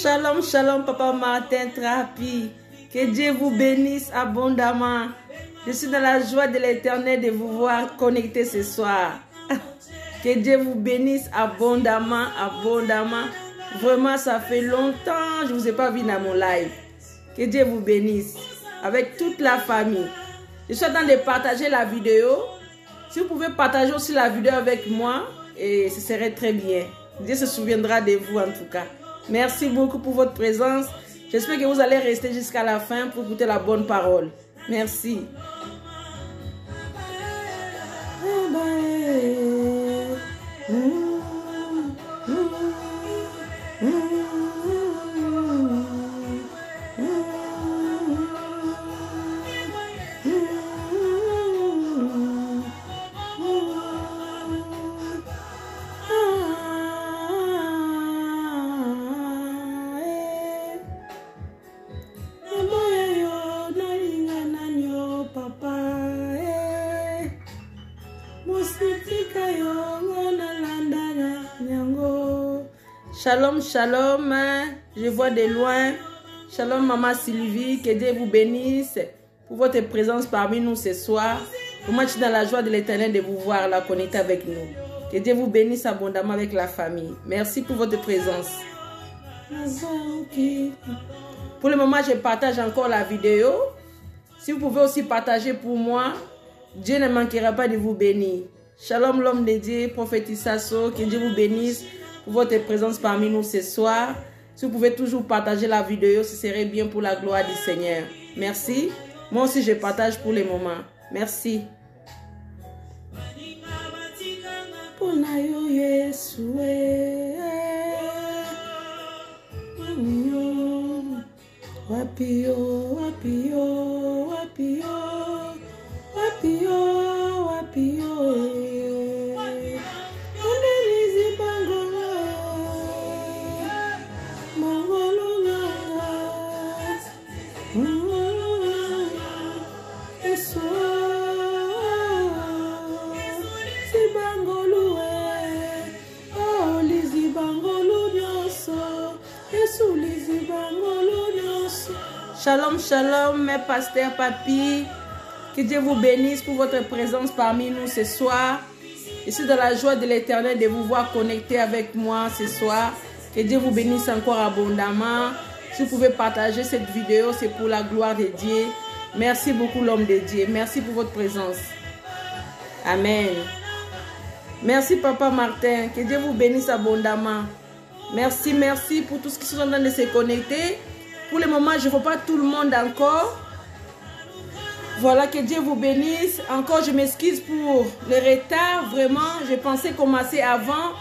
Shalom, shalom, Papa Martin Trapi. Que Dieu vous bénisse abondamment. Je suis dans la joie de l'Éternel de vous voir connecté ce soir. Que Dieu vous bénisse abondamment, abondamment. Vraiment, ça fait longtemps que je ne vous ai pas vu dans mon live. Que Dieu vous bénisse avec toute la famille. Je suis en train de partager la vidéo. Si vous pouvez partager aussi la vidéo avec moi, et ce serait très bien. Dieu se souviendra de vous en tout cas. Merci beaucoup pour votre présence. J'espère que vous allez rester jusqu'à la fin pour écouter la bonne parole. Merci. Shalom, shalom, je vois de loin. Shalom, Maman Sylvie, que Dieu vous bénisse pour votre présence parmi nous ce soir. Moi, je suis dans la joie de l'Éternel de vous voir là, connecté avec nous. Que Dieu vous bénisse abondamment avec la famille. Merci pour votre présence. Pour le moment, je partage encore la vidéo. Si vous pouvez aussi partager pour moi, Dieu ne manquera pas de vous bénir. Shalom, l'homme de Dieu, prophète Issasso, que Dieu vous bénisse pour votre présence parmi nous ce soir. Si vous pouvez toujours partager la vidéo, ce serait bien pour la gloire du Seigneur. Merci. Moi aussi, je partage pour le moment. Merci. Shalom, shalom, mes pasteurs, papi. Que Dieu vous bénisse pour votre présence parmi nous ce soir. Je suis dans la joie de l'Éternel de vous voir connecté avec moi ce soir. Que Dieu vous bénisse encore abondamment. Si vous pouvez partager cette vidéo, c'est pour la gloire de Dieu. Merci beaucoup, l'homme de Dieu. Merci pour votre présence. Amen. Merci Papa Martin. Que Dieu vous bénisse abondamment. Merci, merci pour tous ceux qui sont en train de se connecter. Pour le moment, je ne vois pas tout le monde encore. Voilà, que Dieu vous bénisse. Encore, je m'excuse pour le retard. Vraiment, je pensais commencer avant.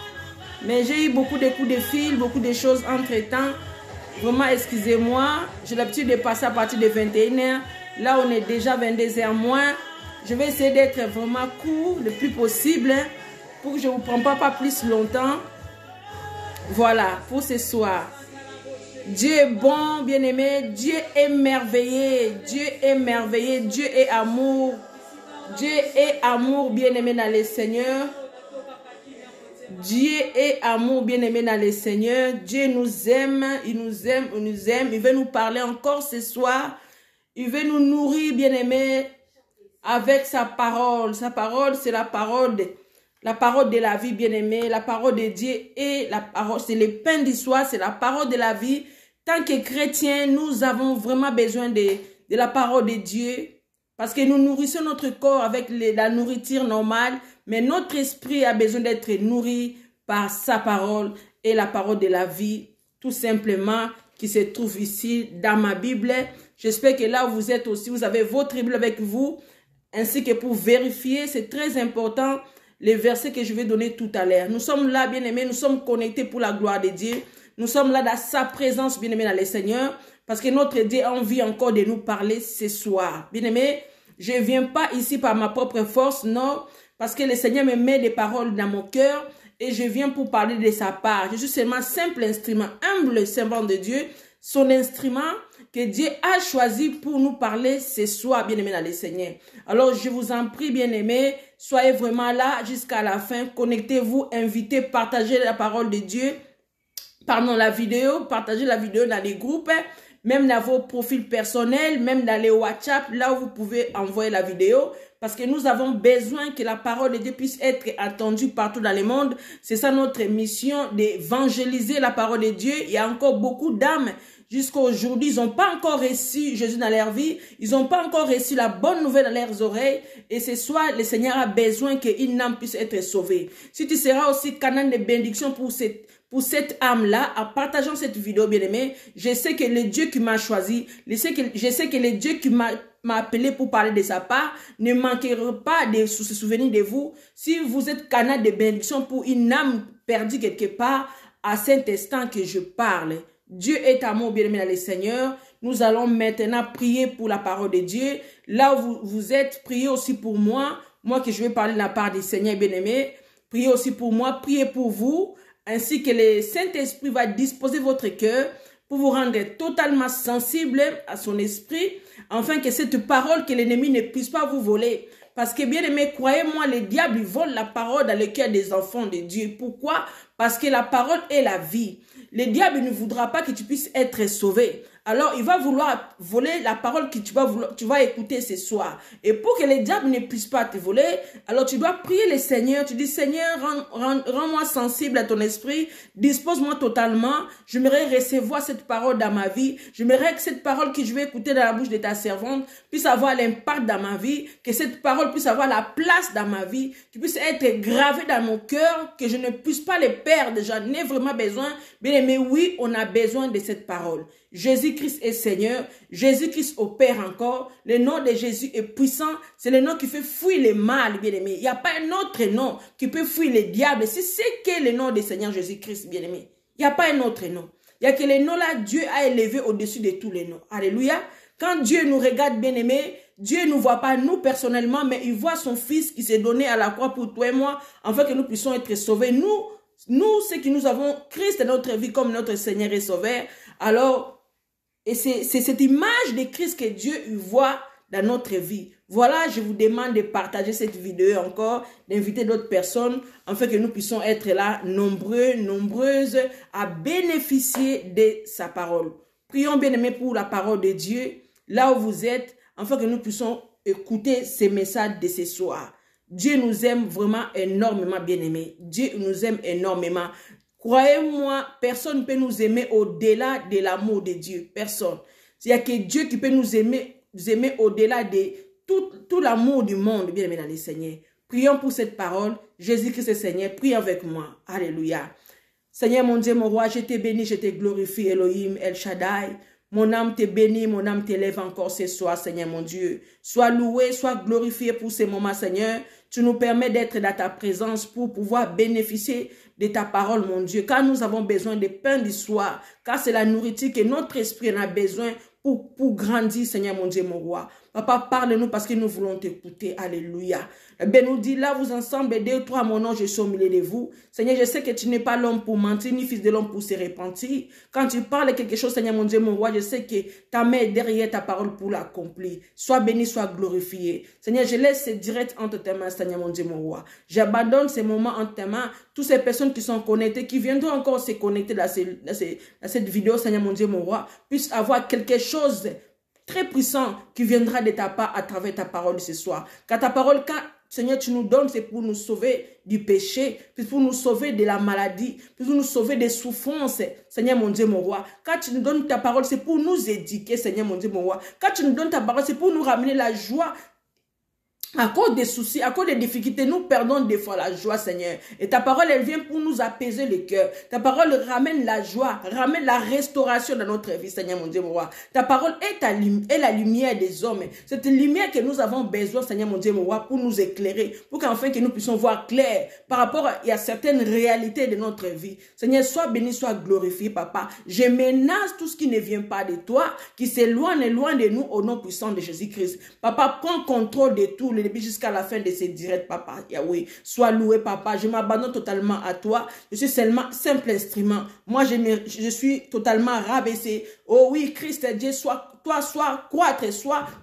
Mais j'ai eu beaucoup de coups de fil, beaucoup de choses entre-temps. Vraiment, excusez-moi. J'ai l'habitude de passer à partir de 21h. Là, on est déjà 22h moins. Je vais essayer d'être vraiment court le plus possible. Pour que je ne vous prenne pas plus longtemps. Voilà, pour ce soir. Dieu est bon, bien-aimé. Dieu est merveilleux. Dieu est merveilleux. Dieu est amour. Dieu est amour, bien-aimé dans le Seigneur. Dieu est amour, bien-aimé dans le Seigneur. Dieu nous aime. Il nous aime, il nous aime. Il veut nous parler encore ce soir. Il veut nous nourrir, bien-aimé, avec sa parole. Sa parole, c'est la parole de la vie, bien-aimé. La parole de Dieu et la parole, c'est le pain du soir, c'est la parole de la vie. Tant que chrétiens, nous avons vraiment besoin de la parole de Dieu. Parce que nous nourrissons notre corps avec la nourriture normale. Mais notre esprit a besoin d'être nourri par sa parole et la parole de la vie. Tout simplement, qui se trouve ici dans ma Bible. J'espère que là où vous êtes aussi, vous avez votre Bible avec vous. Ainsi que pour vérifier, c'est très important, les versets que je vais donner tout à l'heure. Nous sommes là, bien-aimés, nous sommes connectés pour la gloire de Dieu. Nous sommes là dans sa présence, bien-aimés, dans le Seigneur, parce que notre Dieu a envie encore de nous parler ce soir. Bien-aimés, je ne viens pas ici par ma propre force, non, parce que le Seigneur me met des paroles dans mon cœur et je viens pour parler de sa part. Je suis seulement simple instrument, humble servant de Dieu, son instrument que Dieu a choisi pour nous parler ce soir, bien-aimés dans le Seigneur. Alors, je vous en prie, bien-aimés, soyez vraiment là jusqu'à la fin. Connectez-vous, invitez, partagez la parole de Dieu. Pardon, la vidéo, partagez la vidéo dans les groupes, même dans vos profils personnels, même dans les WhatsApp, là où vous pouvez envoyer la vidéo. Parce que nous avons besoin que la parole de Dieu puisse être entendue partout dans le monde. C'est ça notre mission, d'évangéliser la parole de Dieu. Il y a encore beaucoup d'âmes jusqu'à aujourd'hui, ils n'ont pas encore reçu Jésus dans leur vie. Ils n'ont pas encore reçu la bonne nouvelle dans leurs oreilles. Et ce soir, le Seigneur a besoin qu'une âme puisse être sauvée. Si tu seras aussi canal de bénédiction pour cette âme-là, en partageant cette vidéo, bien-aimé, je sais que le Dieu qui m'a choisi, je sais que le Dieu qui m'a appelé pour parler de sa part ne manquera pas de se souvenir de vous. Si vous êtes canal de bénédiction pour une âme perdue quelque part, à cet instant que je parle, Dieu est amour, bien-aimé dans le Seigneur. Nous allons maintenant prier pour la parole de Dieu. Là où vous êtes, priez aussi pour moi que je vais parler de la part du Seigneur, bien-aimé. Priez aussi pour moi, priez pour vous, ainsi que le Saint-Esprit va disposer votre cœur pour vous rendre totalement sensible à son esprit, afin que cette parole, que l'ennemi ne puisse pas vous voler. Parce que, bien aimé, croyez-moi, le diable vole la parole dans le cœur des enfants de Dieu. Pourquoi? Parce que la parole est la vie. Le diable ne voudra pas que tu puisses être sauvé. Alors, il va vouloir voler la parole que tu vas écouter ce soir. Et pour que le diable ne puisse pas te voler, alors tu dois prier le Seigneur. Tu dis, Seigneur, rends-moi sensible à ton esprit. Dispose-moi totalement. J'aimerais recevoir cette parole dans ma vie. J'aimerais que cette parole que je vais écouter dans la bouche de ta servante puisse avoir l'impact dans ma vie. Que cette parole puisse avoir la place dans ma vie. Que puisse être gravée dans mon cœur. Que je ne puisse pas les perdre. J'en ai vraiment besoin. Bien aimé, oui, on a besoin de cette parole. Jésus-Christ est Seigneur, Jésus-Christ opère encore, le nom de Jésus est puissant, c'est le nom qui fait fuir le mal, bien-aimé. Il n'y a pas un autre nom qui peut fuir le diable, si c'est que le nom de Seigneur Jésus-Christ, bien-aimé. Il n'y a pas un autre nom. Il n'y a que le nom là, Dieu a élevé au-dessus de tous les noms. Alléluia. Quand Dieu nous regarde, bien-aimé, Dieu ne nous voit pas nous personnellement, mais il voit son Fils qui s'est donné à la croix pour toi et moi, afin que nous puissions être sauvés. Nous, ceux qui nous avons Christ dans notre vie comme notre Seigneur et Sauveur, alors, et c'est cette image de Christ que Dieu voit dans notre vie. Voilà, je vous demande de partager cette vidéo encore, d'inviter d'autres personnes, afin que nous puissions être là, nombreux, nombreuses, à bénéficier de sa parole. Prions bien aimé pour la parole de Dieu, là où vous êtes, afin que nous puissions écouter ces messages de ce soir. Dieu nous aime vraiment énormément, bien aimé. Dieu nous aime énormément. Croyez-moi, personne ne peut nous aimer au-delà de l'amour de Dieu. Personne. Il n'y a que Dieu qui peut nous aimer au-delà de tout l'amour du monde, bien aimé dans le Seigneur. Prions pour cette parole. Jésus-Christ est Seigneur. Prie avec moi. Alléluia. Seigneur, mon Dieu, mon roi, je te bénis, je te glorifie, Elohim, El Shaddai. Mon âme te bénit, mon âme t'élève encore ce soir, Seigneur, mon Dieu. Sois loué, sois glorifié pour ces moments, Seigneur. Tu nous permets d'être dans ta présence pour pouvoir bénéficier de ta parole, mon Dieu. Car nous avons besoin de pain du soir, car c'est la nourriture que notre esprit en a besoin pour grandir, Seigneur, mon Dieu, mon roi. Papa, parle-nous parce que nous voulons t'écouter. Alléluia. Ben nous dit, là, vous ensemble, 2 ou 3, mon nom, je suis au milieu de vous. Seigneur, je sais que tu n'es pas l'homme pour mentir, ni fils de l'homme pour se repentir. Quand tu parles quelque chose, Seigneur, mon Dieu, mon roi, je sais que ta main est derrière ta parole pour l'accomplir. Sois béni, sois glorifié. Seigneur, je laisse ce direct entre tes mains, Seigneur, mon Dieu, mon roi. J'abandonne ces moments entre tes mains. Toutes ces personnes qui sont connectées, qui viendront encore se connecter dans cette vidéo, Seigneur, mon Dieu, mon roi, puissent avoir quelque chose très puissant qui viendra de ta part à travers ta parole ce soir. Car ta parole, quand Seigneur, tu nous donnes, c'est pour nous sauver du péché, c'est pour nous sauver de la maladie, c'est pour nous sauver des souffrances, Seigneur, mon Dieu, mon roi. Quand tu nous donnes ta parole, c'est pour nous éduquer, Seigneur, mon Dieu, mon roi. Quand tu nous donnes ta parole, c'est pour nous ramener la joie. À cause des soucis, à cause des difficultés, nous perdons des fois la joie, Seigneur. Et ta parole, elle vient pour nous apaiser le cœur. Ta parole ramène la joie, ramène la restauration dans notre vie, Seigneur, mon Dieu, mon roi. Ta parole est la lumière des hommes. Cette lumière que nous avons besoin, Seigneur, mon Dieu, mon roi, pour nous éclairer, pour qu'enfin que nous puissions voir clair par rapport à certaines réalités de notre vie. Seigneur, sois béni, sois glorifié, Papa. Je menace tout ce qui ne vient pas de toi, qui s'éloigne loin de nous au nom puissant de Jésus-Christ. Papa, prends contrôle de tout, le début jusqu'à la fin de ces directs, Papa. Yahweh, sois loué, Papa. Je m'abandonne totalement à toi. Je suis seulement simple instrument. Moi, je suis totalement rabaissé. Oh oui, Christ Dieu, sois croître,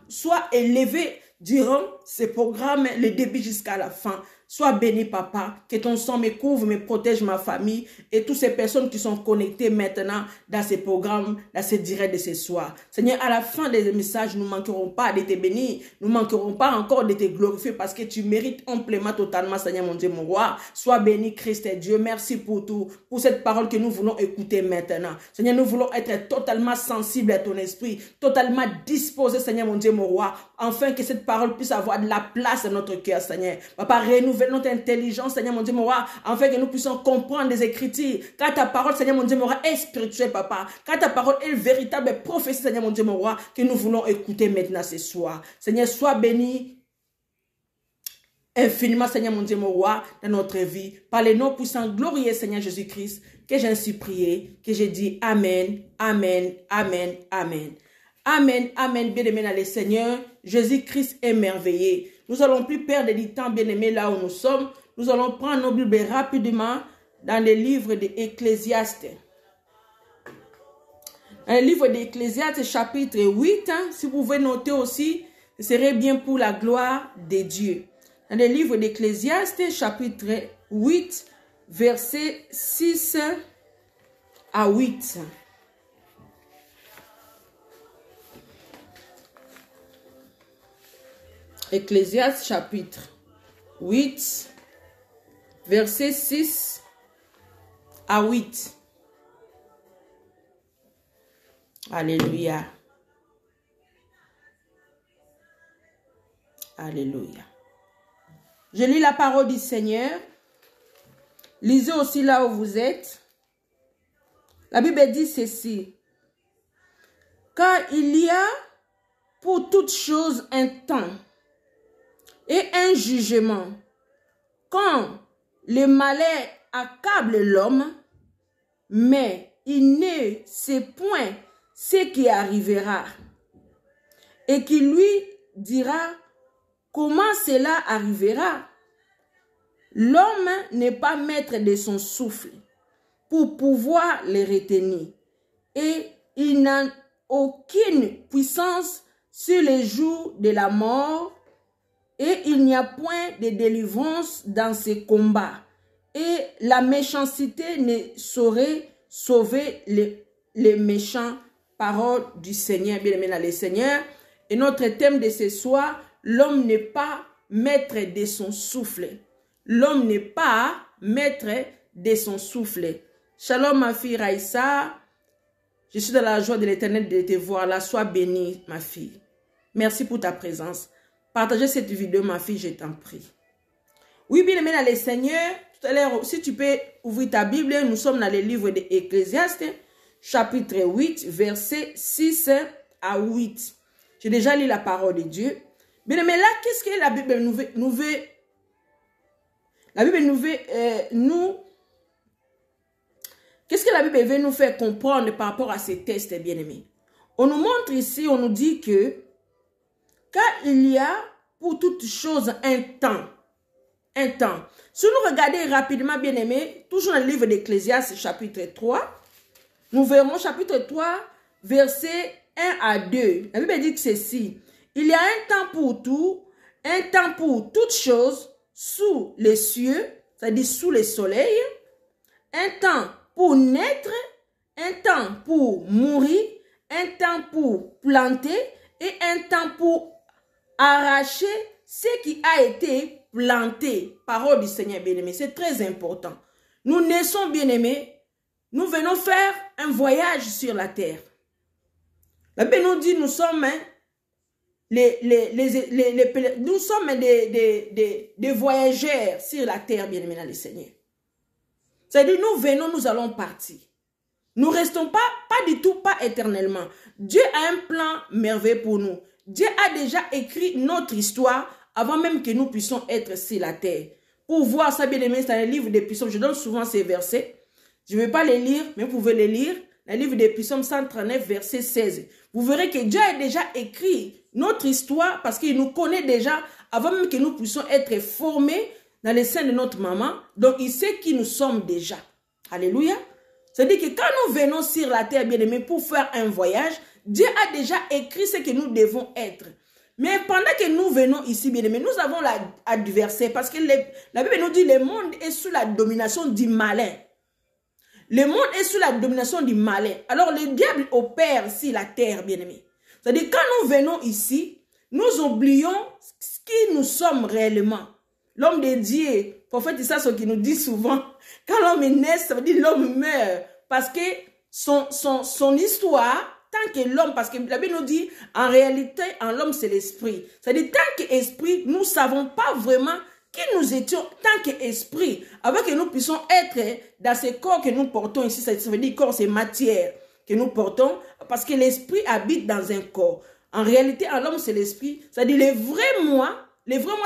sois élevé durant ces programmes, le début jusqu'à la fin. Sois béni, Papa, que ton sang me couvre, me protège ma famille et toutes ces personnes qui sont connectées maintenant dans ces programmes, dans ces directs de ce soir. Seigneur, à la fin des messages, nous ne manquerons pas de te bénir, nous ne manquerons pas encore de te glorifier parce que tu mérites amplement totalement, Seigneur, mon Dieu, mon roi. Sois béni, Christ et Dieu. Merci pour tout, pour cette parole que nous voulons écouter maintenant. Seigneur, nous voulons être totalement sensibles à ton esprit, totalement disposés, Seigneur, mon Dieu, mon roi, afin que cette parole puisse avoir de la place dans notre cœur, Seigneur. Papa, renouvelle notre intelligence, Seigneur, mon Dieu, mon roi, afin que nous puissions comprendre les Écritures. Car ta parole, Seigneur, mon Dieu, mon roi, est spirituelle, Papa. Car ta parole est véritable prophétie, Seigneur, mon Dieu, mon roi, que nous voulons écouter maintenant ce soir. Seigneur, sois béni infiniment, Seigneur, mon Dieu, mon roi, dans notre vie. Par les noms puissants, glorieux, Seigneur Jésus-Christ, que j'ai ainsi prié, que j'ai dit Amen, Amen, Amen, Amen. Amen, Amen, bien-aimé dans le Seigneur. Jésus-Christ est merveilleux. Nous allons plus perdre du temps, bien-aimé, là où nous sommes. Nous allons prendre nos Bibles rapidement dans le livre d'Ecclésiaste. Dans le livre d'Ecclésiaste, chapitre 8, si vous pouvez noter aussi, ce serait bien pour la gloire de Dieu. Dans le livre d'Ecclésiaste, chapitre 8, versets 6 à 8. Ecclésiaste chapitre 8, versets 6 à 8. Alléluia. Alléluia. Je lis la parole du Seigneur. Lisez aussi là où vous êtes. La Bible dit ceci. Car il y a pour toute chose un temps et un jugement. Quand le malheur accable l'homme, mais il ne sait point ce qui arrivera, et qui lui dira comment cela arrivera. L'homme n'est pas maître de son souffle pour pouvoir le retenir, et il n'a aucune puissance sur les jours de la mort, et il n'y a point de délivrance dans ces combats, et la méchanceté ne saurait sauver les méchants. Parole du Seigneur, bien aimé dans le Seigneur. Et notre thème de ce soir, l'homme n'est pas maître de son souffle. L'homme n'est pas maître de son souffle. Shalom ma fille Raïssa. Je suis dans la joie de l'Éternel de te voir là. Sois bénie ma fille. Merci pour ta présence. Partagez cette vidéo ma fille, je t'en prie. Oui, bien aimé dans le Seigneur, tout à l'heure, si tu peux ouvrir ta Bible, nous sommes dans le livre d'Ecclésiaste, chapitre 8, verset 6 à 8. J'ai déjà lu la parole de Dieu. Bien aimé, là, qu'est-ce que la Bible nous veut la Bible qu'est-ce que la Bible veut nous faire comprendre par rapport à ces tests, bien aimés? On nous montre ici, on nous dit que car il y a pour toute chose un temps. Un temps. Si nous regardons rapidement, bien aimés, toujours dans le livre d'Ecclésiaste, chapitre 3, nous verrons chapitre 3, verset 1 à 2. La Bible dit que ceci. Il y a un temps pour tout, un temps pour toute chose sous les cieux, c'est-à-dire sous le soleil, un temps pour naître, un temps pour mourir, un temps pour planter et un temps pour arracher ce qui a été planté. Parole du Seigneur bien-aimé, c'est très important. Nous naissons bien-aimés, nous venons faire un voyage sur la terre. La Bible nous dit, nous sommes nous sommes des voyageurs sur la terre, bien-aimés dans le Seigneur. C'est-à-dire, nous venons, nous allons partir. Nous ne restons pas du tout, pas éternellement. Dieu a un plan merveilleux pour nous. Dieu a déjà écrit notre histoire avant même que nous puissions être sur la terre. Pour voir ça, bien-aimés, c'est dans le livre des Psaumes. Je donne souvent ces versets. Je ne vais pas les lire, mais vous pouvez les lire. Dans le livre des Psaumes 139, verset 16. Vous verrez que Dieu a déjà écrit notre histoire parce qu'il nous connaît déjà avant même que nous puissions être formés dans le sein de notre maman. Donc, il sait qui nous sommes déjà. Alléluia. C'est-à-dire que quand nous venons sur la terre, bien-aimés, pour faire un voyage, Dieu a déjà écrit ce que nous devons être. Mais pendant que nous venons ici, bien-aimés, nous avons l'adversaire parce que la Bible nous dit que le monde est sous la domination du malin. Le monde est sous la domination du malin. Alors, le diable opère sur la terre, bien-aimés. C'est-à-dire, quand nous venons ici, nous oublions qui nous sommes réellement. L'homme de Dieu, prophète Issa, ce qu'il nous dit souvent, quand l'homme naît, ça veut dire l'homme meurt. Parce que son histoire, tant que l'homme, parce que la Bible nous dit, en réalité, en l'homme, c'est l'esprit. C'est-à-dire, tant qu'esprit, nous ne savons pas vraiment qui nous étions tant qu'esprit, avant que nous puissions être dans ce corps que nous portons ici. Ça veut dire corps, c'est matière que nous portons, parce que l'esprit habite dans un corps. En réalité, en l'homme, c'est l'esprit. C'est-à-dire, le vrai moi,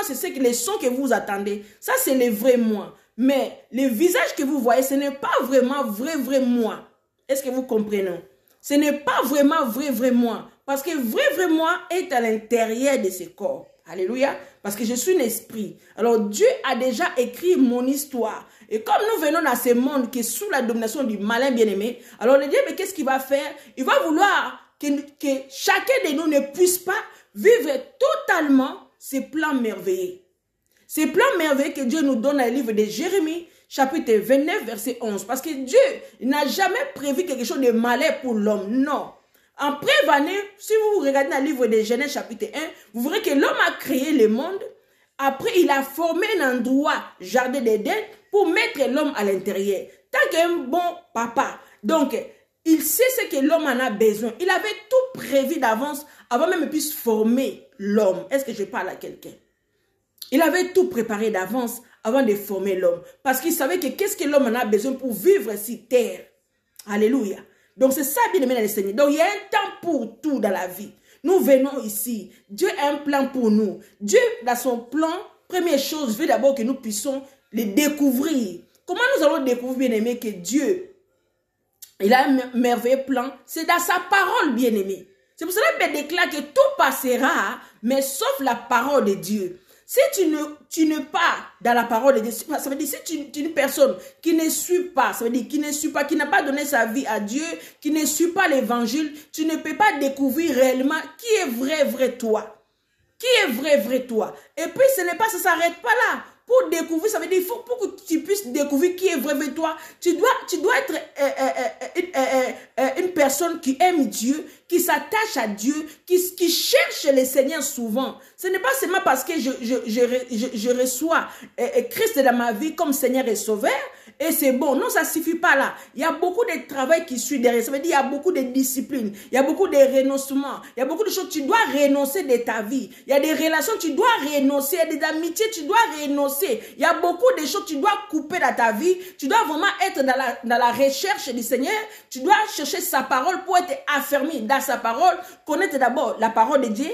c'est les sons que vous attendez. Ça, c'est le vrai moi. Mais le visage que vous voyez, ce n'est pas vraiment vrai moi. Est-ce que vous comprenez? Ce n'est pas vraiment vrai moi. Parce que vrai moi est à l'intérieur de ce corps. Alléluia. Parce que je suis un esprit. Alors Dieu a déjà écrit mon histoire. Et comme nous venons dans ce monde qui est sous la domination du malin bien-aimé, alors le Dieu, mais qu'est-ce qu'il va faire? Il va vouloir que chacun de nous ne puisse pas vivre totalement ces plans merveilleux. Ces plans merveilleux que Dieu nous donne dans le livre de Jérémie, chapitre 29, verset 11. Parce que Dieu n'a jamais prévu quelque chose de malin pour l'homme. Non. En prévenant, si vous regardez dans le livre de Genèse chapitre 1, vous verrez que l'homme a créé le monde. Après, il a formé un endroit, jardin d'Éden, pour mettre l'homme à l'intérieur. Tant qu'un bon papa. Donc, il sait ce que l'homme en a besoin. Il avait tout prévu d'avance avant même qu'il puisse former l'homme. Est-ce que je parle à quelqu'un? Il avait tout préparé d'avance avant de former l'homme. Parce qu'il savait que qu'est-ce que l'homme en a besoin pour vivre sur terre. Alléluia. Donc c'est ça, bien aimé dans le Seigneur. Donc il y a un temps pour tout dans la vie. Nous venons ici. Dieu a un plan pour nous. Dieu, dans son plan, première chose, veut d'abord que nous puissions le découvrir. Comment nous allons découvrir, bien aimé, que Dieu, il a un merveilleux plan? C'est dans sa parole, bien aimé. C'est pour cela qu'il déclare que tout passera, mais sauf la parole de Dieu. Si tu n'es pas dans la parole de Dieu, ça veut dire si tu es une personne qui ne suit pas, ça veut dire qui ne suit pas, qui n'a pas donné sa vie à Dieu, qui ne suit pas l'évangile, tu ne peux pas découvrir réellement qui est vrai toi. Qui est vrai toi. Et puis ce n'est pas, ça ne s'arrête pas là. Pour découvrir, ça veut dire, il faut pour que tu puisses découvrir qui est vrai toi, tu dois être une personne qui aime Dieu, qui s'attachent à Dieu, qui cherchent le Seigneur souvent. Ce n'est pas seulement parce que je reçois Christ dans ma vie comme Seigneur et Sauveur, et c'est bon. Non, ça ne suffit pas là. Il y a beaucoup de travail qui suit derrière. Ça veut dire qu'il y a beaucoup de discipline, il y a beaucoup de renoncements, il y a beaucoup de choses. Tu dois renoncer de ta vie. Il y a des relations, tu dois renoncer. Il y a des amitiés, tu dois renoncer. Il y a beaucoup de choses, tu dois couper dans ta vie. Tu dois vraiment être dans la recherche du Seigneur. Tu dois chercher sa parole pour être affermi dans sa parole. Connaître d'abord la parole de Dieu.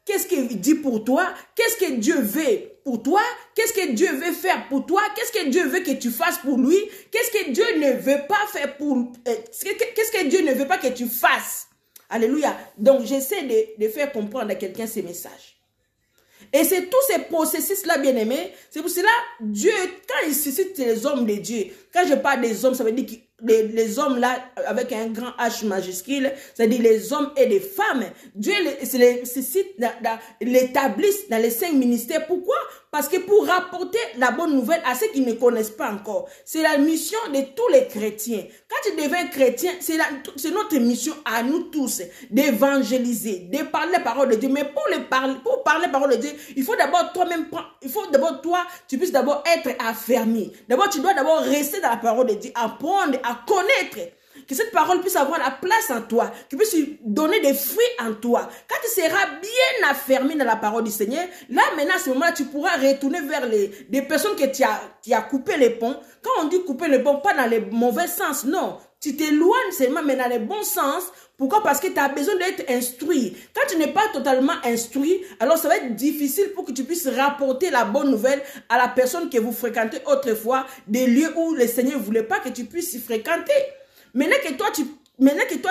Qu'est-ce qu'il dit pour toi? Qu'est-ce que Dieu veut pour toi? Qu'est-ce que Dieu veut faire pour toi? Qu'est-ce que Dieu veut que tu fasses pour lui? Qu'est-ce que Dieu ne veut pas faire pour... qu'est-ce que Dieu ne veut pas que tu fasses? Alléluia. Donc, j'essaie de faire comprendre à quelqu'un ces messages. Et c'est tous ces processus-là, bien-aimés. C'est pour cela, Dieu, quand il suscite les hommes de Dieu, quand je parle des hommes, ça veut dire que les hommes là, avec un grand H majuscule, c'est-à-dire les hommes et les femmes, Dieu les suscite, l'établisse dans les 5 ministères. Pourquoi? Parce que pour rapporter la bonne nouvelle à ceux qui ne connaissent pas encore, c'est la mission de tous les chrétiens. Quand tu deviens chrétien, c'est notre mission à nous tous d'évangéliser, de parler la parole de Dieu. Mais pour parler la parole de Dieu, il faut d'abord toi-même, tu puisses d'abord être affermi. D'abord, tu dois d'abord rester dans la parole de Dieu, apprendre à connaître, que cette parole puisse avoir la place en toi, qu'il puisse donner des fruits en toi. Quand tu seras bien affermi dans la parole du Seigneur, là maintenant à ce moment-là, tu pourras retourner vers des personnes que tu as coupé les ponts. Quand on dit couper les ponts, pas dans le mauvais sens, non. Tu t'éloignes seulement, mais dans le bon sens. Pourquoi? Parce que tu as besoin d'être instruit. Quand tu n'es pas totalement instruit, alors ça va être difficile pour que tu puisses rapporter la bonne nouvelle à la personne que vous fréquentez autrefois, des lieux où le Seigneur ne voulait pas que tu puisses y fréquenter. Maintenant que toi,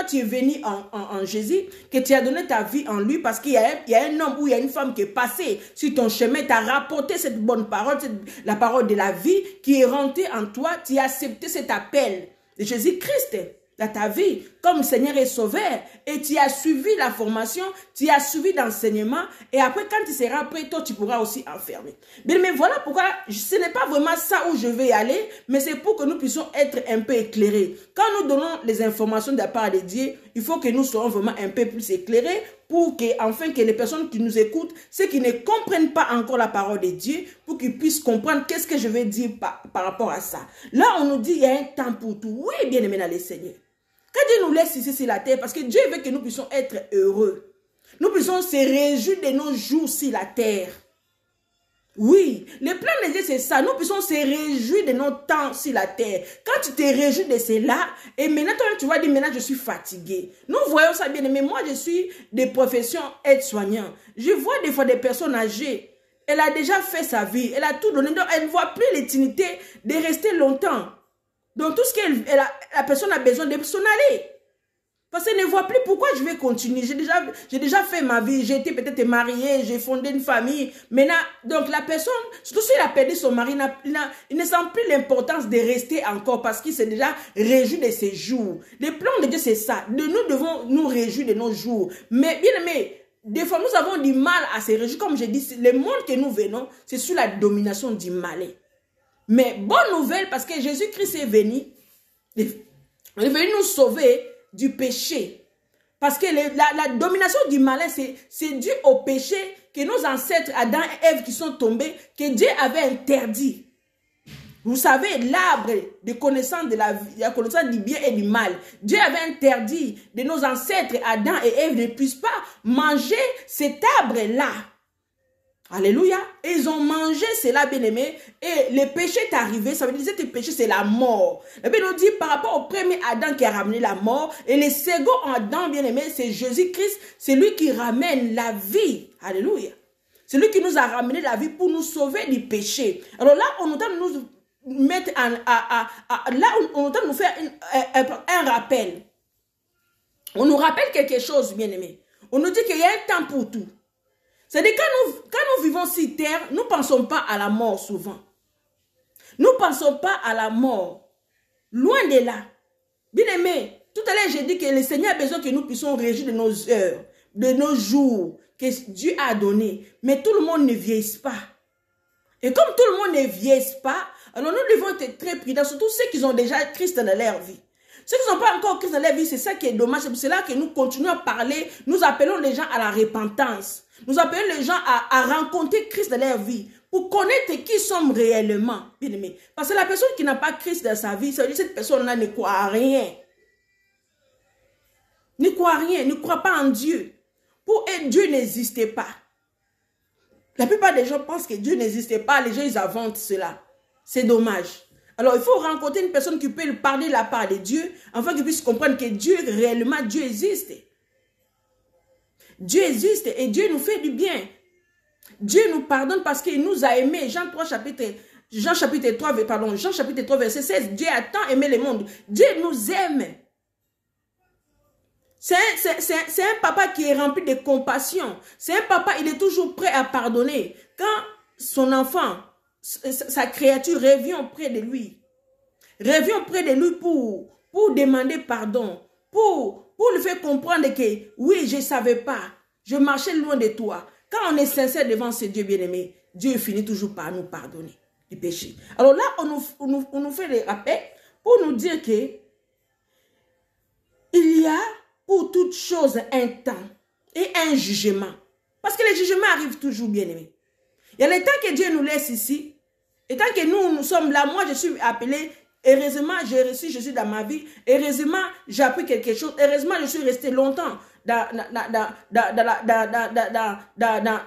tu es venu en Jésus, que tu as donné ta vie en lui, parce qu'il y a un homme ou il y a une femme qui est passée sur ton chemin, tu as rapporté cette bonne parole, la parole de la vie qui est rentrée en toi, tu as accepté cet appel de Jésus-Christ dans ta vie comme Seigneur et Sauveur, et tu as suivi la formation, tu as suivi l'enseignement, et après quand tu seras prêt, toi tu pourras aussi enfermer. Bien, mais voilà pourquoi ce n'est pas vraiment ça où je vais aller, mais c'est pour que nous puissions être un peu éclairés. Quand nous donnons les informations de la part de Dieu, il faut que nous soyons vraiment un peu plus éclairés pour que, enfin, que les personnes qui nous écoutent, ceux qui ne comprennent pas encore la parole de Dieu, pour qu'ils puissent comprendre qu'est-ce que je vais dire par rapport à ça. Là, on nous dit il y a un temps pour tout. Oui, bien aimé dans les Seigneurs. Quand Dieu nous laisse ici sur la terre, parce que Dieu veut que nous puissions être heureux. Nous puissions se réjouir de nos jours sur la terre. Oui, le plan de Dieu c'est ça. Nous puissions se réjouir de nos temps sur la terre. Quand tu te réjouis de cela, et maintenant toi tu vas dire maintenant je suis fatigué. Nous voyons ça bien, mais moi je suis de profession aide-soignant. Je vois des fois des personnes âgées. Elle a déjà fait sa vie, elle a tout donné, donc elle ne voit plus l'utilité de rester longtemps. Donc tout ce que la personne a besoin de s'en aller. Parce qu'elle ne voit plus pourquoi je vais continuer. J'ai déjà fait ma vie, j'ai été peut-être mariée, j'ai fondé une famille. Maintenant, donc la personne, surtout si elle a perdu son mari, il ne sent plus l'importance de rester encore parce qu'il s'est déjà réjoui de ses jours. Le plan de Dieu c'est ça. Nous devons nous réjouir de nos jours. Mais bien aimé, des fois nous avons du mal à se réjouir. Comme je dis, le monde que nous venons, c'est sous la domination du malin. Mais bonne nouvelle, parce que Jésus-Christ est venu nous sauver du péché. Parce que la domination du malin, c'est dû au péché que nos ancêtres, Adam et Ève, qui sont tombés, que Dieu avait interdit. Vous savez, l'arbre de connaissance de la connaissance du bien et du mal. Dieu avait interdit de nos ancêtres, Adam et Ève, ne puissent pas manger cet arbre-là. Alléluia. Et ils ont mangé cela, bien-aimé. Et le péché est arrivé. Ça veut dire que le péché, c'est la mort. La Bible nous dit par rapport au premier Adam qui a ramené la mort. Et le second Adam, bien-aimé, c'est Jésus-Christ. C'est lui qui ramène la vie. Alléluia. C'est lui qui nous a ramené la vie pour nous sauver du péché. Alors là, on entend nous mettre on entend nous faire un rappel. On nous rappelle quelque chose, bien-aimé. On nous dit qu'il y a un temps pour tout. C'est-à-dire quand nous vivons sur terre, nous ne pensons pas à la mort souvent. Nous ne pensons pas à la mort. Loin de là. Bien aimé, tout à l'heure j'ai dit que le Seigneur a besoin que nous puissions réjouir de nos heures, de nos jours que Dieu a donné. Mais tout le monde ne vieillit pas. Et comme tout le monde ne vieillit pas, alors nous devons être très prudents, surtout ceux qui ont déjà Christ dans leur vie. Ceux qui n'ont pas encore Christ dans leur vie, c'est ça qui est dommage. C'est là que nous continuons à parler. Nous appelons les gens à la repentance. Nous appelons les gens à rencontrer Christ dans leur vie pour connaître qui sommes réellement, bien aimés. Parce que la personne qui n'a pas Christ dans sa vie, ça veut dire que cette personne-là ne croit à rien. Ne croit à rien, ne croit pas en Dieu. Pour eux, Dieu n'existait pas. La plupart des gens pensent que Dieu n'existait pas. Les gens, ils inventent cela. C'est dommage. Alors, il faut rencontrer une personne qui peut parler de la part de Dieu, afin qu'il puisse comprendre que Dieu, réellement, Dieu existe. Dieu existe et Dieu nous fait du bien. Dieu nous pardonne parce qu'il nous a aimés. Jean chapitre 3, verset 16. Dieu a tant aimé le monde. Dieu nous aime. C'est un papa qui est rempli de compassion. C'est un papa, il est toujours prêt à pardonner. Quand son enfant, sa créature revient auprès de lui, pour demander pardon, pour lui faire comprendre que oui, je ne savais pas, je marchais loin de toi. Quand on est sincère devant ce Dieu bien-aimé, Dieu finit toujours par nous pardonner du péché. Alors là, on nous fait des rappels pour nous dire que il y a pour toute chose un temps et un jugement. Parce que les jugements arrivent toujours, bien-aimés. Il y a le temps que Dieu nous laisse ici. Et tant que nous sommes là, moi je suis appelé, heureusement j'ai reçu Jésus dans ma vie, heureusement j'ai appris quelque chose, heureusement je suis resté longtemps dans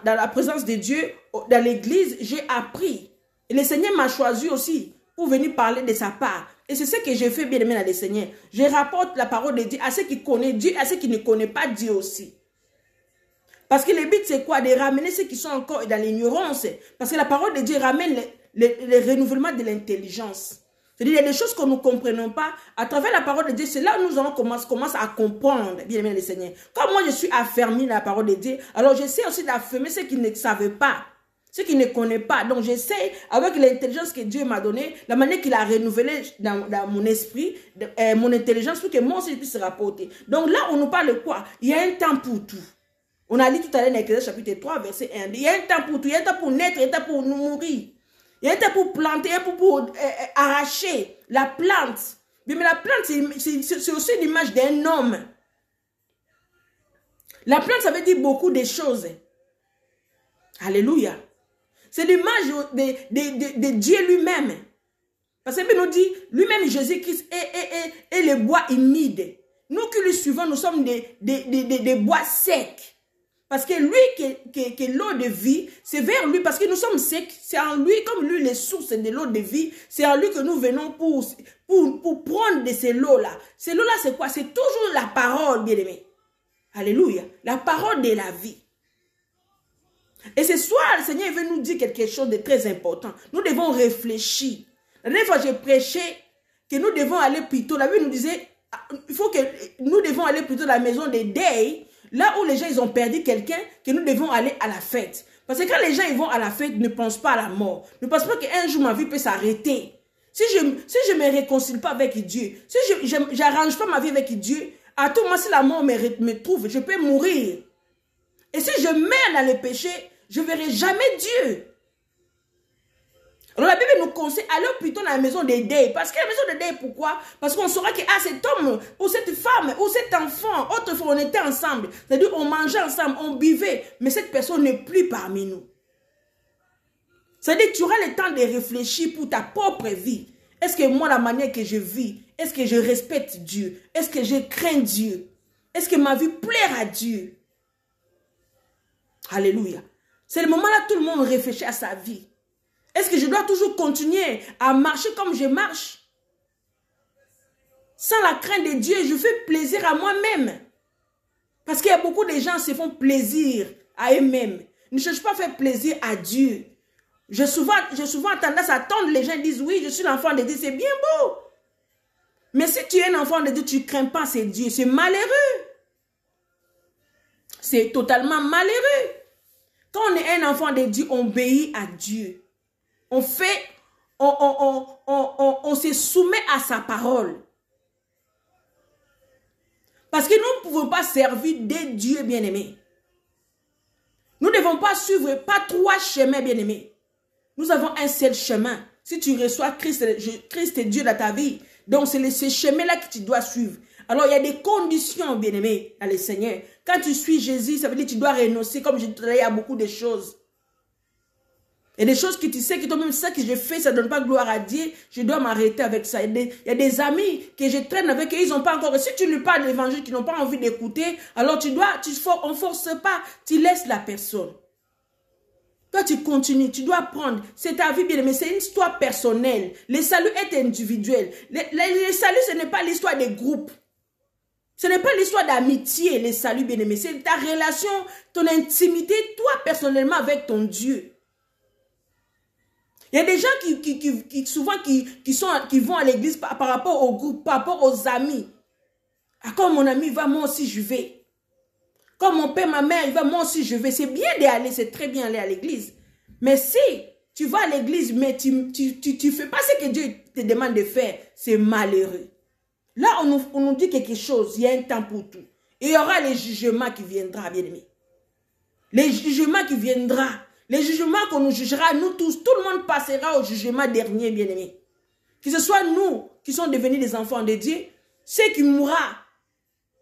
la présence de Dieu, dans l'église, j'ai appris. Et le Seigneur m'a choisi aussi pour venir parler de sa part. Et c'est ce que j'ai fait, bien aimé dans le Seigneur. Je rapporte la parole de Dieu à ceux qui connaissent Dieu, à ceux qui ne connaissent pas Dieu aussi. Parce que le but, c'est quoi? De ramener ceux qui sont encore dans l'ignorance. Parce que la parole de Dieu ramène le renouvellement de l'intelligence. C'est-à-dire, il y a des choses que nous ne comprenons pas. À travers la parole de Dieu, c'est là où nous allons commencer à comprendre, bien aimé le Seigneur. Comme moi, je suis affermi dans la parole de Dieu, alors j'essaie aussi d'affirmer ceux qui ne savaient pas. Ceux qui ne connaissent pas. Donc, j'essaie, avec l'intelligence que Dieu m'a donnée, la manière qu'il a renouvelé dans mon esprit, mon intelligence, pour que moi aussi je puisse rapporter. Donc là, on nous parle de quoi? Il y a un temps pour tout. On a lu tout à l'heure dans Ecclésiaste chapitre 3, verset 1. Il y a un temps pour tout. Il y a un temps pour naître, il y a un temps pour nous mourir. Il y a un temps pour planter, il y a un temps pour arracher la plante. Mais la plante, c'est aussi l'image d'un homme. La plante, ça veut dire beaucoup de choses. Alléluia. C'est l'image de Dieu lui-même. Parce qu'il nous dit, lui-même, Jésus-Christ est le bois humide. Nous qui le suivons, nous sommes des bois secs. Parce que lui, qui est l'eau de vie, c'est vers lui, parce que nous sommes secs. C'est en lui, comme lui, les sources de l'eau de vie, c'est en lui que nous venons pour prendre de ces lots-là. Ces lots-là, c'est quoi? C'est toujours la parole, bien-aimé. Alléluia. La parole de la vie. Et ce soir, le Seigneur veut nous dire quelque chose de très important. Nous devons réfléchir. La dernière fois, j'ai prêché que nous devons aller plutôt. La Bible nous disait, nous devons aller plutôt dans la maison des deuils, là où les gens ils ont perdu quelqu'un, que nous devons aller à la fête. Parce que quand les gens ils vont à la fête, ne pensent pas à la mort. Ne pensent pas qu'un jour ma vie peut s'arrêter. Si je ne me réconcilie pas avec Dieu, si je n'arrange pas ma vie avec Dieu, à tout moment, si la mort me trouve, je peux mourir. Et si je meurs dans le péché, je ne verrai jamais Dieu. Alors la Bible nous conseille, allons plutôt dans la maison des deuils. Parce que la maison des deuils, pourquoi? Parce qu'on saura que cet homme, ou cette femme, ou cet enfant, autrefois on était ensemble. C'est-à-dire on mangeait ensemble, on buvait. Mais cette personne n'est plus parmi nous. C'est-à-dire que tu auras le temps de réfléchir pour ta propre vie. Est-ce que moi, la manière que je vis, est-ce que je respecte Dieu? Est-ce que je crains Dieu? Est-ce que ma vie plaît à Dieu? Alléluia. C'est le moment là tout le monde réfléchit à sa vie. Est-ce que je dois toujours continuer à marcher comme je marche? Sans la crainte de Dieu, je fais plaisir à moi-même. Parce qu'il y a beaucoup de gens qui se font plaisir à eux-mêmes. Ne cherchent pas à faire plaisir à Dieu. J'ai souvent tendance à attendre, les gens disent, oui, je suis l'enfant de Dieu, c'est bien beau. Mais si tu es un enfant de Dieu, tu ne crains pas c'est Dieu, c'est malheureux. C'est totalement malheureux. Quand on est un enfant de Dieu, on obéit à Dieu. On se soumet à sa parole. Parce que nous ne pouvons pas servir des dieux bien-aimés. Nous ne devons pas suivre pas trois chemins bien-aimés. Nous avons un seul chemin. Si tu reçois Christ et Dieu dans ta vie, Donc, c'est ce chemin-là que tu dois suivre. Alors, il y a des conditions, bien-aimé, dans le Seigneur. Quand tu suis Jésus, ça veut dire que tu dois renoncer, comme je te disais, il y a beaucoup de choses. Il y a des choses que tu sais que toi-même, ça que j'ai fait, ça ne donne pas gloire à Dieu. Je dois m'arrêter avec ça. Il y a des amis que je traîne avec eux, ils n'ont pas encore. Si tu lui parles de l'évangile, qu'ils n'ont pas envie d'écouter, alors on ne force pas, tu laisses la personne. Toi, tu continues, tu dois apprendre. C'est ta vie, bien aimé, c'est une histoire personnelle. Le salut est individuel. Le salut, ce n'est pas l'histoire des groupes. Ce n'est pas l'histoire d'amitié, le salut, bien aimé. C'est ta relation, ton intimité, toi, personnellement, avec ton Dieu. Il y a des gens qui souvent qui vont à l'église par rapport au groupe, par rapport aux amis. Ah, comme mon ami va, moi aussi je vais. Comme mon père, ma mère, il va, moi aussi je vais. C'est bien d'y aller, c'est très bien aller à l'église. Mais si tu vas à l'église, mais tu fais pas ce que Dieu te demande de faire, c'est malheureux. Là, on nous dit quelque chose, il y a un temps pour tout. Et il y aura les jugements qui viendront, bien aimé. Les jugements qui viendront. Les jugements qu'on nous jugera, nous tous, tout le monde passera au jugement dernier, bien aimé. Que ce soit nous qui sommes devenus des enfants de Dieu, ceux qui mourront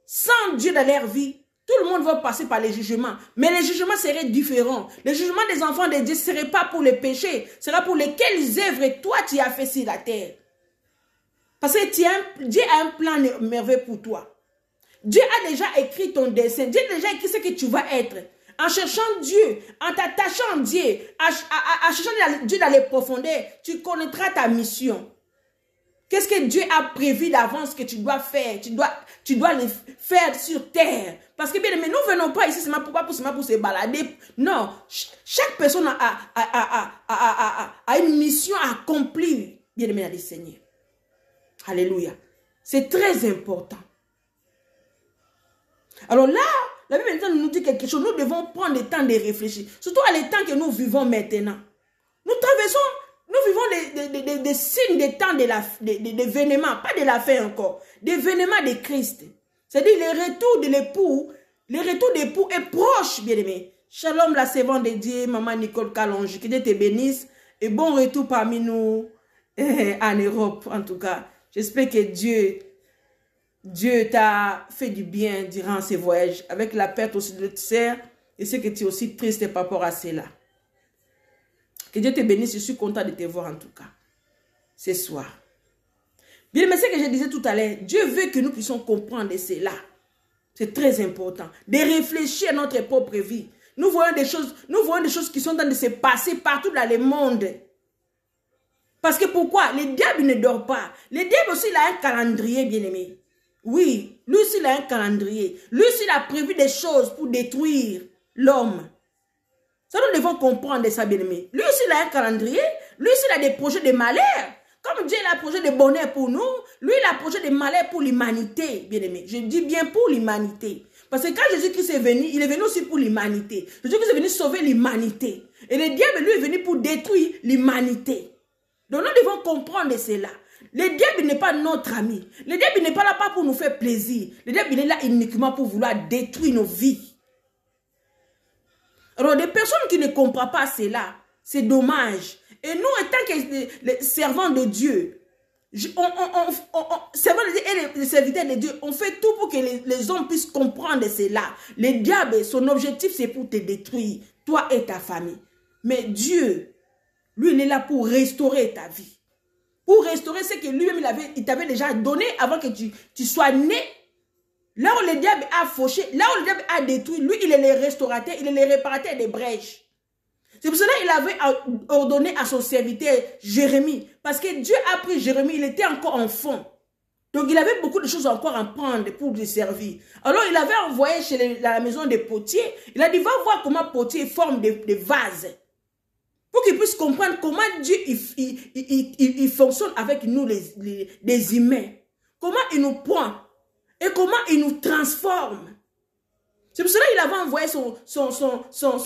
sans Dieu dans leur vie, tout le monde va passer par les jugements. Mais les jugements seraient différents. Les jugements des enfants de Dieu ne seraient pas pour les péchés, ce sera pour lesquelles œuvres toi tu as fait sur la terre. Parce que Dieu a un plan merveilleux pour toi. Dieu a déjà écrit ton destin. Dieu a déjà écrit ce que tu vas être. En cherchant Dieu, en t'attachant à Dieu, en cherchant Dieu dans les profondeurs, tu connaîtras ta mission. Qu'est-ce que Dieu a prévu d'avance que tu dois faire? Tu dois le faire sur terre. Parce que bien aimé, nous ne venons pas ici seulement pour se balader. Non, chaque personne a une mission à accomplir. Bien aimé dans le Seigneur. Alléluia. C'est très important. Alors là, la Bible maintenant nous dit quelque chose. Nous devons prendre le temps de réfléchir. Surtout à les temps que nous vivons maintenant. Nous vivons des signes des temps d'événements. Pas de la fin encore. D'événements de Christ. C'est-à-dire le retour de l'époux. Le retour de l'époux est proche, bien aimé. Shalom, la servante de Dieu, maman Nicole Kalonji. Que Dieu te bénisse. Et bon retour parmi nous en Europe, en tout cas. J'espère que Dieu t'a fait du bien durant ces voyages, avec la perte aussi de tes sœurs, et ce que tu es aussi triste par rapport à cela. Que Dieu te bénisse, je suis content de te voir en tout cas, ce soir. Bien, mais ce que je disais tout à l'heure, Dieu veut que nous puissions comprendre cela. C'est très important, de réfléchir à notre propre vie. Nous voyons des choses qui sont en train de se passer partout dans le monde. Parce que pourquoi? Le diable ne dort pas. Le diable aussi, il a un calendrier, bien aimé. Oui, lui aussi, il a un calendrier. Lui aussi, il a prévu des choses pour détruire l'homme. Ça, nous devons comprendre ça, bien aimé. Lui aussi, il a un calendrier. Lui aussi, il a des projets de malheur. Comme Dieu, il a un projet de bonheur pour nous. Lui, il a un projet de malheur pour l'humanité, bien aimé. Je dis bien pour l'humanité. Parce que quand Jésus-Christ est venu, il est venu aussi pour l'humanité. Jésus-Christ est venu sauver l'humanité. Et le diable, lui, est venu pour détruire l'humanité. Donc, nous devons comprendre cela. Le diable n'est pas notre ami. Le diable n'est pas là pas pour nous faire plaisir. Le diable, il est là uniquement pour vouloir détruire nos vies. Alors, des personnes qui ne comprennent pas cela, c'est dommage. Et nous, étant que les servants de Dieu, servants de Dieu et les serviteurs de Dieu, on fait tout pour que les hommes puissent comprendre cela. Le diable, son objectif, c'est pour te détruire, toi et ta famille. Mais Dieu, lui, il est là pour restaurer ta vie. Pour restaurer ce que lui-même il t'avait déjà donné avant que tu sois né. Là où le diable a fauché, là où le diable a détruit, lui, il est le restaurateur, il est le réparateur des brèches. C'est pour cela qu'il avait ordonné à son serviteur Jérémie. Parce que Dieu a pris Jérémie, il était encore enfant. Donc il avait beaucoup de choses encore à prendre pour lui servir. Alors il avait envoyé chez la maison des potiers. Il a dit, va voir comment potier forme des vases. Pour qu'il puisse comprendre comment Dieu il fonctionne avec nous les humains. Comment il nous prend et comment il nous transforme. C'est pour cela qu'il avait envoyé son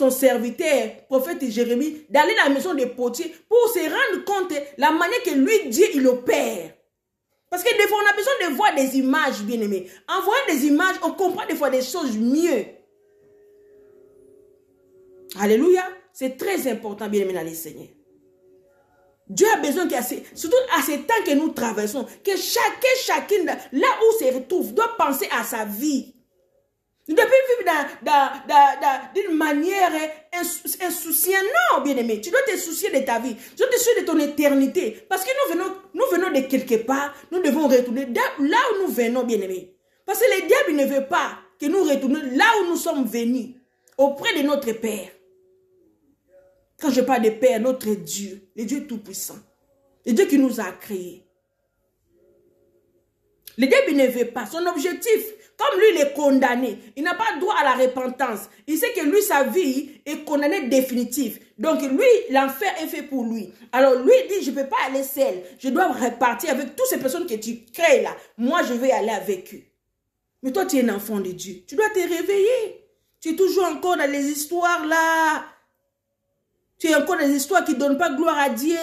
serviteur, prophète Jérémie, d'aller dans la maison des potiers pour se rendre compte de la manière que lui, Dieu, il opère. Parce que des fois, on a besoin de voir des images, bien aimées. En voyant des images, on comprend des fois des choses mieux. Alléluia. C'est très important, bien aimé dans les Seigneurs. Dieu a besoin surtout à ces temps que nous traversons, que chacune, là où se retrouve, doit penser à sa vie. Nous devons vivre d'une manière insouciante. Non, bien-aimé, tu dois te soucier de ta vie. Tu dois te soucier de ton éternité. Parce que nous venons de quelque part, nous devons retourner là où nous venons, bien-aimé. Parce que le diable ne veut pas que nous retournions là où nous sommes venus, auprès de notre Père. Quand je parle de Père, notre Dieu, le Dieu Tout-Puissant, le Dieu qui nous a créés. Le diable ne veut pas. Son objectif, comme lui, il est condamné. Il n'a pas droit à la repentance. Il sait que lui, sa vie est condamnée définitive. Donc, lui, l'enfer est fait pour lui. Alors, lui, il dit, je ne peux pas aller seul. Je dois repartir avec toutes ces personnes que tu crées là. Moi, je vais aller avec eux. Mais toi, tu es un enfant de Dieu. Tu dois te réveiller. Tu es toujours encore dans les histoires là. Tu es encore dans les histoires qui ne donnent pas gloire à Dieu.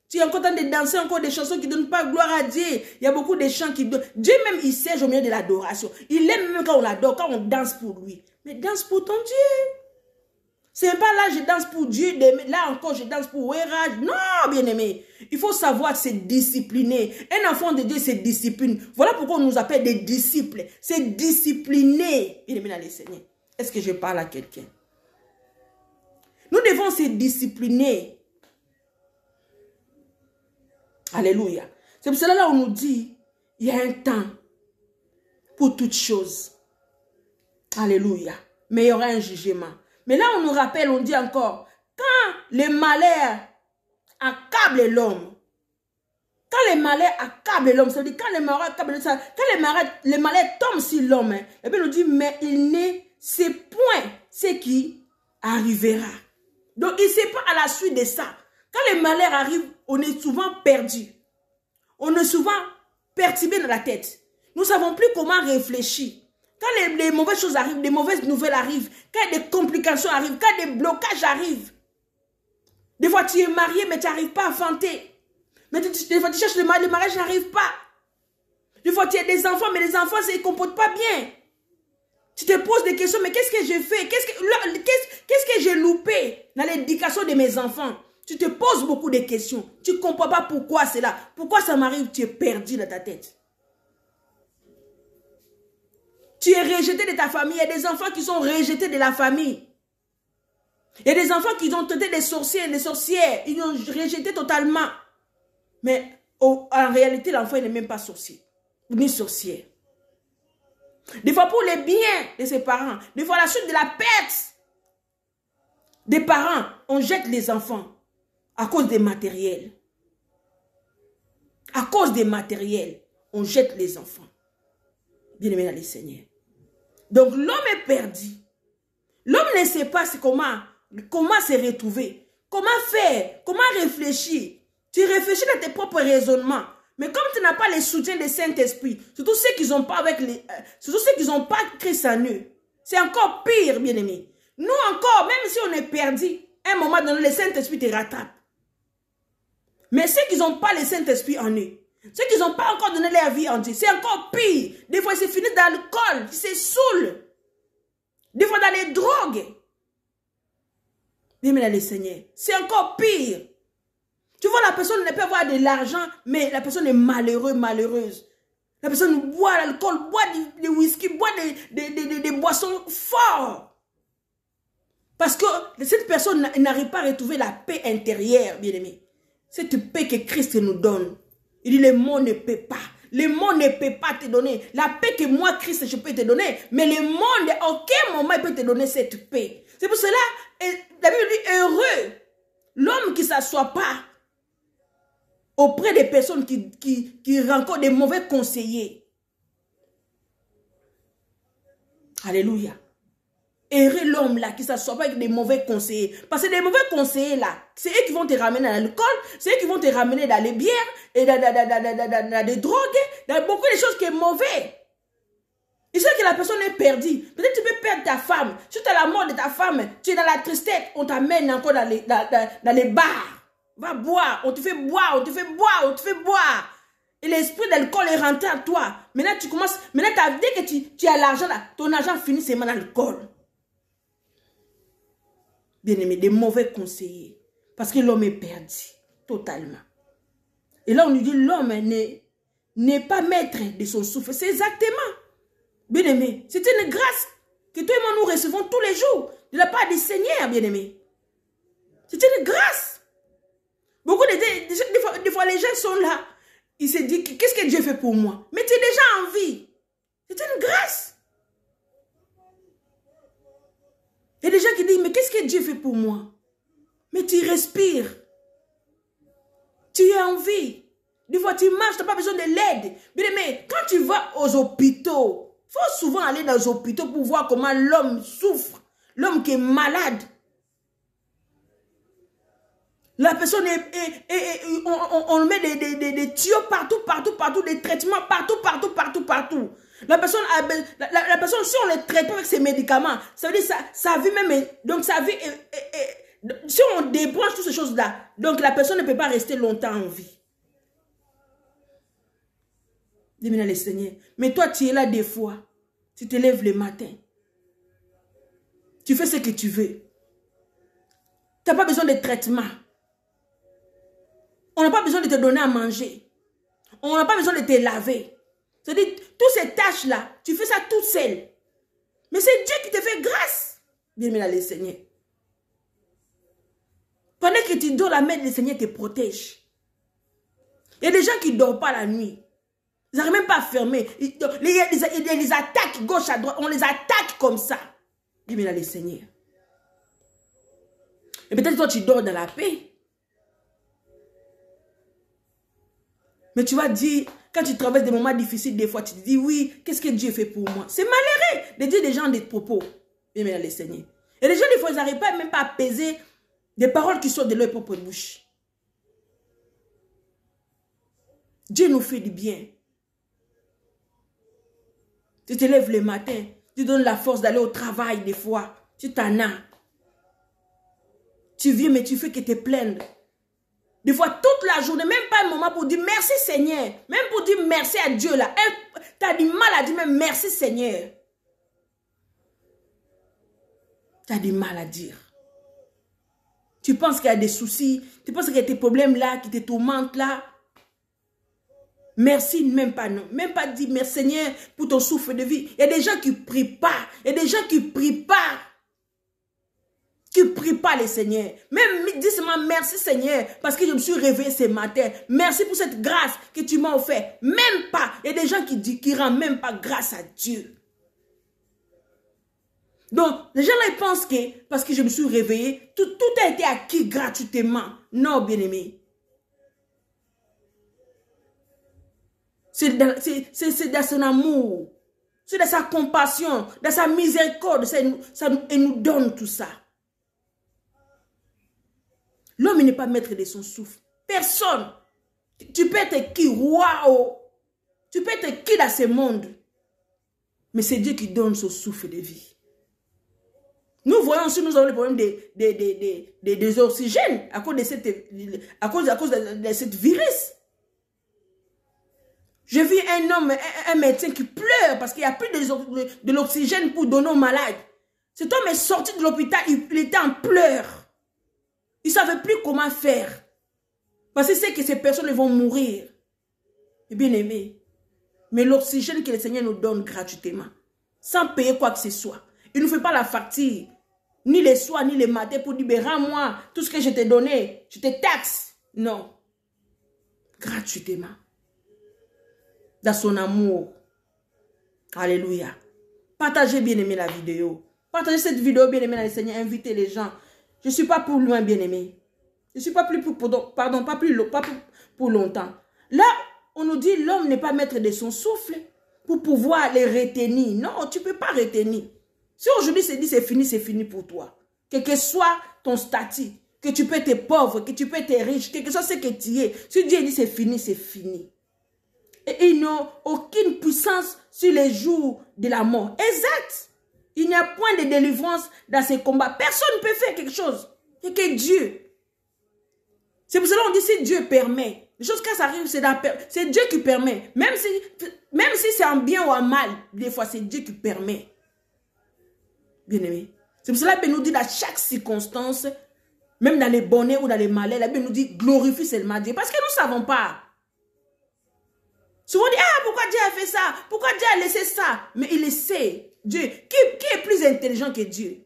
Tu es encore en train de danser encore des chansons qui ne donnent pas gloire à Dieu. Il y a beaucoup de chants qui donnent. Dieu même, il siège au milieu de l'adoration. Il aime même quand on l'adore, quand on danse pour lui. Mais danse pour ton Dieu. C'est pas là, je danse pour Dieu. Là encore, je danse pour Wera. Non, bien-aimé. Il faut savoir se discipliner. Un enfant de Dieu se discipline. Voilà pourquoi on nous appelle des disciples. C'est discipliner. Bien-aimé dans les Seigneurs. Est-ce que je parle à quelqu'un? Nous devons se discipliner. Alléluia. C'est pour cela là on nous dit, il y a un temps pour toutes choses. Alléluia. Mais il y aura un jugement. Mais là on nous rappelle, on dit encore, quand les malheurs accablent l'homme, quand les malheurs accablent l'homme, ça veut dire quand les malheurs accablent l'homme, quand les malheurs tombent sur l'homme, et bien on dit, mais il ne sait point ce qui arrivera. Donc, il ne sait pas à la suite de ça. Quand les malheurs arrivent, on est souvent perdu. On est souvent perturbé dans la tête. Nous ne savons plus comment réfléchir. Quand les mauvaises choses arrivent, les mauvaises nouvelles arrivent, quand des complications arrivent, quand des blocages arrivent. Des fois, tu es marié, mais tu n'arrives pas à fanter. Mais des fois, tu cherches le mariage n'arrive pas. Des fois, tu as des enfants, mais les enfants ne se comportent pas bien. Tu te poses des questions, mais qu'est-ce que j'ai fait? Qu'est-ce que j'ai loupé dans l'éducation de mes enfants? Tu te poses beaucoup de questions. Tu ne comprends pas pourquoi c'est là. Pourquoi ça m'arrive? Tu es perdu dans ta tête. Tu es rejeté de ta famille. Il y a des enfants qui sont rejetés de la famille. Il y a des enfants qui ont tenté des sorciers, des sorcières. Ils ont rejeté totalement. Mais en réalité, l'enfant n'est même pas sorcier. Ni sorcière. Des fois pour les biens de ses parents. Des fois à la suite de la perte des parents, on jette les enfants à cause des matériels. À cause des matériels, on jette les enfants. Bien-aimé dans les Seigneurs. Donc l'homme est perdu. L'homme ne sait pas comment se retrouver. Comment faire? Comment réfléchir? Tu réfléchis dans tes propres raisonnements. Mais comme tu n'as pas le soutien du Saint-Esprit, surtout ceux qui n'ont pas Christ en eux, c'est encore pire, bien-aimé. Nous encore, même si on est perdu, à un moment donné, le Saint-Esprit te rattrape. Mais ceux qui n'ont pas le Saint-Esprit en eux, ceux qui n'ont pas encore donné leur vie en Dieu, c'est encore pire. Des fois, ils se finissent dans l'alcool, ils se saoulent. Des fois, dans les drogues. Bien-aimé dans le Seigneur, c'est encore pire. Tu vois, la personne ne peut avoir de l'argent, mais la personne est malheureuse. La personne boit l'alcool, boit du whisky, boit des boissons fortes. Parce que cette personne n'arrive pas à retrouver la paix intérieure, bien-aimé. Cette paix que Christ nous donne. Il dit, le monde ne peut pas. Le monde ne peut pas te donner. La paix que moi, Christ, je peux te donner. Mais le monde, à aucun moment, il peut te donner cette paix. C'est pour cela, la Bible dit, heureux l'homme qui ne s'assoit pas auprès des personnes qui rencontrent des mauvais conseillers. Alléluia. Heureux l'homme là qui ne s'assoit pas avec des mauvais conseillers. Parce que les mauvais conseillers là, c'est eux qui vont te ramener dans l'alcool, c'est eux qui vont te ramener dans les bières, et dans les drogues, dans beaucoup de choses qui sont mauvaises. Il sait que la personne est perdue. Peut-être tu peux perdre ta femme. Si tu as la mort de ta femme, tu es dans la tristesse, on t'amène encore dans les bars. Va boire, on te fait boire, on te fait boire, on te fait boire. Et l'esprit d'alcool est rentré à toi. Maintenant, tu commences, dès que tu as l'argent là, ton argent finit seulement dans l'alcool. Bien-aimé, des mauvais conseillers. Parce que l'homme est perdu. totalement. Et là, on nous dit l'homme n'est pas maître de son souffle. C'est exactement. Bien-aimé, c'est une grâce que toi et moi nous recevons tous les jours de la part du Seigneur, bien-aimé. C'est une grâce. Beaucoup des fois, les gens sont là. Ils se disent, qu'est-ce que Dieu fait pour moi? Mais tu es déjà en vie. C'est une grâce. Il y a des gens qui disent, mais qu'est-ce que Dieu fait pour moi? Mais tu respires. Tu es en vie. Des fois, tu marches, tu n'as pas besoin de l'aide. Mais quand tu vas aux hôpitaux, il faut souvent aller dans les hôpitaux pour voir comment l'homme souffre. L'homme qui est malade. La personne on met des tuyaux partout, des traitements partout. La personne, si on le traite pas avec ses médicaments, ça veut dire sa vie même, donc sa vie, si on débranche toutes ces choses-là, donc la personne ne peut pas rester longtemps en vie. Dis-moi le Seigneur. Mais toi, tu es là des fois. Tu te lèves le matin. Tu fais ce que tu veux. Tu n'as pas besoin de traitement. On n'a pas besoin de te donner à manger. On n'a pas besoin de te laver. C'est-à-dire, toutes ces tâches-là, tu fais ça toute seule. Mais c'est Dieu qui te fait grâce. Bien-aimé le Seigneur. Pendant que tu dors, la main du Seigneur te protège. Il y a des gens qui ne dorment pas la nuit. Ils n'arrivent même pas à fermer. Il y a des attaques gauche à droite. On les attaque comme ça. Bien-aimé le Seigneur. Et peut-être toi, tu dors dans la paix. Mais tu vas dire, quand tu traverses des moments difficiles, des fois, tu te dis, oui, qu'est-ce que Dieu fait pour moi? C'est malheureux de dire des gens des propos. Bien, le Seigneur. Et les gens, des fois, ils n'arrivent pas même pas à apaiser des paroles qui sortent de leur propre bouche. Dieu nous fait du bien. Tu te lèves le matin, tu donnes la force d'aller au travail des fois. Tu t'en as. Tu viens, mais tu fais que te plaindre. Des fois, toute la journée, même pas un moment pour dire merci Seigneur. Même pour dire merci à Dieu là. Tu as du mal à dire même merci Seigneur. Tu as du mal à dire. Tu penses qu'il y a des soucis. Tu penses qu'il y a tes problèmes là qui te tourmentent là. Merci, même pas non. Même pas dire merci Seigneur pour ton souffle de vie. Il y a des gens qui ne prient pas. Il y a des gens qui ne prient pas. Tu ne pries pas le Seigneur. Même dis seulement merci Seigneur parce que je me suis réveillé ce matin. Merci pour cette grâce que tu m'as offert. Même pas. Il y a des gens qui rendent même pas grâce à Dieu. Donc, les gens là ils pensent que parce que je me suis réveillé, tout a été acquis gratuitement. Non, bien-aimé. C'est dans son amour. C'est dans sa compassion, dans sa miséricorde. Il nous donne tout ça. L'homme n'est pas maître de son souffle. Personne. Tu peux être qui? Waouh! Tu peux être qui dans ce monde? Mais c'est Dieu qui donne son souffle de vie. Nous voyons si nous avons le problème des oxygènes à cause de cette virus. J'ai vu un homme, un médecin qui pleure parce qu'il n'y a plus de l'oxygène pour donner aux malades. Cet homme est sorti de l'hôpital, il était en pleurs. Il ne savait plus comment faire. Parce qu'il sait que ces personnes vont mourir. Bien aimé. Mais l'oxygène que le Seigneur nous donne gratuitement, sans payer quoi que ce soit. Il ne nous fait pas la facture, ni les soirs, ni les matins pour dire, rends-moi tout ce que je t'ai donné, je te taxe. Non. Gratuitement. Dans son amour. Alléluia. Partagez bien aimé la vidéo. Partagez cette vidéo bien aimé le Seigneur. Invitez les gens. Je ne suis pas pour loin, bien-aimé. Je ne suis pas plus pour longtemps. Là, on nous dit l'homme n'est pas maître de son souffle pour pouvoir les retenir. Non, tu ne peux pas retenir. Si aujourd'hui c'est dit c'est fini pour toi. Quel que soit ton statut, que tu peux être pauvre, que tu peux être riche, quel que soit ce que tu es. Si Dieu dit c'est fini, c'est fini. Et ils n'ont aucune puissance sur les jours de la mort. Exact. Il n'y a point de délivrance dans ces combats. Personne ne peut faire quelque chose. C'est que Dieu. C'est pour cela qu'on dit si Dieu permet. Les choses quand ça arrive, c'est Dieu qui permet. Même si c'est en bien ou en mal, des fois c'est Dieu qui permet. Bien aimé. C'est pour cela qu'il nous dit dans chaque circonstance, Même dans les bonnets ou dans les malais, la Bible nous dit glorifie seulement Dieu. Parce que nous ne savons pas. Souvent on dit, ah, pourquoi Dieu a fait ça? Pourquoi Dieu a laissé ça? Mais il le sait. Dieu, qui est plus intelligent que Dieu?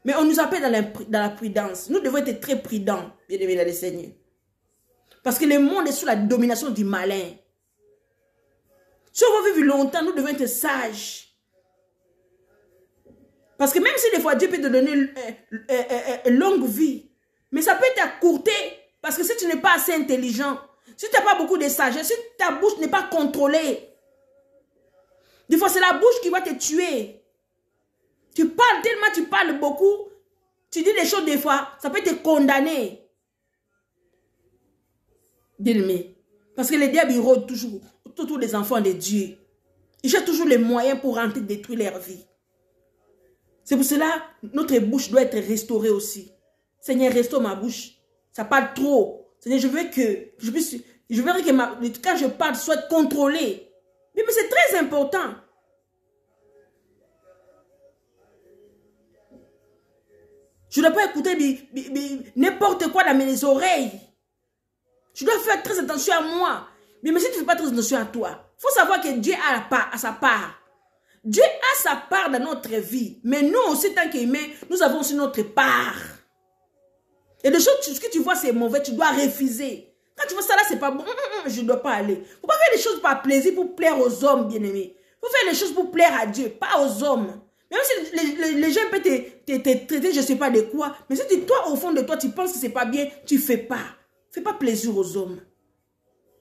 Mais on nous appelle dans la prudence. Nous devons être très prudents, bien aimés dans le Seigneur. Parce que le monde est sous la domination du malin. Si on veut vivre longtemps, nous devons être sages. Parce que même si des fois Dieu peut te donner une longue vie, mais ça peut t'accourter. Parce que si tu n'es pas assez intelligent, si tu n'as pas beaucoup de sagesse, si ta bouche n'est pas contrôlée, des fois c'est la bouche qui va te tuer. Tu parles tellement, tu parles beaucoup, tu dis des choses des fois, ça peut te condamner. Bien-aimé. Parce que les diables, ils rôdent toujours autour des enfants de Dieu. Ils cherchent toujours les moyens pour rentrer, détruire leur vie. C'est pour cela que notre bouche doit être restaurée aussi. Seigneur, restaure ma bouche. Ça parle trop. Seigneur, je veux que quand je parle, soit contrôlé. Mais c'est très important. Je ne dois pas écouter n'importe quoi dans mes oreilles. Je dois faire très attention à moi. Mais si tu ne fais pas très attention à toi, il faut savoir que Dieu a sa part. Dieu a sa part dans notre vie. Mais nous aussi, tant qu'humains, nous avons aussi notre part. Et des choses, ce que tu vois, c'est mauvais, tu dois refuser. Quand tu vois ça là, c'est pas bon, je ne dois pas aller. Il ne faut pas faire des choses par plaisir pour plaire aux hommes, bien-aimés. Il faut faire des choses pour plaire à Dieu, pas aux hommes. Même si les gens peuvent te traiter, je ne sais pas de quoi. Mais si toi, au fond de toi, tu penses que ce n'est pas bien, tu ne fais pas. Fais pas plaisir aux hommes.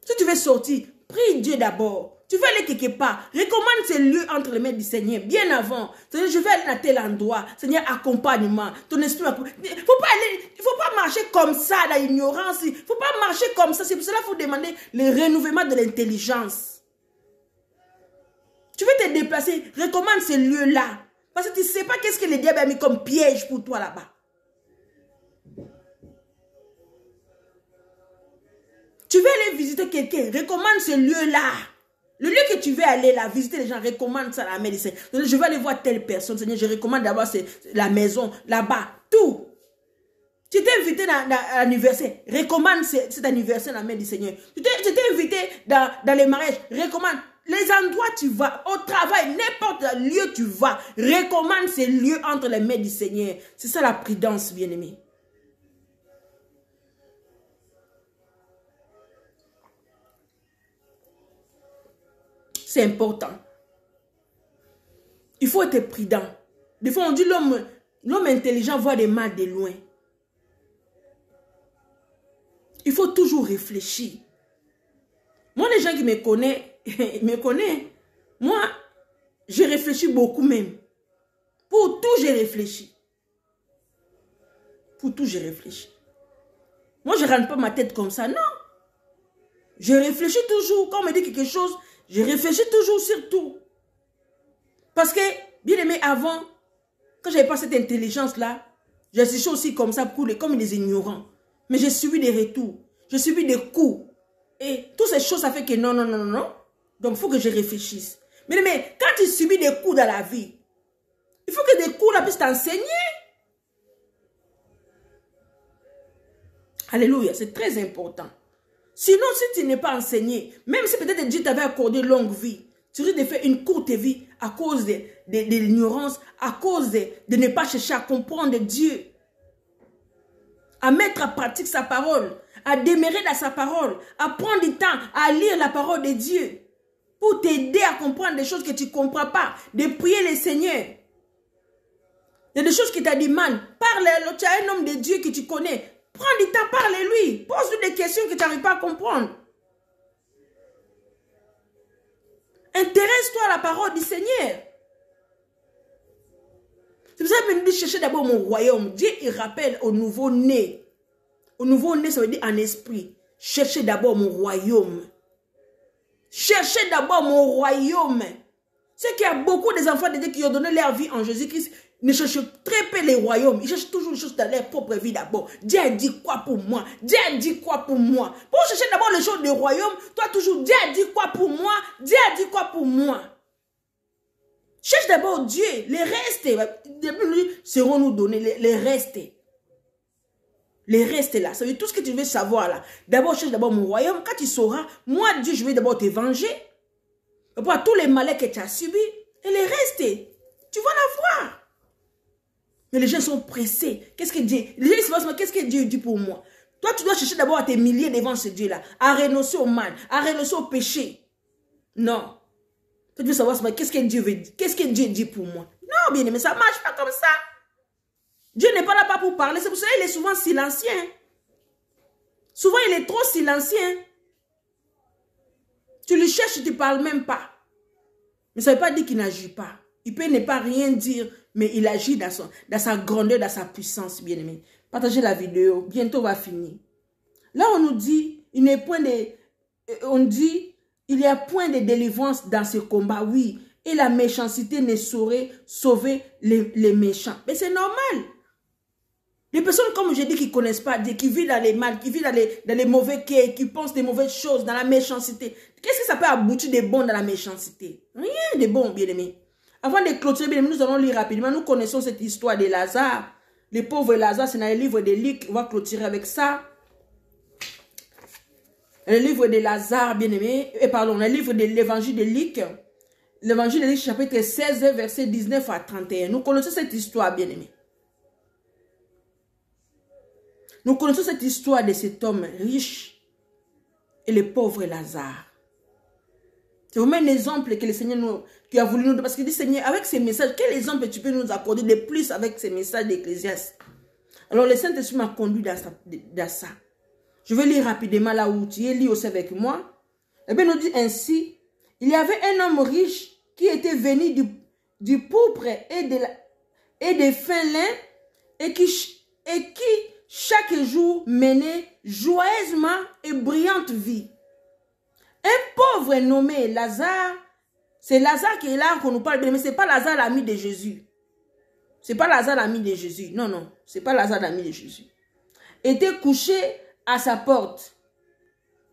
Si tu veux sortir, prie Dieu d'abord. Tu veux aller quelque part. Recommande ces lieux entre les mains du Seigneur. Bien avant. Seigneur, je vais aller à tel endroit. Seigneur, accompagne-moi. Ton esprit. Il ne faut pas marcher comme ça, dans l'ignorance. Il ne faut pas marcher comme ça. C'est pour cela qu'il faut demander le renouvellement de l'intelligence. Tu veux te déplacer. Recommande ces lieux-là. Parce que tu ne sais pas qu'est-ce que le diable a mis comme piège pour toi là-bas. Tu veux aller visiter quelqu'un, recommande ce lieu-là. Le lieu que tu veux aller là, visiter les gens, recommande ça à la médecine. Je vais aller voir telle personne, Seigneur, je recommande d'avoir la maison là-bas, tout. Tu t'es invité dans l'anniversaire, recommande cet anniversaire à la main du Seigneur. Tu t'es invité dans les mariages, recommande. Les endroits tu vas, au travail, n'importe quel lieu tu vas, recommande ces lieux entre les mains du Seigneur. C'est ça la prudence, bien-aimé. C'est important. Il faut être prudent. Des fois, on dit l'homme intelligent voit des mal de loin. Il faut toujours réfléchir. Moi, les gens qui me connaissent, Moi, je réfléchis beaucoup même. Pour tout, j'ai réfléchi. Pour tout, j'ai réfléchi. Moi, je ne rentre pas ma tête comme ça, non. Je réfléchis toujours. Quand on me dit quelque chose, je réfléchis toujours sur tout. Parce que, bien aimé, avant, quand je n'avais pas cette intelligence-là, j'ai séché aussi comme ça, comme des ignorants. Mais j'ai subi des retours. J'ai subi des coups. Et toutes ces choses, ça fait que non. Donc, il faut que je réfléchisse. Mais quand tu subis des coups dans la vie, il faut que des coups là puissent t'enseigner. Alléluia, c'est très important. Sinon, si tu n'es pas enseigné, même si peut-être Dieu t'avait accordé longue vie, tu risques de faire une courte vie à cause de l'ignorance, à cause de ne pas chercher à comprendre Dieu, à mettre en pratique sa parole, à demeurer dans sa parole, à prendre du temps à lire la parole de Dieu pour t'aider à comprendre des choses que tu ne comprends pas, de prier le Seigneur. Il y a des choses qui t'ont dit mal. Parle, tu as un homme de Dieu que tu connais. Prends du temps, parle-lui. Pose-lui des questions que tu n'arrives pas à comprendre. Intéresse-toi à la parole du Seigneur. C'est pour ça que je dis chercher d'abord mon royaume. Dieu, il rappelle au nouveau-né. Au nouveau-né, ça veut dire en esprit. Cherchez d'abord mon royaume. Cherchez d'abord mon royaume. C'est qu'il y a beaucoup des enfants de Dieu qui ont donné leur vie en Jésus-Christ. Ne cherchent très peu les royaumes. Ils cherchent toujours les choses dans leur propre vie d'abord. Dieu a dit quoi pour moi? Dieu a dit quoi pour moi? Pour chercher d'abord les choses du royaume, toi toujours, Dieu a dit quoi pour moi? Dieu a dit quoi pour moi? Cherche d'abord Dieu. Les restes, seront nous donnés. Les restes. Les restes là, ça veut dire tout ce que tu veux savoir là. D'abord, cherche d'abord mon royaume. Quand tu sauras, moi, Dieu, je vais d'abord te venger. Pour tous les malheurs que tu as subis. Et les restes, tu vas l'avoir. Mais les gens sont pressés. Qu'est-ce que Dieu... Les gens se disent, qu'est-ce que Dieu dit pour moi? Toi, tu dois chercher d'abord à t'humilier devant ce Dieu-là. À renoncer au mal. À renoncer au péché. Non. Tu veux savoir qu'est-ce que Dieu veut dire? Qu'est-ce que Dieu dit pour moi? Non, bien aimé, ça ne marche pas comme ça. Dieu n'est pas là pas pour parler. C'est pour ça qu'il est souvent silencieux. Souvent, il est trop silencieux. Tu le cherches, tu ne parles même pas. Mais ça ne veut pas dire qu'il n'agit pas. Il peut ne pas rien dire, mais il agit dans sa grandeur, dans sa puissance, bien aimé. Partagez la vidéo. Bientôt, on va finir. Là, on nous dit, il y a point de délivrance dans ce combat, oui. Et la méchanceté ne saurait sauver les méchants. Mais c'est normal. Les personnes, comme je dis, qui ne connaissent pas Dieu, qui vivent dans les mal, qui vivent dans les mauvais quais, qui pensent des mauvaises choses, dans la méchanceté. Qu'est-ce que ça peut aboutir de bon dans la méchanceté? Rien de bon, bien aimé. Avant de clôturer, bien aimé, nous allons lire rapidement. Nous connaissons cette histoire de Lazare. Le pauvre Lazare, c'est dans le livre de Luc. On va clôturer avec ça. Le livre de Lazare, bien aimé. Pardon, le livre de l'évangile de Luc. L'évangile de Luc, chapitre 16, verset 19 à 31. Nous connaissons cette histoire, bien aimé. Nous connaissons cette histoire de cet homme riche et le pauvre Lazare. C'est vraiment un exemple que le Seigneur qui a voulu nous donner. Parce qu'il dit, Seigneur, avec ces messages, quel exemple tu peux nous accorder de plus avec ces messages d'Ecclésiaste? Alors, le Saint-Esprit m'a conduit dans ça. Je vais lire rapidement là où tu es, lis aussi avec moi. Eh bien, nous dit ainsi, il y avait un homme riche qui était venu du pourpre et des fins lins et qui chaque jour menait joyeusement et brillante vie. Un pauvre nommé Lazare, c'est Lazare qui est là qu'on nous parle, mais ce n'est pas Lazare l'ami de Jésus. Ce n'est pas Lazare l'ami de Jésus. Non, non, ce n'est pas Lazare l'ami de Jésus. Était couché à sa porte,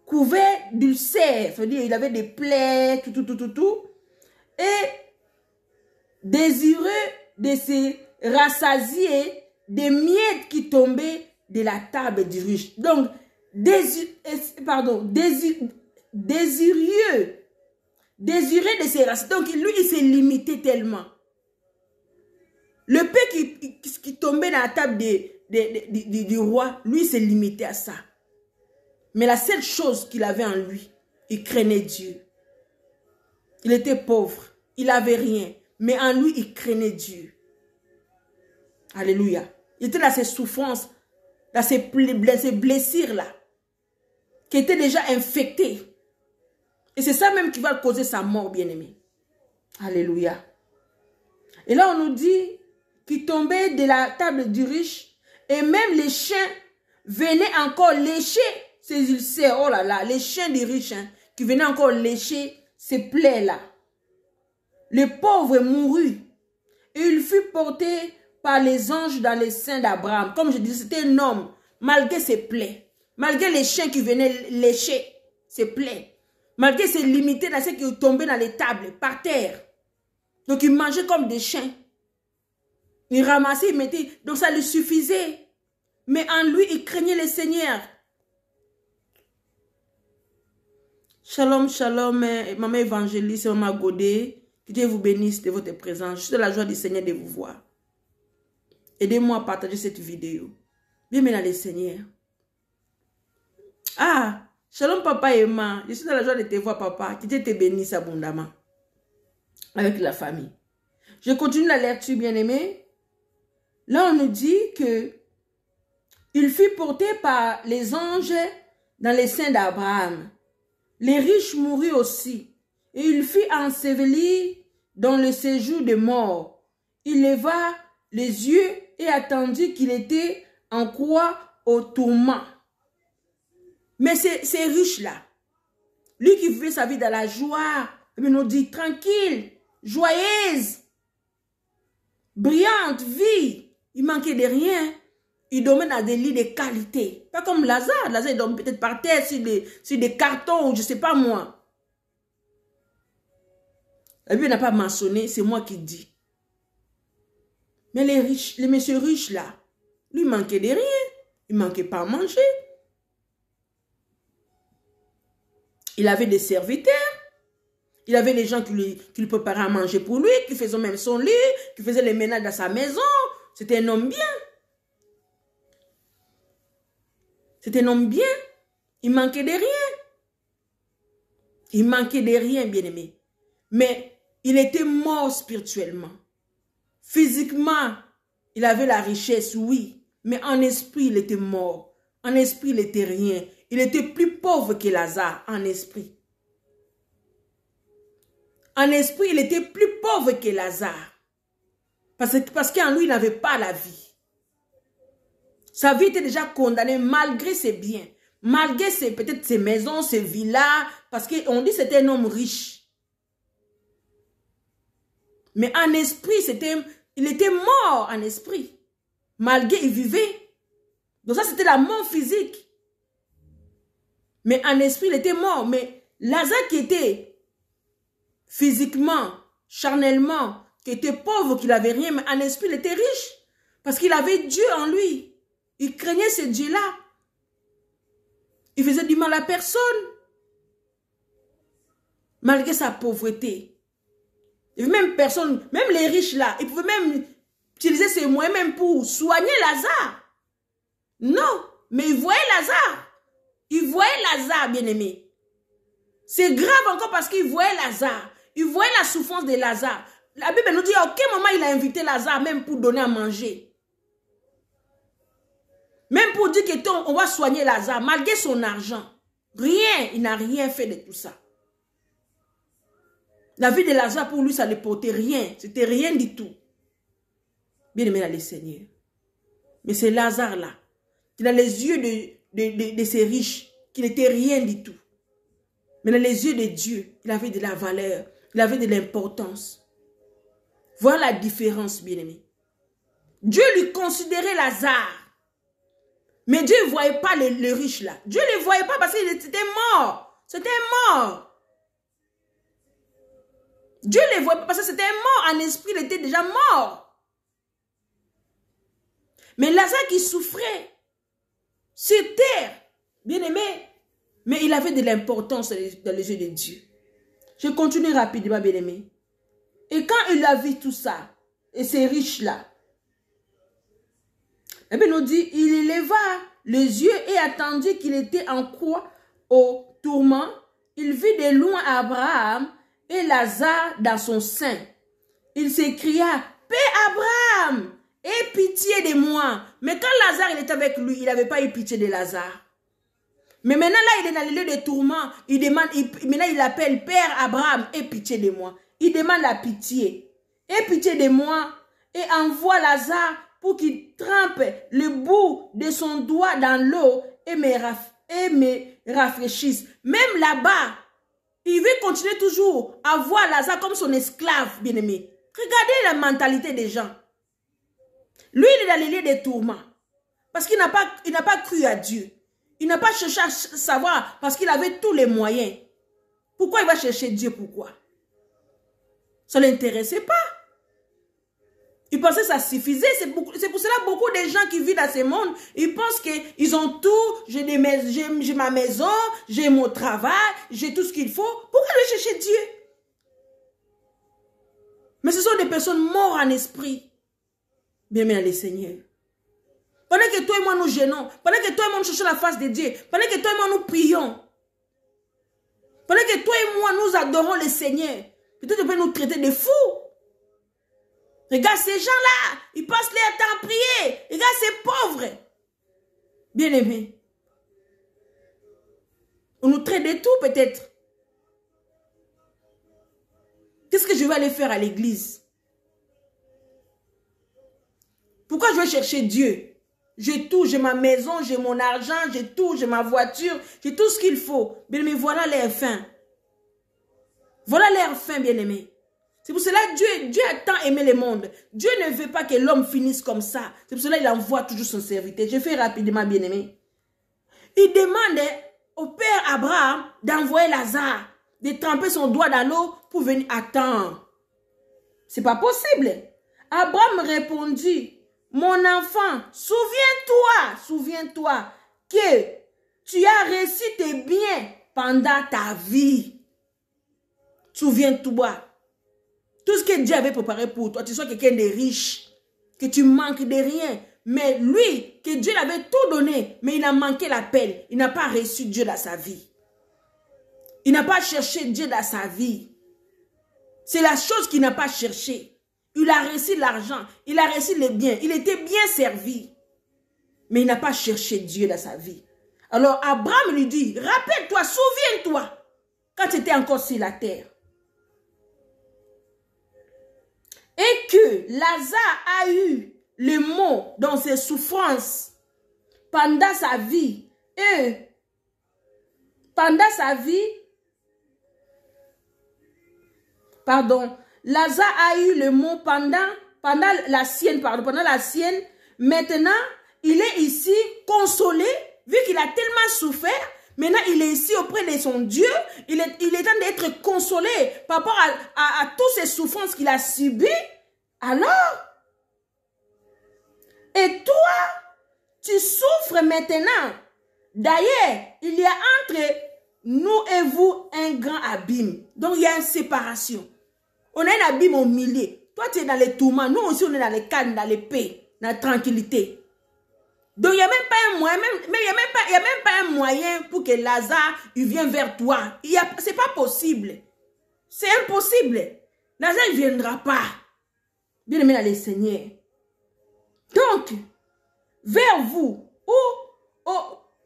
couvert d'ulcères, c'est-à-dire il avait des plaies, tout, et désireux de se rassasier des miettes qui tombaient de la table du riche. Donc, désireux de se rassasier. Donc, lui, il s'est limité tellement. Le pain qui tombait dans la table du roi, lui, il s'est limité à ça. Mais la seule chose qu'il avait en lui, il craignait Dieu. Il était pauvre, il n'avait rien, mais en lui, il craignait Dieu. Alléluia. Il était dans ses souffrances, dans ses blessures-là, qui étaient déjà infectées. Et c'est ça même qui va causer sa mort, bien-aimé. Alléluia. Et là, on nous dit qu'il tombait de la table du riche, et même les chiens venaient encore lécher ses ulcères. Oh là là, les chiens du riche, hein, qui venaient encore lécher ces plaies-là. Le pauvre mourut, et il fut porté par les anges dans les seins d'Abraham. Comme je disais, c'était un homme, malgré ses plaies, malgré les chiens qui venaient lécher ses plaies, malgré ses limités dans ceux qui tombaient dans les tables, par terre. Donc il mangeait comme des chiens. Il ramassait, il mettait, donc ça lui suffisait. Mais en lui, il craignait le Seigneur. Shalom, shalom, maman évangéliste, maman Godé. Que Dieu vous bénisse de votre présence. Je suis de la joie du Seigneur de vous voir. Aidez-moi à partager cette vidéo. Bienvenue dans le Seigneur. Ah, shalom papa et maman. Je suis de la joie de te voir papa. Que Dieu te bénisse abondamment. Avec la famille. Je continue la lecture, bien-aimé. Là, on nous dit que il fut porté par les anges dans les seins d'Abraham. Les riches moururent aussi. Et il fut enseveli dans le séjour de mort. Il leva les yeux et attendit qu'il était en croix au tourment. Mais ces riches-là, lui qui vivait sa vie dans la joie, il nous dit tranquille, joyeuse, brillante vie. Il manquait de rien. Il dormait dans des lits de qualité. Pas comme Lazare. Lazare, il dormait peut-être par terre sur des cartons ou je ne sais pas moi. La Bible n'a pas mentionné, c'est moi qui dis. Mais les messieurs riches là, lui manquait de rien. Il ne manquait pas à manger. Il avait des serviteurs. Il avait des gens qui lui préparaient à manger pour lui, qui faisaient même son lit, qui faisaient les ménages dans sa maison. C'était un homme bien. C'était un homme bien. Il manquait de rien. Il manquait de rien, bien-aimé. Mais il était mort spirituellement. Physiquement, il avait la richesse, oui. Mais en esprit, il était mort. En esprit, il n'était rien. Il était plus pauvre que Lazare, en esprit. En esprit, il était plus pauvre que Lazare. Parce qu'en lui, il n'avait pas la vie. Sa vie était déjà condamnée malgré ses biens. Malgré peut-être ses maisons, ses villas. Parce qu'on dit que c'était un homme riche. Mais en esprit, il était mort en esprit. Malgré il vivait. Donc ça, c'était la mort physique. Mais en esprit, il était mort. Mais Lazare qui était physiquement, charnellement, qui était pauvre, qui n'avait rien, mais en esprit, il était riche. Parce qu'il avait Dieu en lui. Il craignait ce Dieu-là. Il faisait du mal à personne. Malgré sa pauvreté. Et même personne, même les riches là, ils pouvaient même utiliser ces moyens même pour soigner Lazare. Non, mais ils voyaient Lazare. Ils voyaient Lazare, bien-aimé. C'est grave encore parce qu'ils voyaient Lazare. Ils voyaient la souffrance de Lazare. La Bible nous dit à quel moment il a invité Lazare même pour donner à manger. Même pour dire qu'on va soigner Lazare, malgré son argent. Rien, il n'a rien fait de tout ça. La vie de Lazare, pour lui, ça ne portait rien. C'était rien du tout. Bien aimé dans le Seigneur. Mais c'est Lazare là. Il a les yeux de ces riches, qui n'étaient rien du tout. Mais dans les yeux de Dieu, il avait de la valeur. Il avait de l'importance. Voilà la différence, bien aimé. Dieu lui considérait Lazare. Mais Dieu ne voyait pas le riche là. Dieu ne le voyait pas parce qu'il était mort. C'était mort. Dieu ne le voyait pas parce que c'était mort. En esprit, il était déjà mort. Mais Lazare qui souffrait sur terre, bien aimé, mais il avait de l'importance dans les yeux de Dieu. Je continue rapidement, bien aimé. Et quand il a vu tout ça, et ces riches-là, eh bien, nous dit, il éleva les yeux et attendit qu'il était en croix au tourment. Il vit de loin Abraham et Lazare dans son sein. Il s'écria, Paix Abraham, aie pitié de moi. Mais quand Lazare il était avec lui, il n'avait pas eu pitié de Lazare. Mais maintenant là, il est dans le lieu de tourment. Il demande, maintenant il appelle Père Abraham, aie pitié de moi. Il demande la pitié. Aie pitié de moi et envoie Lazare pour qu'il trempe le bout de son doigt dans l'eau et me rafraîchisse. Même là-bas, il veut continuer toujours à voir Lazare comme son esclave, bien-aimé. Regardez la mentalité des gens. Lui, il est dans les lieux de tourment. Parce qu'il n'a pas cru à Dieu. Il n'a pas cherché à savoir parce qu'il avait tous les moyens. Pourquoi il va chercher Dieu? Pourquoi? Ça ne l'intéressait pas. Il pensait que ça suffisait. C'est pour cela que beaucoup de gens qui vivent dans ce monde, ils pensent qu'ils ont tout. J'ai ma maison, j'ai mon travail, j'ai tout ce qu'il faut. Pourquoi aller chercher Dieu? Mais ce sont des personnes mortes en esprit. Bien aimé dans le Seigneur. Pendant que toi et moi nous gênons, pendant que toi et moi nous cherchons la face de Dieu, pendant que toi et moi nous prions, pendant que toi et moi nous adorons le Seigneur, peut-être tu peux nous traiter de fous. Regarde ces gens-là, ils passent leur temps à prier. Regarde ces pauvres. Bien-aimés. On nous traite de tout peut-être. Qu'est-ce que je vais aller faire à l'église? Pourquoi je vais chercher Dieu? J'ai tout, j'ai ma maison, j'ai mon argent, j'ai tout, j'ai ma voiture, j'ai tout ce qu'il faut. Bien-aimés, voilà leur fin. Voilà leur fin, bien-aimés. C'est pour cela que Dieu a tant aimé le monde. Dieu ne veut pas que l'homme finisse comme ça. C'est pour cela qu'il envoie toujours son serviteur. Je fais rapidement, bien-aimé. Il demande au père Abraham d'envoyer Lazare, de tremper son doigt dans l'eau pour venir attendre. C'est pas possible. Abraham répondit, mon enfant, souviens-toi que tu as reçu tes biens pendant ta vie. Souviens-toi. Tout ce que Dieu avait préparé pour toi, tu sois quelqu'un de riche, que tu manques de rien. Mais lui, que Dieu l'avait tout donné, mais il a manqué l'appel. Il n'a pas reçu Dieu dans sa vie. Il n'a pas cherché Dieu dans sa vie. C'est la chose qu'il n'a pas cherché. Il a reçu l'argent, il a reçu les biens, il était bien servi. Mais il n'a pas cherché Dieu dans sa vie. Alors Abraham lui dit, rappelle-toi, souviens-toi, quand tu étais encore sur la terre. Et que Lazare a eu le mot dans ses souffrances pendant sa vie. Et pendant sa vie, Lazare a eu le mot pendant la sienne. Maintenant, il est ici consolé, vu qu'il a tellement souffert. Maintenant, il est ici auprès de son Dieu. Il est temps d'être consolé par rapport à toutes ces souffrances qu'il a subies. Alors, et toi, tu souffres maintenant. D'ailleurs, il y a entre nous et vous un grand abîme. Donc, il y a une séparation. On a un abîme au milieu. Toi, tu es dans les tourments. Nous aussi, on est dans les calmes, dans les paix, dans la tranquillité. Donc, il n'y a même pas un moyen, il y a même pas un moyen pour que Lazare il vienne vers toi. C'est pas possible. C'est impossible. Lazare ne viendra pas. Bien aimé dans les Seigneurs. Donc, vers vous,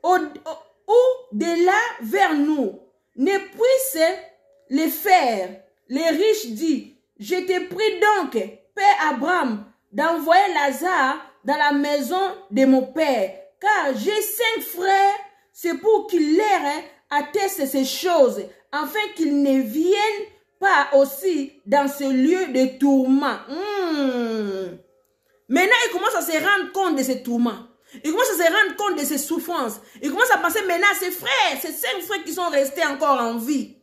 ou de là vers nous, ne puisse les faire. Les riches disent, je te prie donc, Père Abraham, d'envoyer Lazare dans la maison de mon père, car j'ai 5 frères, c'est pour qu'ils leur attestent ces choses, afin qu'ils ne viennent pas aussi dans ce lieu de tourment. Maintenant, il commence à se rendre compte de ces tourments. Il commence à se rendre compte de ses souffrances. Il commence à penser maintenant à ses frères, ces 5 frères qui sont restés encore en vie,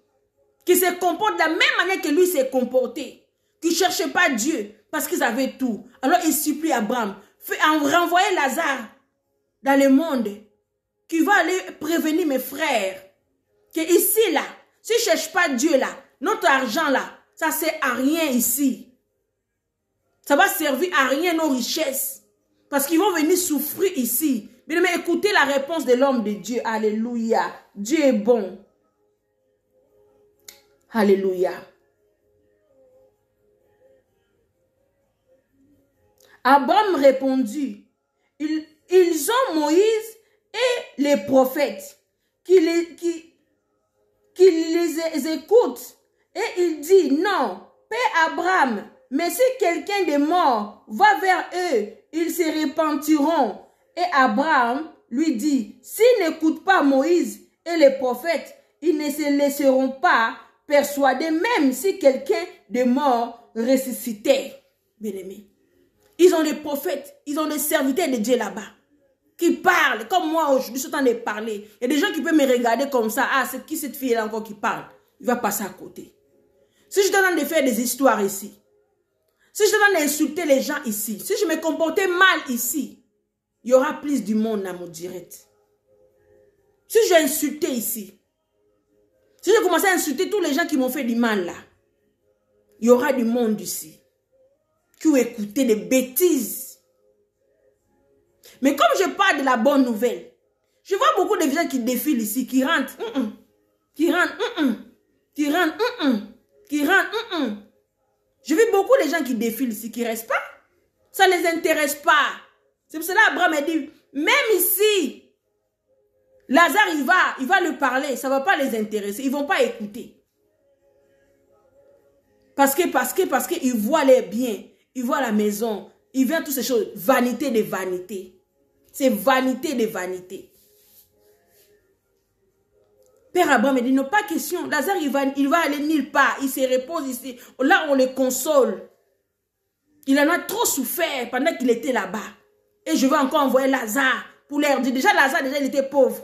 qui se comportent de la même manière que lui s'est comporté, qui ne cherchaient pas Dieu parce qu'ils avaient tout. Alors il supplie Abraham, renvoyer Lazare dans le monde, qui va aller prévenir mes frères, que ici là, si je ne cherche pas Dieu là, notre argent là, ça ne sert à rien ici. Ça va servir à rien nos richesses. Parce qu'ils vont venir souffrir ici. Mais écoutez la réponse de l'homme de Dieu. Alléluia. Dieu est bon. Alléluia. Abraham répondit, ils ont Moïse et les prophètes qui les écoutent. Et il dit, non, Père Abraham, mais si quelqu'un de mort va vers eux, ils se repentiront. Et Abraham lui dit, s'ils n'écoutent pas Moïse et les prophètes, ils ne se laisseront pas persuader, même si quelqu'un de mort ressuscitait. Bien-aimés, ils ont des prophètes, ils ont des serviteurs de Dieu là-bas, qui parlent, comme moi aujourd'hui, je suis en train de parler. Il y a des gens qui peuvent me regarder comme ça, ah, c'est qui cette fille-là encore qui parle? Il va passer à côté. Si je suis en train de faire des histoires ici, si je suis en train d'insulter les gens ici, si je me comportais mal ici, il y aura plus du monde dans mon direct. Si j'ai insulté ici, si je commence à insulter tous les gens qui m'ont fait du mal là, il y aura du monde ici qui ont écouté des bêtises. Mais comme je parle de la bonne nouvelle, je vois beaucoup de gens qui défilent ici, qui rentrent, qui rentrent. Je vois beaucoup de gens qui défilent ici, qui ne restent pas. Ça ne les intéresse pas. C'est pour cela qu'Abraham a dit, même ici, Lazare, il va lui parler, ça ne va pas les intéresser. Ils ne vont pas écouter. Parce qu'ils voient les biens, ils voient la maison, ils voient toutes ces choses. Vanité de vanité. C'est vanité de vanité. Père Abraham dit, non, pas question. Lazare, il va aller nulle part. Il se repose ici. Là, on le console. Il en a trop souffert pendant qu'il était là-bas. Et je vais encore envoyer Lazare pour leur dire. Déjà, Lazare, il était pauvre.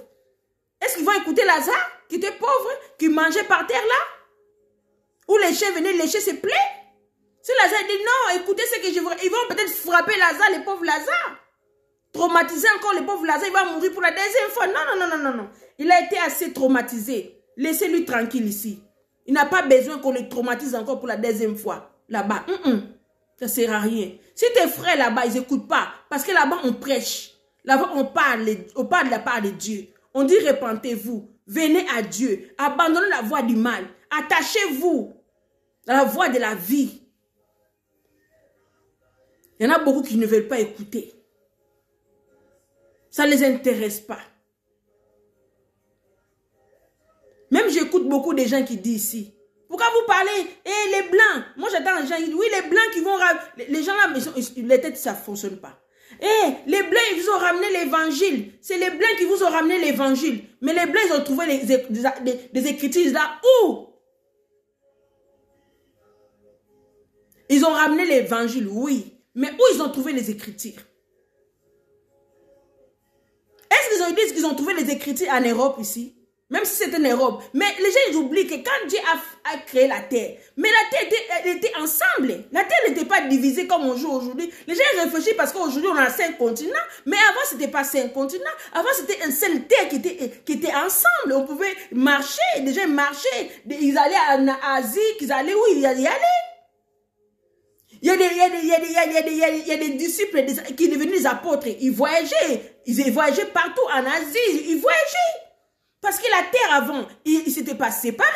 Est-ce qu'ils vont écouter Lazare, qui était pauvre, qui mangeait par terre là? Où les chiens venaient lécher ses plaies? Si Lazare dit non, écoutez ce que je veux. Ils vont peut-être frapper Lazare, les pauvres Lazare. Traumatiser encore les pauvres Lazare, il va mourir pour la deuxième fois. Non, non, non, non, non, non. Il a été assez traumatisé. Laissez-lui tranquille ici. Il n'a pas besoin qu'on le traumatise encore pour la deuxième fois. Là-bas, ça ne sert à rien. Si tes frères là-bas, ils n'écoutent pas, parce que là-bas, on prêche. Là-bas, on parle de la part de Dieu. On dit, repentez-vous. Venez à Dieu. Abandonnez la voie du mal. Attachez-vous à la voie de la vie. Il y en a beaucoup qui ne veulent pas écouter. Ça ne les intéresse pas. Même j'écoute beaucoup de gens qui disent ici, pourquoi vous parlez, les blancs, moi j'attends les gens, oui les blancs qui vont, les gens là, les têtes ça ne fonctionne pas. Les blancs ils vous ont ramené l'évangile, c'est les blancs qui vous ont ramené l'évangile, mais les blancs ils ont trouvé des écritures là, où? Ils ont ramené l'évangile, oui, mais où ils ont trouvé les écritures? Est-ce qu'ils disent qu'ils ont trouvé les écritures en Europe ici? Même si c'est en Europe. Mais les gens ils oublient que quand Dieu a créé la terre, mais la terre était ensemble. La terre n'était pas divisée comme on joue aujourd'hui. Les gens réfléchissent parce qu'aujourd'hui on a 5 continents, mais avant c'était pas 5 continents. Avant c'était une seule terre qui était ensemble. On pouvait marcher, les gens marchaient. Ils allaient en Asie, ils allaient où ils allaient. Il y a des disciples qui devenaient des apôtres. Ils voyageaient partout en Asie. Ils voyageaient. Parce que la terre avant, ils ne s'étaient pas séparés.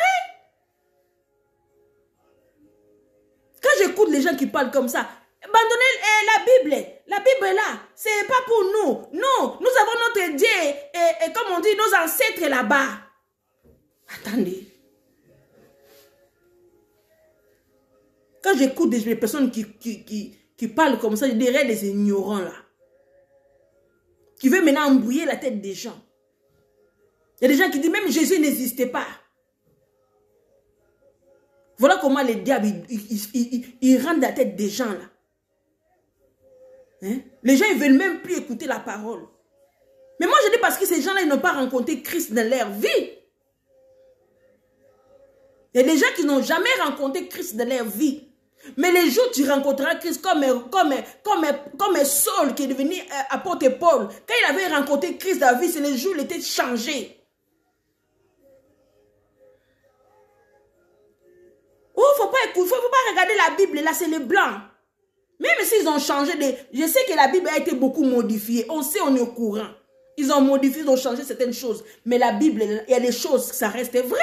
Quand j'écoute les gens qui parlent comme ça, abandonnez la Bible là, ce n'est pas pour nous. Non, nous avons notre Dieu et comme on dit, nos ancêtres là-bas. Attendez. Quand j'écoute des personnes qui parlent comme ça, je dirais des ignorants là. Qui veulent maintenant embrouiller la tête des gens. Il y a des gens qui disent même Jésus n'existait pas. Voilà comment les diables, ils rendent la tête des gens là. Hein? Les gens, ils ne veulent même plus écouter la parole. Mais moi, je dis parce que ces gens-là, ils n'ont pas rencontré Christ dans leur vie. Il y a des gens qui n'ont jamais rencontré Christ dans leur vie. Mais les jours où tu rencontreras Christ comme Saul qui est devenu apôtre Paul, quand il avait rencontré Christ dans la vie, c'est les jours où il était changé. Oh, faut pas regarder la Bible, là c'est les blancs. Même s'ils ont changé je sais que la Bible a été beaucoup modifiée. On sait, on est au courant. Ils ont modifié, ils ont changé certaines choses. Mais la Bible, il y a des choses, ça reste vrai.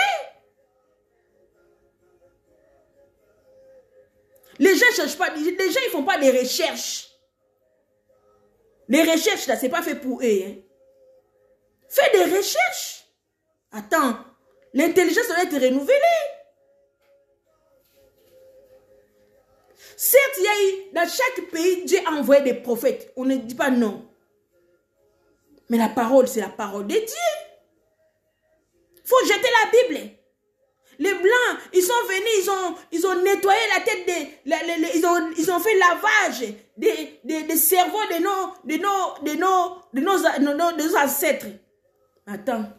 Les gens ne cherchent pas, les gens ils font pas des recherches. Les recherches là, c'est pas fait pour eux. Hein. Fais des recherches. Attends, l'intelligence doit être renouvelée. Certes, il y a eu, dans chaque pays, Dieu a envoyé des prophètes. On ne dit pas non. Mais la parole, c'est la parole de Dieu. Il faut jeter la Bible. Les Blancs, ils sont venus, ils ont nettoyé la tête, ils ont fait lavage des cerveaux de nos ancêtres. Attends.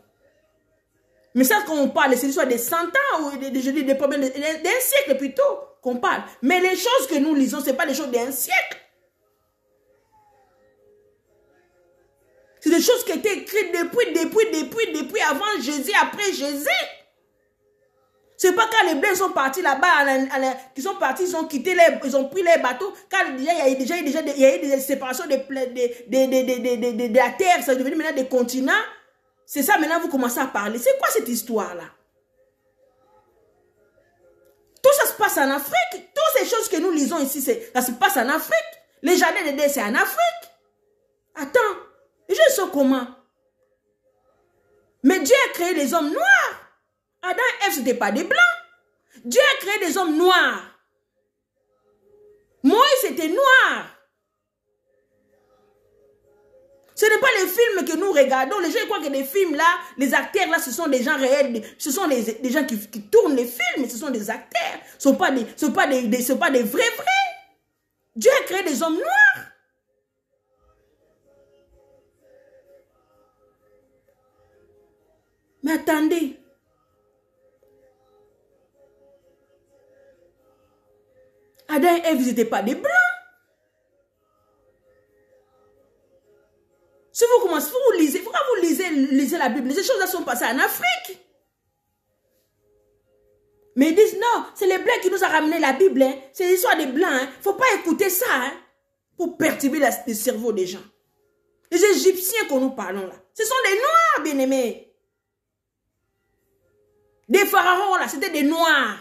Mais ça, quand on parle, c'est l'histoire des 100 ans ou des problèmes d'un siècle plutôt qu'on parle. Mais les choses que nous lisons, ce n'est pas les choses d'un siècle. C'est des choses qui étaient écrites depuis avant Jésus, après Jésus. C'est pas quand les Blancs sont partis là-bas, qu'ils sont partis, ils ont quitté, ils ont pris les bateaux, quand il y a eu des séparations de la terre, ça est devenu maintenant des continents. C'est ça, maintenant vous commencez à parler. C'est quoi cette histoire-là? Tout ça se passe en Afrique. Toutes ces choses que nous lisons ici, ça se passe en Afrique. Les jardins d'Éden, c'est en Afrique. Attends, les gens sont comment? Mais Dieu a créé des hommes noirs. Adam et Ève, ce n'étaient pas des blancs. Dieu a créé des hommes noirs. Moïse était noir. Ce n'est pas les films que nous regardons. Les gens croient que les films là, les acteurs là, ce sont des gens réels. Ce sont des gens qui tournent les films. Ce sont des acteurs. Ce ne sont pas des vrais. Dieu a créé des hommes noirs. Mais attendez. Adam et Ève, ils n'étaient pas des blancs. Si vous commencez, vous lisez, pourquoi vous lisez la Bible? Ces choses-là sont passées en Afrique. Mais ils disent, non, c'est les blancs qui nous ont ramené la Bible. Hein. C'est l'histoire des blancs. Il ne faut pas écouter ça hein, pour perturber le cerveau des gens. Les Égyptiens que nous parlons là, ce sont des noirs, bien-aimés. Des pharaons là, c'était des noirs.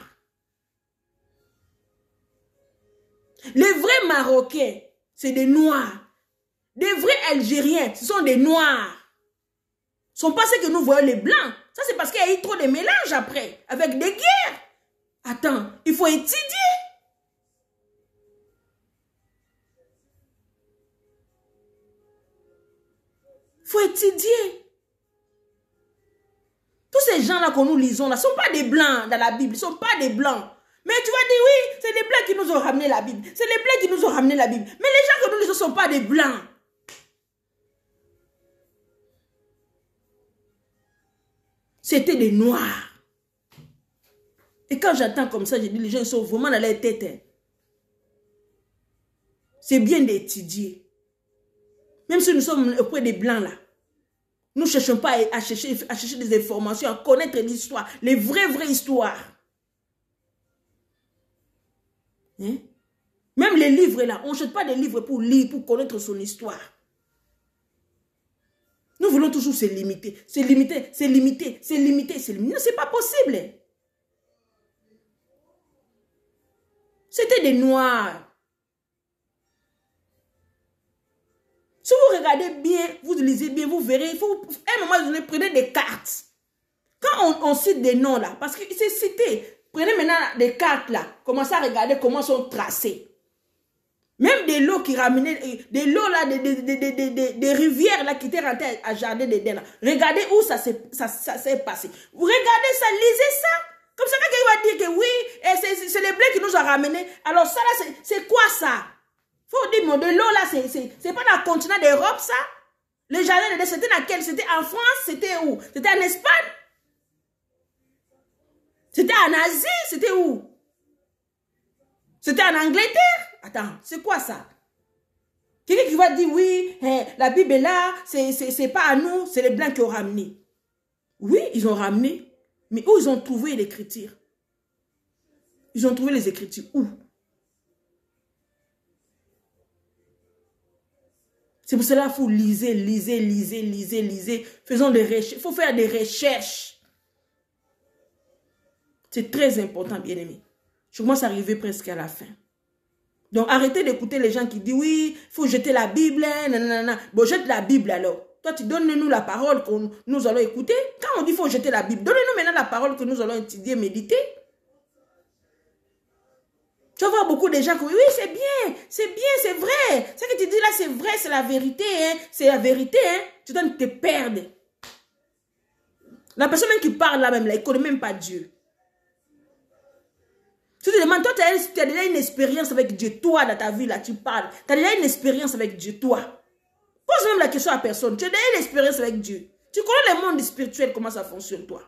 Les vrais Marocains, c'est des noirs. Des vrais Algériens, ce sont des noirs. Ce ne sont pas ceux que nous voyons les blancs. Ça, c'est parce qu'il y a eu trop de mélanges après, avec des guerres. Attends, il faut étudier. Il faut étudier. Tous ces gens-là que nous lisons, là, ne sont pas des blancs dans la Bible. Ils ne sont pas des blancs. Mais tu vas dire, oui, c'est les blancs qui nous ont ramené la Bible. C'est les blancs qui nous ont ramené la Bible. Mais les gens que nous lisons ne sont pas des blancs. C'était des noirs. Et quand j'attends comme ça, je dis, les gens sont vraiment dans leur tête. Hein. C'est bien d'étudier. Même si nous sommes auprès des blancs là. Nous ne cherchons pas à chercher des informations, à connaître l'histoire, les vraies histoires. Hein? Même les livres là, on ne cherche pas des livres pour lire, pour connaître son histoire. Nous voulons toujours se limiter. C'est limité, c'est limité, c'est limité, c'est limité. Non, ce n'est pas possible. C'était des noirs. Si vous regardez bien, vous lisez bien, vous verrez, il faut, à un moment donné, prenez des cartes. Quand on cite des noms là, parce que c'est cité, prenez maintenant des cartes là, commencez à regarder comment sont tracés. Même des lots qui ramenaient, des lots là, des rivières là qui étaient rentrées à Jardin d'Éden là. Regardez où ça s'est passé. Vous regardez ça, lisez ça. Comme ça, quelqu'un va dire que oui, c'est les Blancs qui nous ont ramenés. Alors ça là, c'est quoi ça? Faut dire, de l'eau là, c'est pas dans le continent d'Europe ça? Le Jardin d'Éden, c'était dans quel? C'était en France? C'était où? C'était en Espagne? C'était en Asie? C'était où? C'était en Angleterre? Attends, c'est quoi ça? Quelqu'un qui va dire, oui, la Bible est là, c'est pas à nous, c'est les Blancs qui ont ramené. Oui, ils ont ramené. Mais où ils ont trouvé l'écriture? Ils ont trouvé les écritures où? C'est pour cela qu'il faut liser. Faisons des recherches. Il faut faire des recherches. C'est très important, bien-aimé. Je commence à arriver presque à la fin. Donc, arrêtez d'écouter les gens qui disent, oui, il faut jeter la Bible, nanana. Bon, jette la Bible alors. Toi, tu donnes-nous la parole que nous allons écouter. Quand on dit qu'il faut jeter la Bible, donnez-nous maintenant la parole que nous allons étudier, méditer. Tu vas voir beaucoup de gens qui disent, oui, c'est vrai. Ce que tu dis là, c'est vrai, c'est la vérité. Hein? C'est la vérité. Hein? Tu dois te perdre. La personne même qui parle là, même là, il ne connaît même pas Dieu. Tu te demandes, toi, tu as déjà une expérience avec Dieu. Toi, dans ta vie, là, tu parles. Tu as déjà une expérience avec Dieu, toi. Pose même la question à personne. Tu as déjà une expérience avec Dieu. Tu connais le monde spirituel, comment ça fonctionne, toi.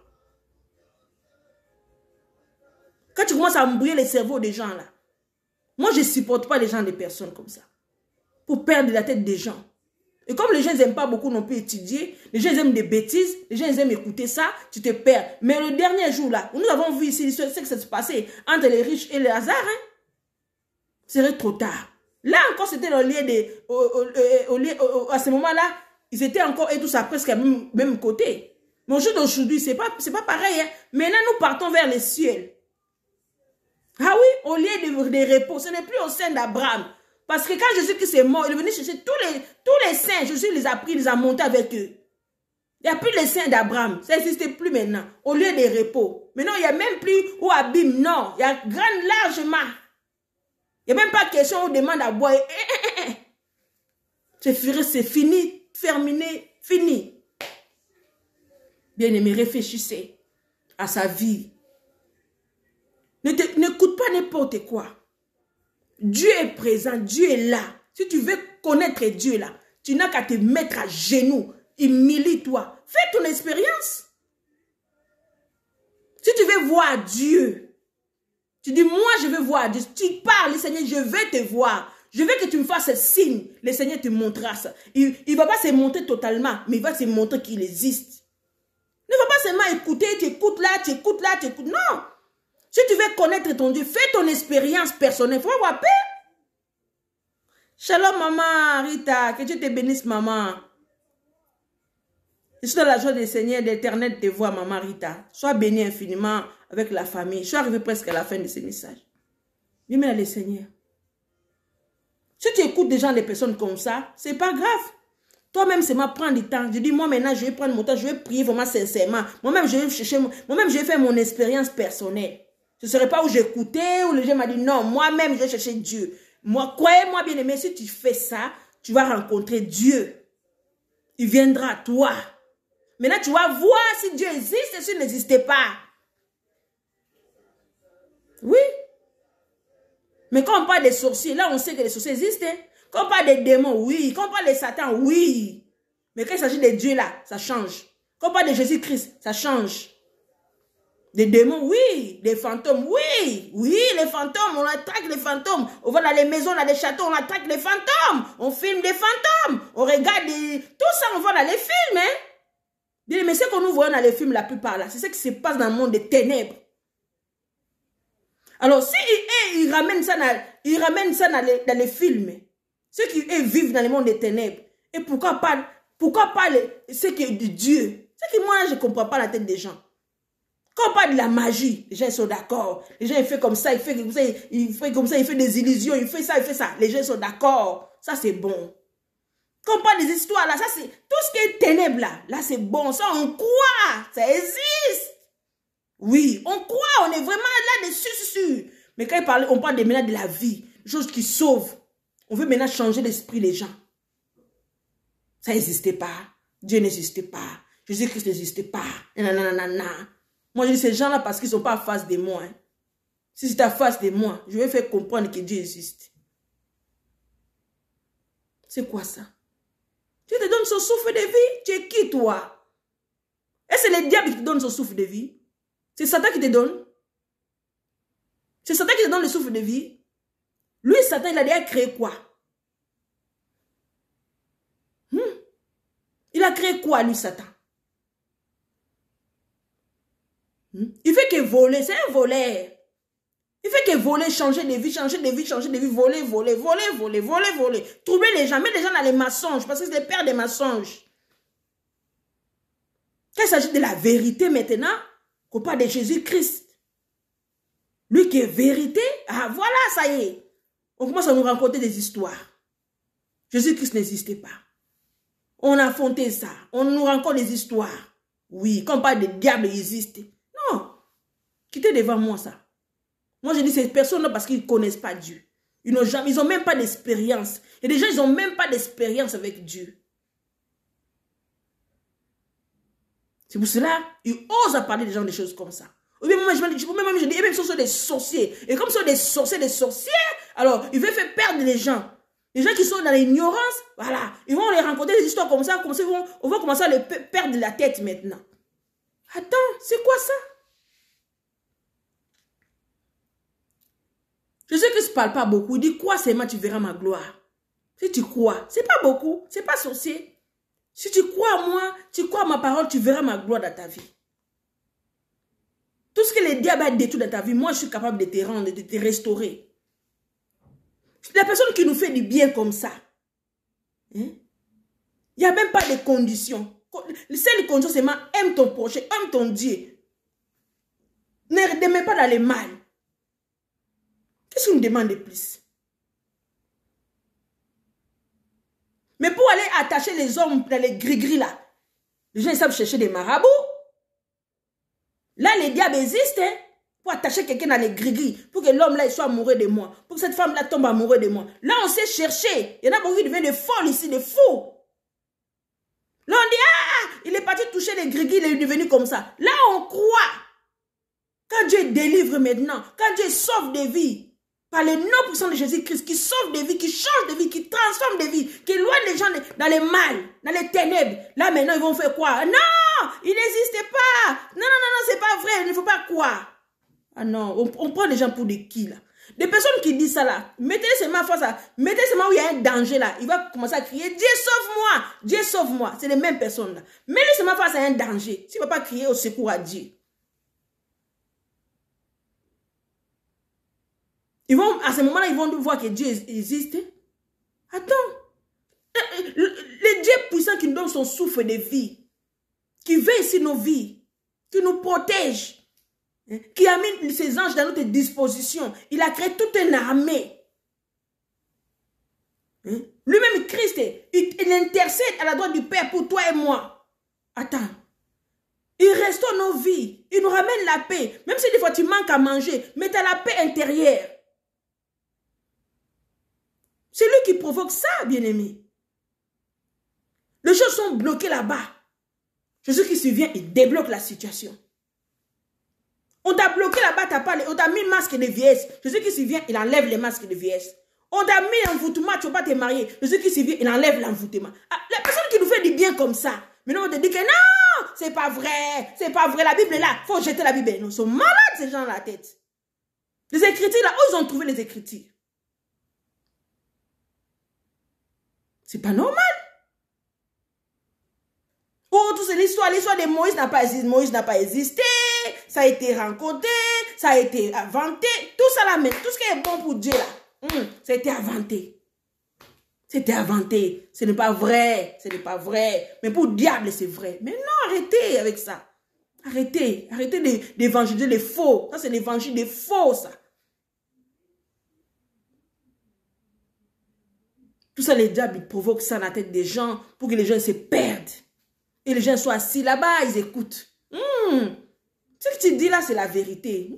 Quand tu commences à embrouiller les cerveaux des gens, là. Moi, je ne supporte pas les gens, des personnes comme ça. Pour perdre la tête des gens. Et comme les gens n'aiment pas beaucoup non plus étudier, les gens aiment des bêtises, les gens aiment écouter ça, tu te perds. Mais le dernier jour là, où nous avons vu ici ce que ça se passait entre les riches et les hasards, hein, serait trop tard. Là encore, c'était le lieu à ce moment-là, ils étaient encore et tout ça presque à même côté. Mais au jour d'aujourd'hui, c'est pas pareil. Hein. Maintenant, nous partons vers les cieux. Ah oui, au lieu de repos, ce n'est plus au sein d'Abraham. Parce que quand Jésus-Christ est mort, il est venu chercher tous les saints. Jésus les a pris, les a montés avec eux. Il n'y a plus les saints d'Abraham. Ça n'existe plus maintenant. Au lieu des repos. Maintenant, il n'y a même plus où abîme. Non, il y a largement. Il n'y a même pas question où on demande à boire. C'est fini, terminé, fini. Bien-aimé, réfléchissez à sa vie. N'écoute pas n'importe quoi. Dieu est présent, Dieu est là. Si tu veux connaître Dieu là, tu n'as qu'à te mettre à genoux. Humilie-toi. Fais ton expérience. Si tu veux voir Dieu, Tu dis, moi, je veux voir Dieu. Tu parles, le Seigneur, je veux te voir. Je veux que tu me fasses ce signe. Le Seigneur te montrera ça. Il ne va pas se montrer totalement, mais il va se montrer qu'il existe. Ne va pas seulement écouter, tu écoutes là, tu écoutes là, tu écoutes. Non. Si tu veux connaître ton Dieu, fais ton expérience personnelle. Il faut avoir paix. Shalom, maman, Rita. Que Dieu te bénisse, maman. Je suis dans la joie du Seigneur, d'Éternel te voir, maman Rita. Sois bénie infiniment avec la famille. Je suis arrivé presque à la fin de ce message. Bien, le Seigneur. Si tu écoutes des gens, des personnes comme ça, c'est pas grave. Toi-même, c'est prendre du temps. Je dis, moi, maintenant, je vais prendre mon temps, je vais prier vraiment sincèrement. Moi-même, je vais chercher, moi-même, je vais faire mon expérience personnelle. Ce ne serait pas où j'écoutais, où les gens m'ont dit, non, moi-même, je vais chercher Dieu. Moi, croyez-moi, bien aimé, si tu fais ça, tu vas rencontrer Dieu. Il viendra à toi. Maintenant, tu vas voir si Dieu existe et s'il n'existait pas. Oui. Mais quand on parle des sorciers, là, on sait que les sorciers existent. Hein? Quand on parle des démons, oui. Quand on parle de Satan, oui. Mais quand il s'agit de Dieu, là, ça change. Quand on parle de Jésus-Christ, ça change. Des démons, oui. Des fantômes, oui. Oui, les fantômes, on attraque les fantômes. On va dans les maisons, dans les châteaux, on attraque les fantômes. On filme des fantômes. On regarde tout ça, on va dans les films, hein. Mais ce que nous voyons dans les films, la plupart, là, c'est ce qui se passe dans le monde des ténèbres. Alors, si il ramène ça dans les films, ceux qui vivent dans le monde des ténèbres, et pourquoi pas ce qui est de Dieu? C'est que moi, je ne comprends pas la tête des gens. Quand on parle de la magie, les gens sont d'accord. Les gens, ils font comme ça, ils font comme ça, ils font comme ça, ils font des illusions, ils font ça, ils font ça. Les gens sont d'accord. Ça, c'est bon. Quand on parle des histoires, là, ça, c'est tout ce qui est ténèbres, là, c'est bon. Ça, on croit. Ça existe. Oui, on croit, on est vraiment là-dessus. Mais quand on parle maintenant de la vie, des choses qui sauvent. On veut maintenant changer l'esprit des gens. Ça n'existait pas. Dieu n'existait pas. Jésus-Christ n'existait pas. Nanana. Moi, je dis ces gens-là parce qu'ils ne sont pas en face de moi. Hein. Si c'est en face de moi, je vais faire comprendre que Dieu existe. C'est quoi ça? Dieu te donne son souffle de vie. Tu es qui, toi? Et c'est le diable qui te donne son souffle de vie. C'est Satan qui te donne. C'est Satan qui te donne le souffle de vie. Lui, Satan, il a déjà créé quoi? Il a créé quoi, lui, Satan? Il fait que voler, c'est un voleur. Il fait que voler, changer de vie, voler. Troubler les gens, mettre les gens dans les mensonges, parce que c'est le père des mensonges. Quand il s'agit de la vérité maintenant, qu'on parle de Jésus-Christ, lui qui est vérité, ah voilà, ça y est. On commence à nous raconter des histoires. Jésus-Christ n'existait pas. On a fondé ça. On nous raconte des histoires. Oui, quand on parle de diable, il existe. Non. Quittez devant moi ça. Moi, je dis ces personnes-là parce qu'ils ne connaissent pas Dieu. Ils n'ont même pas d'expérience. Et des gens, ils n'ont même pas d'expérience avec Dieu. C'est pour cela qu'ils osent parler des gens des choses comme ça. Ou bien moi, je dis, même si ce sont des sorciers. Et comme ce sont des sorciers, alors ils veulent faire perdre les gens. Les gens qui sont dans l'ignorance, voilà. Ils vont les rencontrer des histoires comme ça, on va commencer à les perdre la tête maintenant. Attends, c'est quoi ça? Jésus-Christ ne parle pas beaucoup. Il dit, crois seulement, tu verras ma gloire. Si tu crois, c'est pas beaucoup, c'est pas sorcier. Si tu crois à moi, tu crois à ma parole, tu verras ma gloire dans ta vie. Tout ce que le diable a détruit dans ta vie, moi je suis capable de te rendre, de te restaurer. La personne qui nous fait du bien comme ça, il n'y a même pas de conditions. La seule condition, c'est aime ton prochain, aime ton Dieu. Ne mets pas dans le mal. Qu'est-ce qu'on nous demande de plus? Mais pour aller attacher les hommes dans les gris-gris là, les gens ils savent chercher des marabouts. Là, les diables existent, hein, pour attacher quelqu'un dans les gris-gris, pour que l'homme là il soit amoureux de moi, pour que cette femme là tombe amoureuse de moi. Là, on sait chercher. Il y en a beaucoup qui deviennent des folles ici, des fous. Là, on dit, ah, il est parti toucher les gris-gris, il est devenu comme ça. Là, on croit. Quand Dieu délivre maintenant, quand Dieu sauve des vies, par le nom puissant de Jésus-Christ, qui sauve des vies, qui change des vies, qui transforme des vies, qui éloigne les gens dans les mal, dans les ténèbres. Là, maintenant, ils vont faire quoi? Non, il n'existe pas. Non, c'est pas vrai, il ne faut pas croire. Ah non, on prend les gens pour des qui là? Des personnes qui disent ça là, mettez-les seulement face à, mettez seulement où il y a un danger là, il va commencer à crier, Dieu sauve-moi, Dieu sauve-moi. C'est les mêmes personnes là. Mettez seulement face à un danger, s'il ne va pas crier au secours à Dieu. Ils vont, à ce moment-là, ils vont voir que Dieu existe. Attends, le Dieu puissant qui nous donne son souffle de vie, qui veille sur nos vies, qui nous protège, qui a mis ses anges dans notre disposition. Il a créé toute une armée. Lui-même, Christ, il intercède à la droite du Père pour toi et moi. Attends. Il restaure nos vies. Il nous ramène la paix. Même si des fois tu manques à manger, mais tu as la paix intérieure. C'est lui qui provoque ça, bien-aimé. Les choses sont bloquées là-bas. Jésus-Christ vient, il débloque la situation. On t'a bloqué là-bas, on t'a mis le masque de vieillesse. Jésus-Christ vient, il enlève les masques de vieillesse. On t'a mis l'envoûtement, tu ne vas pas te marier. Jésus-Christ vient, il enlève l'envoûtement. Ah, la personne qui nous fait du bien comme ça, maintenant on te dit que non, c'est pas vrai, la Bible est là, il faut jeter la Bible. Nous sommes malades ces gens dans la tête. Les Écritures là, où ils ont trouvé les Écritures? C'est pas normal. Oh, tout c'est l'histoire de Moïse n'a pas existé. Moïse n'a pas existé. Ça a été rencontré, ça a été inventé. Tout ça là, tout ce qui est bon pour Dieu là, ça a été inventé. C'était inventé. Ce n'est pas vrai. Ce n'est pas vrai. Mais pour le diable, c'est vrai. Mais non, arrêtez avec ça. Arrêtez. Arrêtez d'évangéliser les faux. Ça, c'est l'évangile des faux, ça. Tout ça, les diables provoquent ça dans la tête des gens pour que les gens se perdent. Et les gens soient assis là-bas, ils écoutent. Ce que tu dis là, c'est la vérité.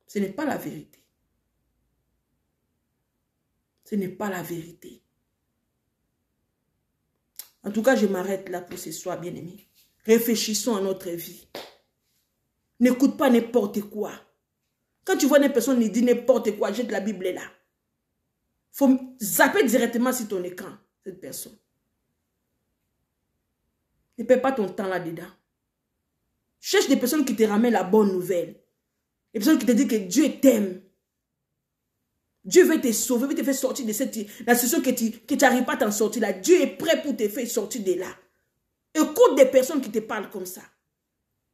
Ce n'est pas la vérité. Ce n'est pas la vérité. En tout cas, je m'arrête là pour ce soir, bien-aimés. Réfléchissons à notre vie. N'écoute pas n'importe quoi. Quand tu vois une personne qui dit n'importe quoi, jette la Bible là. Il faut zapper directement sur ton écran, cette personne. Ne perds pas ton temps là-dedans. Cherche des personnes qui te ramènent la bonne nouvelle. Des personnes qui te disent que Dieu t'aime. Dieu veut te sauver, veut te faire sortir de la situation que tu n'arrives pas à t'en sortir là. Dieu est prêt pour te faire sortir de là. Écoute des personnes qui te parlent comme ça.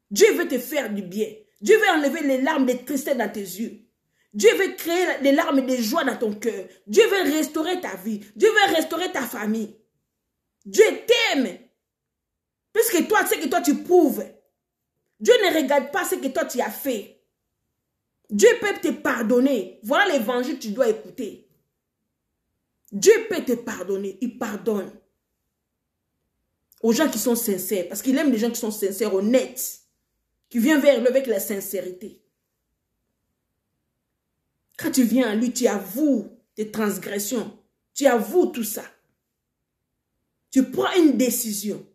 Dieu veut te faire du bien. Dieu veut enlever les larmes de tristesse dans tes yeux. Dieu veut créer les larmes de joie dans ton cœur. Dieu veut restaurer ta vie. Dieu veut restaurer ta famille. Dieu t'aime. Puisque toi, ce que toi tu prouves. Dieu ne regarde pas ce que toi tu as fait. Dieu peut te pardonner. Voilà l'évangile que tu dois écouter. Dieu peut te pardonner. Il pardonne. Aux gens qui sont sincères. Parce qu'il aime les gens qui sont sincères, honnêtes. Qui viennent vers lui avec la sincérité. Quand tu viens à lui, tu avoues tes transgressions. Tu avoues tout ça. Tu prends une décision.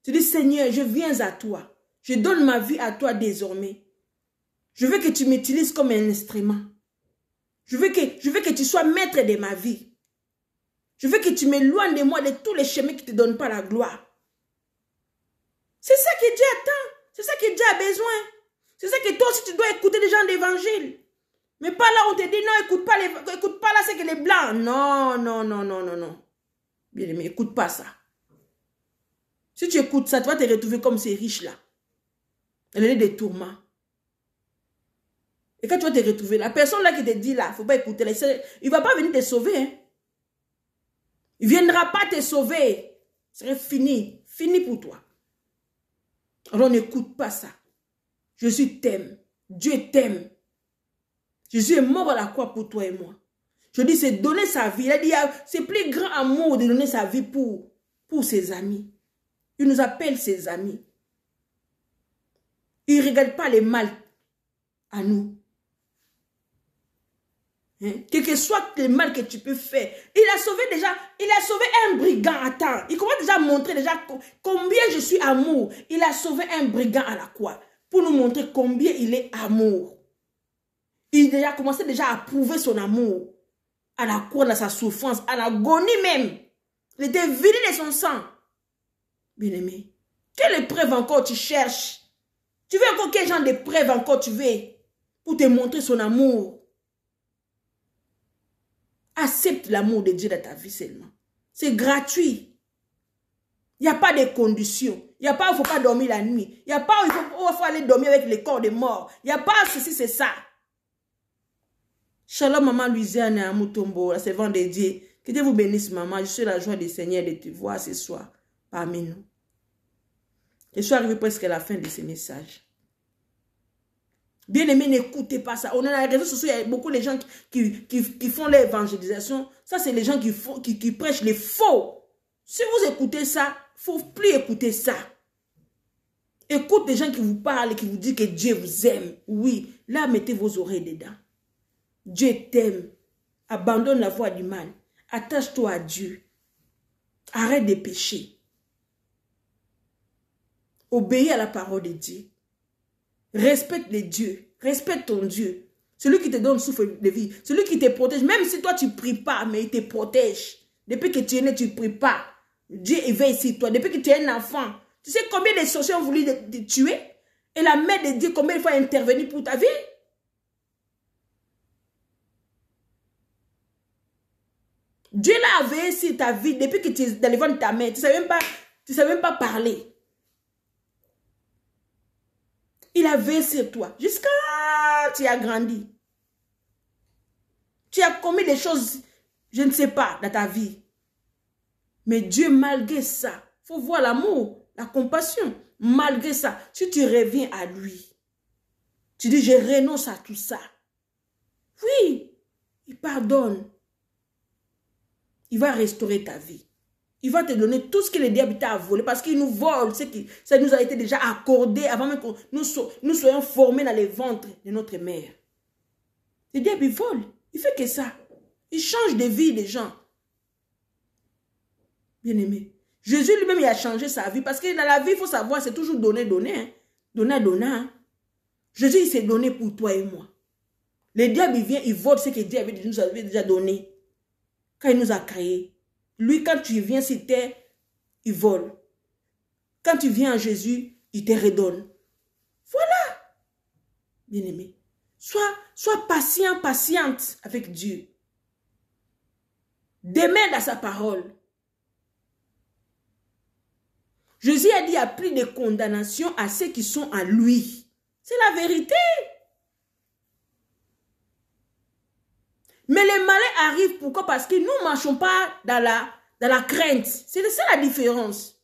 Tu dis, Seigneur, je viens à toi. Je donne ma vie à toi désormais. Je veux que tu m'utilises comme un instrument. Je veux que tu sois maître de ma vie. Je veux que tu m'éloignes de moi de tous les chemins qui ne te donnent pas la gloire. C'est ça que Dieu attend. C'est ça que Dieu a besoin. C'est ça que toi aussi tu dois écouter les gens d'évangile. Mais pas là où on te dit non, écoute pas là, c'est que les blancs. Non. Bien aimé, écoute pas ça. Si tu écoutes ça, tu vas te retrouver comme ces riches-là. Elle a des tourments. Et quand tu vas te retrouver, la personne là qui te dit là, il ne faut pas écouter, il ne va pas venir te sauver. Hein. Il ne viendra pas te sauver. Ce serait fini. Fini pour toi. Alors n'écoute pas ça. Jésus t'aime. Dieu t'aime. Jésus est mort à la croix pour toi et moi. Je dis, c'est donner sa vie. Il a dit, c'est plus grand amour de donner sa vie pour ses amis. Il nous appelle ses amis. Il ne regarde pas les mal à nous. Hein? Quel que soit le mal que tu peux faire. Il a sauvé un brigand. Attends, il commence déjà à montrer combien je suis amour. Il a sauvé un brigand à la croix. Pour nous montrer combien il est amour. Il a commencé déjà à prouver son amour. À la croix, dans sa souffrance, à l'agonie même. Il était vidé de son sang. Bien-aimé, quelle épreuve encore tu cherches? Tu veux encore quel genre de preuve encore tu veux pour te montrer son amour? Accepte l'amour de Dieu dans ta vie seulement. C'est gratuit. Il n'y a pas de conditions. Il n'y a pas où il ne faut pas dormir la nuit. Il n'y a pas où il faut aller dormir avec les corps de mort. Il n'y a pas ceci, c'est ça. Shalom, maman Louisiane et Amoutombo, la servante de Dieu. Que Dieu vous bénisse, maman. Je suis la joie du Seigneur de te voir ce soir parmi nous. Je suis arrivé presque à la fin de ce message. Bien aimé, n'écoutez pas ça. On est dans les réseaux sociaux, il y a beaucoup de gens qui font l'évangélisation. Ça, c'est les gens qui prêchent les faux. Si vous écoutez ça, il ne faut plus écouter ça. Écoute des gens qui vous parlent et qui vous disent que Dieu vous aime. Oui, là, mettez vos oreilles dedans. Dieu t'aime. Abandonne la voie du mal. Attache-toi à Dieu. Arrête de pécher. Obéis à la parole de Dieu. Respecte les dieux. Respecte ton Dieu. Celui qui te donne souffle de vie. Celui qui te protège. Même si toi tu ne pries pas, mais il te protège. Depuis que tu es né, tu ne pries pas. Dieu veille sur toi. Depuis que tu es un enfant. Tu sais combien de sorciers ont voulu te tuer? Et la main de Dieu, combien il faut intervenir pour ta vie? Dieu l'a veillé sur ta vie depuis que tu es dans le ventre de ta mère. Tu ne savais même pas parler. Il a veillé sur toi jusqu'à tu as grandi. Tu as commis des choses, je ne sais pas, dans ta vie. Mais Dieu, malgré ça, il faut voir l'amour, la compassion. Malgré ça, si tu reviens à lui, tu dis, je renonce à tout ça. Oui, il pardonne. Il va restaurer ta vie. Il va te donner tout ce que le diable t'a volé parce qu'il nous vole. Ça nous a été déjà accordé avant même que nous soyons formés dans les ventres de notre mère. Le diable, il vole. Il fait que ça. Il change de vie des gens. Bien-aimé. Jésus lui-même, il a changé sa vie parce que dans la vie, il faut savoir, c'est toujours donner, donner. Hein. Donner, donner. Hein. Jésus, il s'est donné pour toi et moi. Le diable, il vient, il vole ce que Dieu nous avait déjà donné. Quand il nous a créés. Lui, quand tu viens sur terre, il vole. Quand tu viens à Jésus, il te redonne. Voilà. Bien-aimé. Sois patient, patiente avec Dieu. Demeure dans sa parole. Jésus a dit, il n'y a plus de condamnation à ceux qui sont en lui. C'est la vérité. Mais les malins arrivent, pourquoi? Parce que nous ne marchons pas dans la crainte. C'est ça la différence.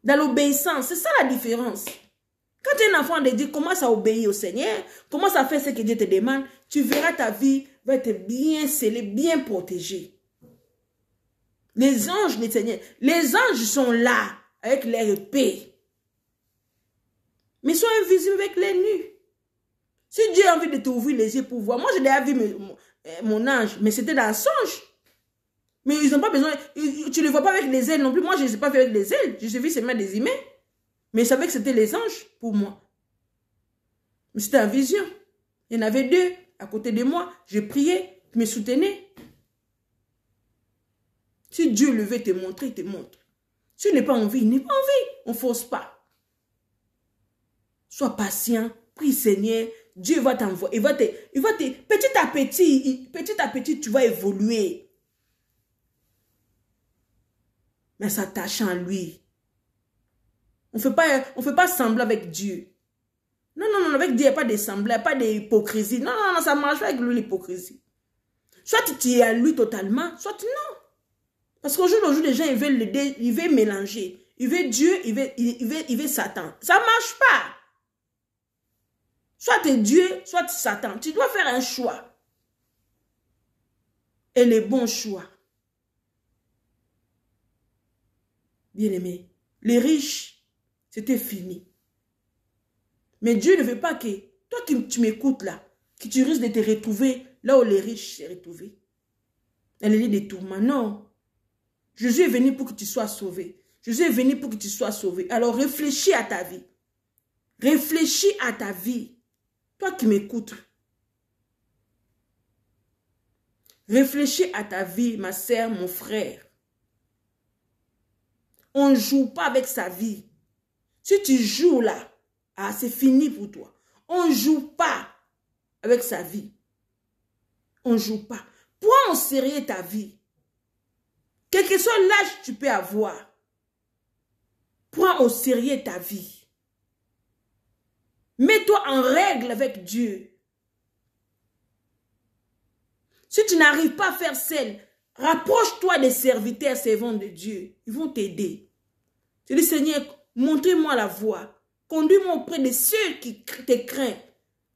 Dans l'obéissance, c'est ça la différence. Quand tu es un enfant de Dieu, commence à obéir au Seigneur, commence à faire ce que Dieu te demande, tu verras ta vie va être bien scellée, bien protégée. Les anges du Seigneur, les anges sont là avec leur épée. Mais ils sont invisibles avec les nus. Si Dieu a envie de t'ouvrir les yeux pour voir, moi j'ai déjà vu mon ange, mais c'était dans un songe. Mais ils n'ont pas besoin, tu ne le vois pas avec les ailes non plus. Moi je ne les ai pas vu avec les ailes, j'ai vu seulement des humains. Mais je savais que c'était les anges pour moi. Mais c'était en vision. Il y en avait deux à côté de moi. Je priais, je me soutenais. Si Dieu le veut te montrer, il te montre. Si tu n'es pas envie, il n'est pas envie. On ne force pas. Sois patient, prie Seigneur. Dieu va t'envoyer. Petit à petit, tu vas évoluer. Mais s'attachant à lui. On ne fait pas semblant avec Dieu. Non, non, non, avec Dieu, il n'y a pas de semblant, il n'y a pas d'hypocrisie. Non, non, non, ça marche pas avec lui, l'hypocrisie. Soit tu es à lui totalement, soit non. Parce qu'aujourd'hui, les gens, ils veulent mélanger. Ils veulent Dieu, ils veulent Satan. Ça ne marche pas. Soit tu es Dieu, soit tu es Satan. Tu dois faire un choix. Et les bons choix. Bien-aimé, les riches, c'était fini. Mais Dieu ne veut pas que, toi qui tu m'écoutes là, que tu risques de te retrouver là où les riches s'est retrouvés. Dans les lits des tourments. Non. Jésus est venu pour que tu sois sauvé. Jésus est venu pour que tu sois sauvé. Alors réfléchis à ta vie. Réfléchis à ta vie. Toi qui m'écoutes. Réfléchis à ta vie, ma sœur, mon frère. On ne joue pas avec sa vie. Si tu joues là, ah, c'est fini pour toi. On ne joue pas avec sa vie. On ne joue pas. Prends au sérieux ta vie. Quel que soit l'âge que tu peux avoir, prends au sérieux ta vie. Mets-toi en règle avec Dieu. Si tu n'arrives pas à faire celle, rapproche-toi des serviteurs servants de Dieu. Ils vont t'aider. Tu dis, Seigneur, montrez-moi la voie. Conduis-moi auprès de ceux qui te craignent.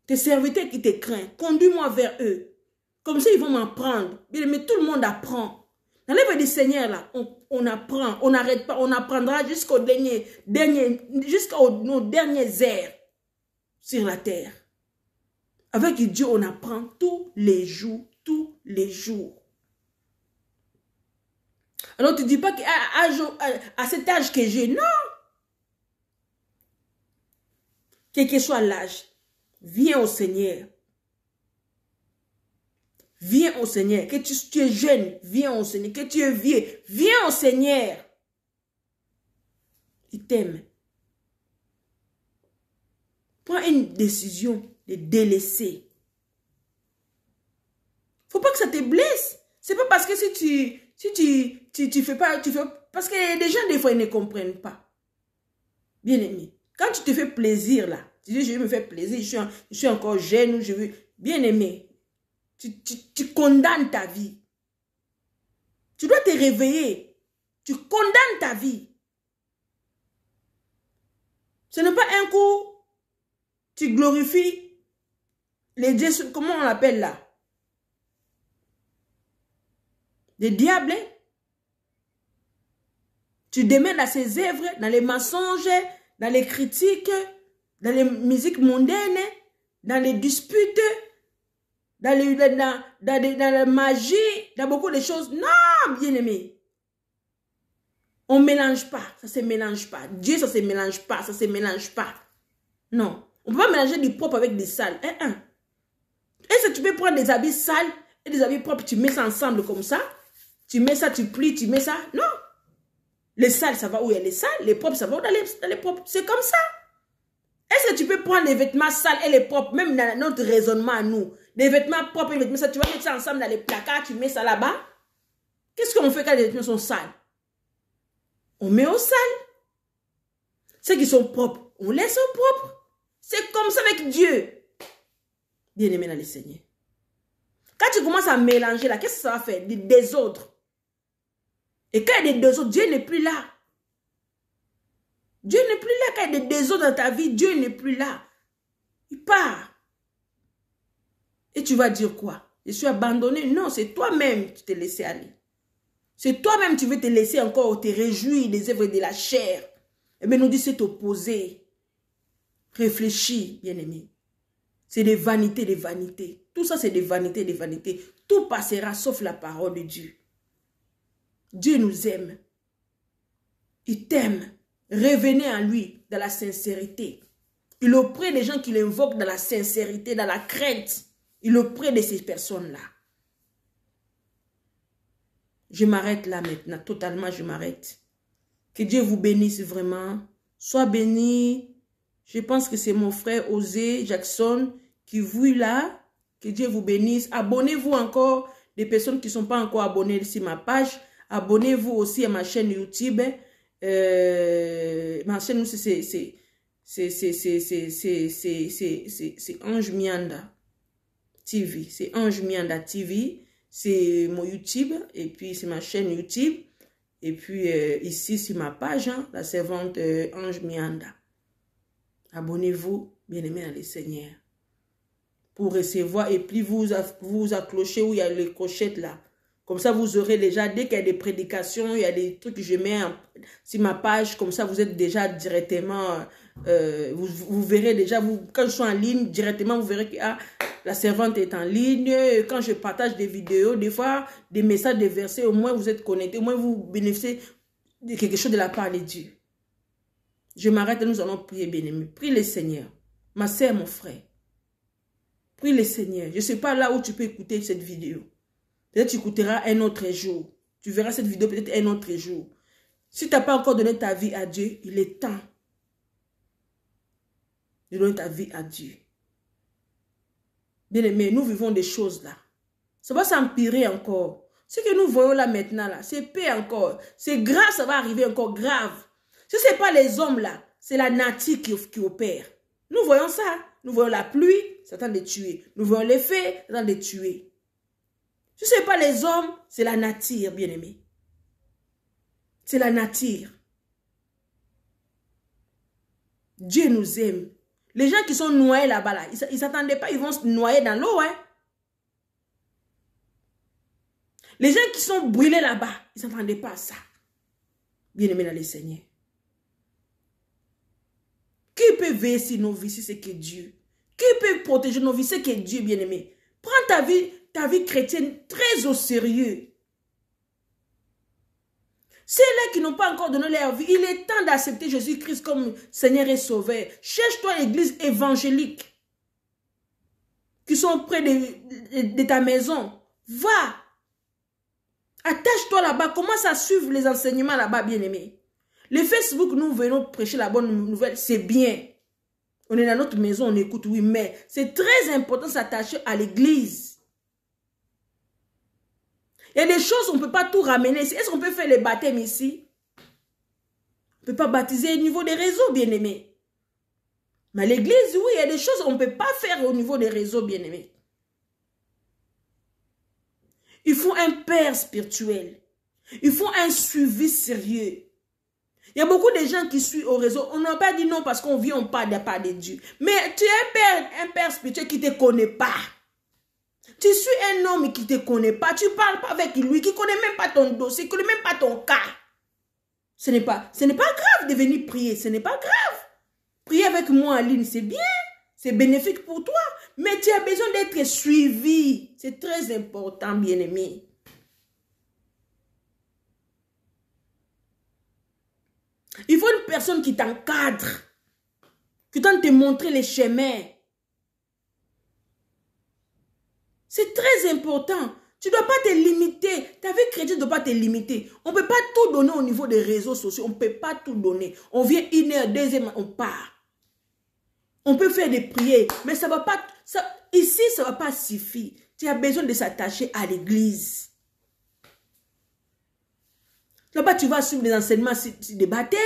Tes serviteurs qui te craignent. Conduis-moi vers eux. Comme ça, ils vont m'apprendre. Mais tout le monde apprend. Dans l'œuvre du Seigneur, là, on apprend. On n'arrête pas. On apprendra jusqu'aux nos dernières heures sur la terre. Avec Dieu, on apprend tous les jours. Tous les jours. Alors, tu ne dis pas qu'à cet âge que j'ai, non. Quel que soit l'âge, viens au Seigneur. Viens au Seigneur. Que tu es jeune, viens au Seigneur. Que tu es vieux, viens au Seigneur. Il t'aime. Prends une décision de délaisser. Faut pas que ça te blesse. C'est pas parce que si tu fais pas, parce que les gens, des fois, ils ne comprennent pas. Bien aimé. Quand tu te fais plaisir, là, tu dis, je vais me faire plaisir, je suis encore jeune, ou je veux, bien aimé, tu condamnes ta vie. Tu dois te réveiller. Tu condamnes ta vie. Ce n'est pas un coup, tu glorifies les dieux, comment on l'appelle là? Les diables, hein? Tu démènes à ses œuvres, dans les mensonges, dans les critiques, dans les musiques mondaines, dans les disputes, dans la magie, dans beaucoup de choses. Non, bien aimé. On ne mélange pas, ça ne se mélange pas. Dieu, ça ne se mélange pas, ça ne se mélange pas. Non, on ne peut pas mélanger du propre avec des sales. Est-ce que tu peux prendre des habits sales et des habits propres, tu mets ça ensemble comme ça? Tu mets ça, tu plies, tu mets ça? Non. Les sales, ça va où il y a les sales. Les propres, ça va où dans les propres. C'est comme ça. Est-ce que tu peux prendre les vêtements sales et les propres, même dans notre raisonnement à nous, les vêtements propres et les vêtements sales, tu vas mettre ça ensemble dans les placards, tu mets ça là-bas? Qu'est-ce qu'on fait quand les vêtements sont sales? On met au sale. Ceux qui sont propres, on laisse aux propres. C'est comme ça avec Dieu. Bien-aimé dans le Seigneur. Quand tu commences à mélanger là, qu'est-ce que ça va faire? Des désordres. Et quand il y a des désordres, Dieu n'est plus là. Dieu n'est plus là. Quand il y a des désordres dans ta vie, Dieu n'est plus là. Il part. Et tu vas dire quoi? Je suis abandonné. Non, c'est toi-même qui t'es laissé aller. C'est toi-même qui veux te laisser encore te réjouir des œuvres de la chair. Eh bien, nous dit c'est opposé. Réfléchis, bien-aimé. C'est des vanités, des vanités. Tout ça, c'est des vanités, des vanités. Tout passera sauf la parole de Dieu. Dieu nous aime. Il t'aime. Revenez à lui dans la sincérité. Il est auprès des gens qui l'invoquent dans la sincérité, dans la crainte. Il est auprès de ces personnes-là. Je m'arrête là maintenant. Totalement, je m'arrête. Que Dieu vous bénisse vraiment. Sois béni. Je pense que c'est mon frère Osé Jackson qui vous là. Que Dieu vous bénisse. Abonnez-vous encore. Des personnes qui ne sont pas encore abonnées sur ma page. Abonnez-vous aussi à ma chaîne YouTube. Ma chaîne, c'est Ange Mianda TV. C'est Ange Mianda TV. C'est mon YouTube. Et puis, c'est ma chaîne YouTube. Et puis, ici, c'est ma page, hein, la servante Ange Mianda. Abonnez-vous, bien-aimés dans le Seigneur. Pour recevoir. Et puis, vous accrochez où il y a les crochettes là. Comme ça, vous aurez déjà, dès qu'il y a des prédications, il y a des trucs que je mets sur ma page, comme ça, vous êtes déjà directement, vous verrez déjà, quand je suis en ligne, directement, vous verrez que la servante est en ligne. Quand je partage des vidéos, des fois, des messages, des versets, au moins vous êtes connectés, au moins vous bénéficiez de quelque chose de la part de Dieu. Je m'arrête et nous allons prier, bien-aimé. Prie le Seigneur. Ma sœur, mon frère. Prie le Seigneur. Je ne sais pas là où tu peux écouter cette vidéo. Peut-être tu écouteras un autre jour. Tu verras cette vidéo peut-être un autre jour. Si tu n'as pas encore donné ta vie à Dieu, il est temps. de donner ta vie à Dieu. Bien-aimé, nous vivons des choses là. Ça va s'empirer encore. Ce que nous voyons là maintenant, là, c'est pire encore. C'est grave, ça va arriver encore grave. Si ce n'est pas les hommes là, c'est la nature qui opère. Nous voyons ça. Nous voyons la pluie, ça tente de tuer. Nous voyons les feux, ça tente de tuer. Si ce n'est pas les hommes, c'est la nature, bien-aimé. C'est la nature. Dieu nous aime. Les gens qui sont noyés là-bas, là, ils ne s'attendaient pas, ils vont se noyer dans l'eau. Hein? Les gens qui sont brûlés là-bas, ils ne s'attendaient pas à ça. Bien-aimé dans le Seigneur. Qui peut veiller sur nos vies si c'est que Dieu? Qui peut protéger nos vies si c'est que Dieu, bien-aimé? Prends ta vie chrétienne très au sérieux. Ceux-là qui n'ont pas encore donné leur vie, il est temps d'accepter Jésus-Christ comme Seigneur et Sauveur. Cherche-toi l'église évangélique qui sont près de ta maison. Va. Attache-toi là-bas. Commence à suivre les enseignements là-bas, bien-aimé. Le Facebook, nous venons prêcher la bonne nouvelle, c'est bien. On est dans notre maison, on écoute, oui, mais c'est très important de s'attacher à l'église. Il y a des choses, on ne peut pas tout ramener ici. Est-ce qu'on peut faire les baptêmes ici? On ne peut pas baptiser au niveau des réseaux, bien-aimés. Mais à l'église, oui, il y a des choses qu'on ne peut pas faire au niveau des réseaux, bien-aimés. Il faut un père spirituel. Il faut un suivi sérieux. Il y a beaucoup de gens qui suivent au réseau. On n'a pas dit non parce qu'on vit, on parle de part de Dieu. Mais tu es un père spirituel qui ne te connaît pas. Tu suis un homme qui ne te connaît pas. Tu ne parles pas avec lui, qui ne connaît même pas ton dossier, qui ne connaît même pas ton cas. Ce n'est pas grave de venir prier. Ce n'est pas grave. Prier avec moi en ligne, c'est bien. C'est bénéfique pour toi. Mais tu as besoin d'être suivi. C'est très important, bien-aimé. Il faut une personne qui t'encadre, qui tente de te montrer les chemins. C'est très important. Tu ne dois pas te limiter. Ta vie chrétienne ne doit pas te limiter. On ne peut pas tout donner au niveau des réseaux sociaux. On ne peut pas tout donner. On vient 1 heure, 2 heures, on part. On peut faire des prières, mais ça va pas. Ici, ça ne va pas suffire. Tu as besoin de s'attacher à l'église. Là-bas, tu vas suivre des enseignements des baptêmes.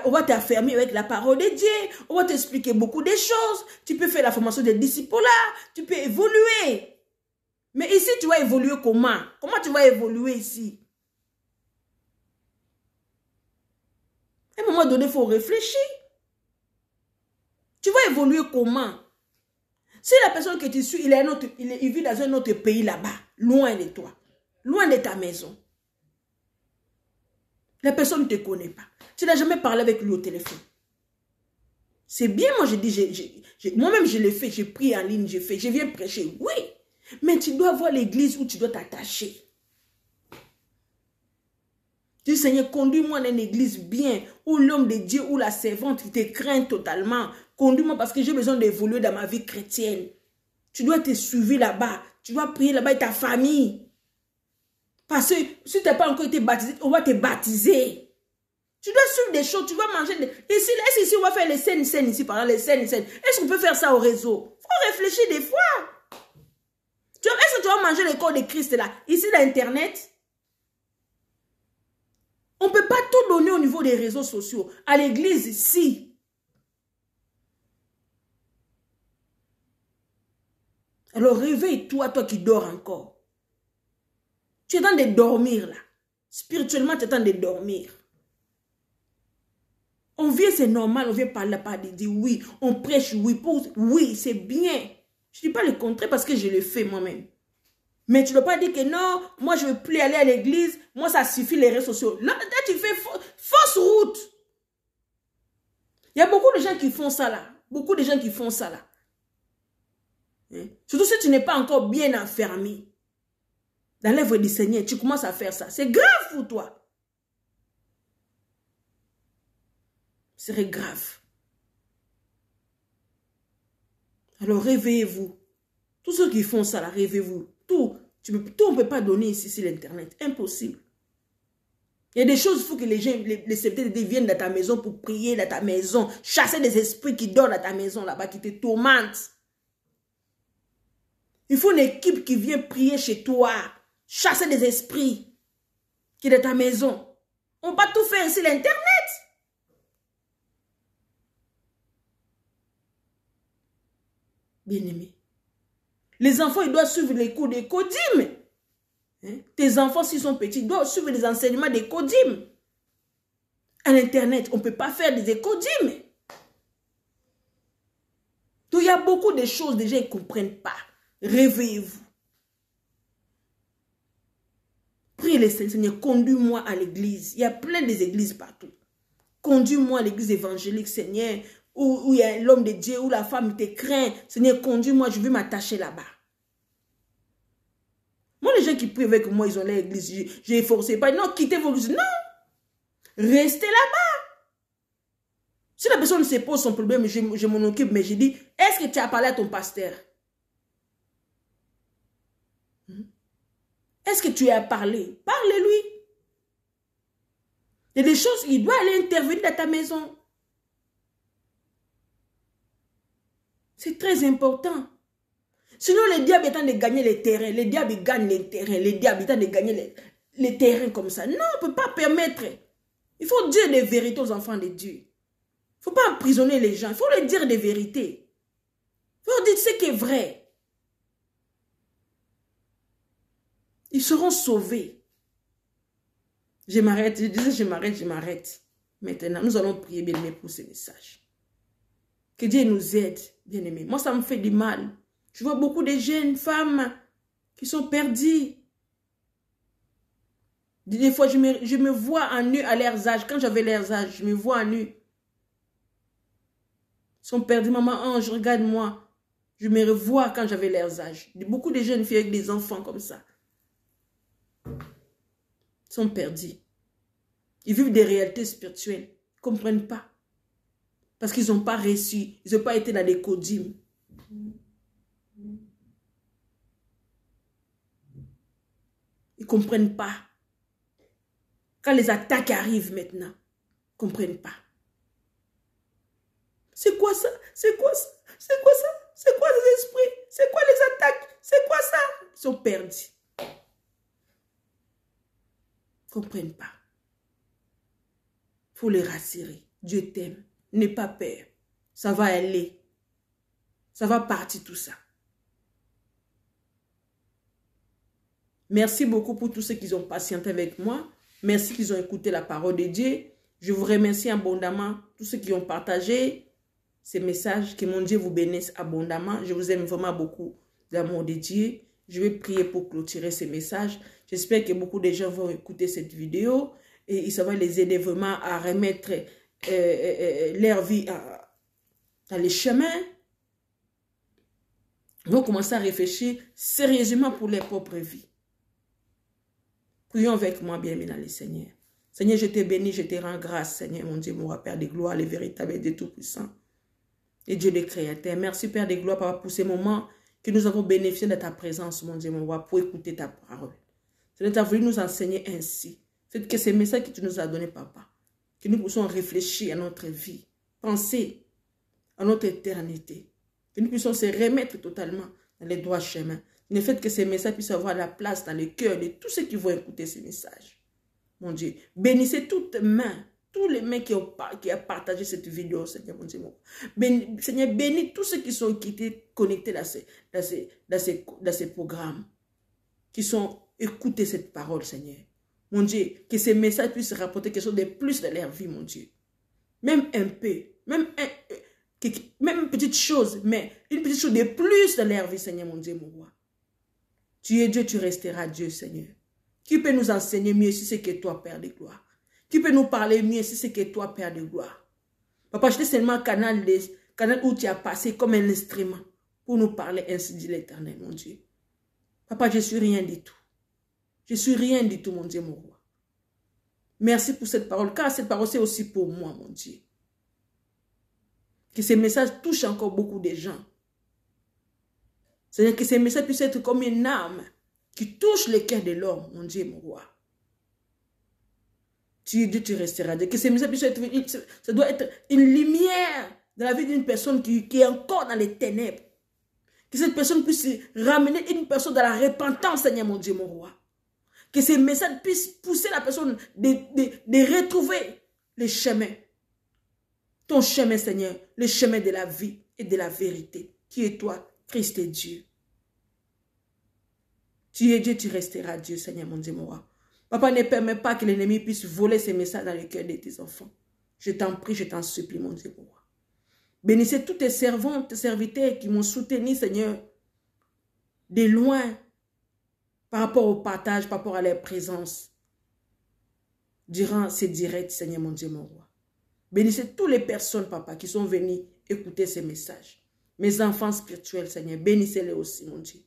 On va t'affermir avec la parole de Dieu. On va t'expliquer beaucoup de choses. Tu peux faire la formation des disciples là. Tu peux évoluer. Mais ici, tu vas évoluer comment? Comment tu vas évoluer ici? À un moment donné, il faut réfléchir. Tu vas évoluer comment? Si la personne que tu suis, il vit dans un autre pays là-bas, loin de toi, loin de ta maison. La personne ne te connaît pas. Tu n'as jamais parlé avec lui au téléphone. C'est bien, moi je dis, moi-même je l'ai fait, j'ai pris en ligne, je viens prêcher, oui. Mais tu dois voir l'église où tu dois t'attacher. Tu dis, Seigneur, conduis-moi dans une église bien, où l'homme de Dieu, où la servante te craint totalement. Conduis-moi parce que j'ai besoin d'évoluer dans ma vie chrétienne. Tu dois te suivre là-bas. Tu dois prier là-bas avec ta famille. Parce que si tu n'as pas encore été baptisé, on va te baptiser. Tu dois suivre des choses, tu vas manger. Ici, on va faire les scènes ici, par exemple, les scènes. Est-ce qu'on peut faire ça au réseau? Il faut réfléchir des fois. Est-ce que tu vas manger le corps de Christ là? Ici, dans Internet? On ne peut pas tout donner au niveau des réseaux sociaux. À l'église, si. Alors réveille-toi, toi qui dors encore. Tu es en train de dormir là. Spirituellement, tu es en train de dormir. On vient, c'est normal, on vient parler là, de dire oui, on prêche, oui, c'est bien. Je ne dis pas le contraire parce que je le fais moi-même. Mais tu ne dois pas dire que non, moi je ne veux plus aller à l'église, moi ça suffit les réseaux sociaux. Là, tu fais fausse route. Il y a beaucoup de gens qui font ça là. Beaucoup de gens qui font ça là. Hein? Surtout si tu n'es pas encore bien enfermé. Dans l'œuvre du Seigneur, tu commences à faire ça. C'est grave pour toi. Ce serait grave. Alors réveillez-vous. Tous ceux qui font ça là, réveillez-vous. Tout, on ne peut pas donner ici sur l'internet. Impossible. Il y a des choses, il faut que les gens, les serviteurs viennent dans ta maison pour prier dans ta maison, chasser des esprits qui dorment dans ta maison là-bas, qui te tourmentent. Il faut une équipe qui vient prier chez toi, chasser des esprits qui sont dans ta maison. On va tout faire sur l'Internet. Bien-aimé. Les enfants, ils doivent suivre les cours des codim. Hein? Tes enfants, s'ils sont petits, doivent suivre les enseignements des codim. À l'Internet, on ne peut pas faire des écodim. Donc, il y a beaucoup de choses, déjà, ils ne comprennent pas. Réveillez-vous. Priez le Seigneur, conduis-moi à l'église. Il y a plein d'églises partout. Conduis-moi à l'église évangélique, Seigneur, où il y a l'homme de Dieu, où la femme te craint. Seigneur, conduis-moi, je veux m'attacher là-bas. Moi, les gens qui prient avec moi, ils ont l'église. J'ai forcé pas. Non, quittez vos églises. Non. Restez là-bas. Si la personne se pose son problème, je m'en occupe, mais je dis, est-ce que tu as parlé à ton pasteur? Est-ce que tu as parlé? Parle-lui. Il y a des choses, il doit aller intervenir dans ta maison. C'est très important. Sinon, le diable est en train de gagner les terrains. Le diable gagne les terrains. Le diable est en train de gagner les terrains comme ça. Non, on ne peut pas permettre. Il faut dire des vérités aux enfants de Dieu. Il ne faut pas emprisonner les gens. Il faut leur dire des vérités. Il faut leur dire ce qui est vrai. Ils seront sauvés. Je m'arrête. Je disais, je m'arrête. Maintenant, nous allons prier, bien-aimé, pour ce message. Que Dieu nous aide, bien-aimé. Moi, ça me fait du mal. Je vois beaucoup de jeunes femmes qui sont perdues. Des fois, je me vois en nu à leurs âges. Quand j'avais leurs âges, je me vois en nu. Ils sont perdus. Maman Ange, regarde-moi. Je me revois quand j'avais leurs âges. Beaucoup de jeunes filles avec des enfants comme ça. Ils sont perdus. Ils vivent des réalités spirituelles. Ils ne comprennent pas. Parce qu'ils n'ont pas reçu. Ils n'ont pas été dans les codim. Ils ne comprennent pas. Quand les attaques arrivent maintenant, ils ne comprennent pas. C'est quoi ça? C'est quoi ça? C'est quoi ça? C'est quoi les esprits? C'est quoi les attaques? C'est quoi ça? Ils sont perdus. Ils ne comprennent pas. Il faut les rassurer. Dieu t'aime. N'aie pas peur. Ça va aller. Ça va partir tout ça. Merci beaucoup pour tous ceux qui ont patienté avec moi. Merci qu'ils ont écouté la parole de Dieu. Je vous remercie abondamment tous ceux qui ont partagé ces messages. Que mon Dieu vous bénisse abondamment. Je vous aime vraiment beaucoup d'amour de Dieu. Je vais prier pour clôturer ces messages. J'espère que beaucoup de gens vont écouter cette vidéo et ça va les aider vraiment à remettre leur vie dans les chemins. Ils vont commencer à réfléchir sérieusement pour leur propre vie. Prions avec moi, bien-aimé dans le Seigneur. Seigneur, je te bénis, je te rends grâce, Seigneur, mon Dieu, mon roi, Père de gloire, le véritable Dieu tout-puissant. Et Dieu le Créateur. Merci, Père de gloire, Papa, pour ces moments que nous avons bénéficié de ta présence, mon Dieu, mon roi, pour écouter ta parole. Seigneur, tu as voulu nous enseigner ainsi. C'est que ces messages que tu nous as donnés, Papa, que nous puissions réfléchir à notre vie, penser à notre éternité, que nous puissions se remettre totalement dans les droits chemins. Le fait que ces messages puissent avoir la place dans le cœur de tous ceux qui vont écouter ces messages. Mon Dieu, bénissez toutes mains, tous les mains qui ont partagé cette vidéo, Seigneur, mon Dieu. Seigneur, bénis tous ceux qui sont connectés dans ces programmes, qui sont écoutés cette parole, Seigneur. Mon Dieu, que ces messages puissent rapporter quelque chose de plus dans leur vie, mon Dieu. Même un peu, même une petite chose, mais une petite chose de plus dans leur vie, Seigneur, mon Dieu, mon roi. Tu es Dieu, tu resteras Dieu, Seigneur. Qui peut nous enseigner mieux si c'est que toi, Père de gloire? Qui peut nous parler mieux si c'est que toi, Père de gloire? Papa, j'étais seulement un canal où tu as passé comme un instrument pour nous parler, ainsi dit l'Éternel, mon Dieu. Papa, je suis rien du tout. Je suis rien du tout, mon Dieu, mon roi. Merci pour cette parole, car cette parole, c'est aussi pour moi, mon Dieu. Que ces messages touchent encore beaucoup de gens. C'est-à-dire que ces messages puissent être comme une âme qui touche le cœur de l'homme, mon Dieu, mon roi. Tu es Dieu, tu resteras Dieu. Que ces messages puissent être, ça doit être une lumière dans la vie d'une personne qui est encore dans les ténèbres. Que cette personne puisse ramener une personne dans la repentance, Seigneur mon Dieu, mon roi. Que ces messages puissent pousser la personne de retrouver le chemin. Ton chemin, Seigneur, le chemin de la vie et de la vérité. Qui est toi, Christ est Dieu. Tu es Dieu, tu resteras Dieu, Seigneur mon Dieu, mon roi. Papa, ne permet pas que l'ennemi puisse voler ces messages dans le cœur de tes enfants. Je t'en prie, je t'en supplie, mon Dieu, mon roi. Bénissez tous tes servants, tes serviteurs qui m'ont soutenu, Seigneur, de loin, par rapport au partage, par rapport à leur présence, durant ces directs, Seigneur, mon Dieu, mon roi. Bénissez toutes les personnes, papa, qui sont venues écouter ces messages. Mes enfants spirituels, Seigneur, bénissez-les aussi, mon Dieu.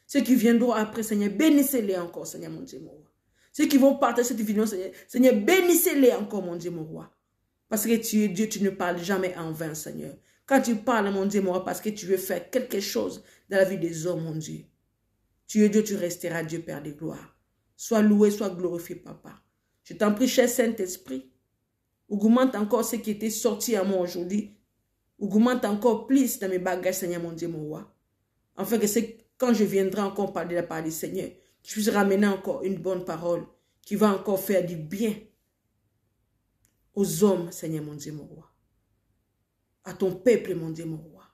Ceux qui viendront après, Seigneur, bénissez-les encore, Seigneur, mon Dieu, mon roi. Ceux qui vont partager cette vidéo, Seigneur, bénissez-les encore, mon Dieu, mon roi. Parce que tu es Dieu, tu ne parles jamais en vain, Seigneur. Quand tu parles, mon Dieu, mon roi, parce que tu veux faire quelque chose dans la vie des hommes, mon Dieu. Tu es Dieu, tu resteras Dieu, Père de gloire. Sois loué, sois glorifié, papa. Je t'en prie, cher Saint-Esprit. Augmente encore ce qui était sorti à moi aujourd'hui. Augmente encore plus dans mes bagages, Seigneur, mon Dieu, mon roi. Afin que quand je viendrai encore parler de la parole du Seigneur, je puisse ramener encore une bonne parole qui va encore faire du bien aux hommes, Seigneur, mon Dieu, mon roi. À ton peuple, mon Dieu, mon roi.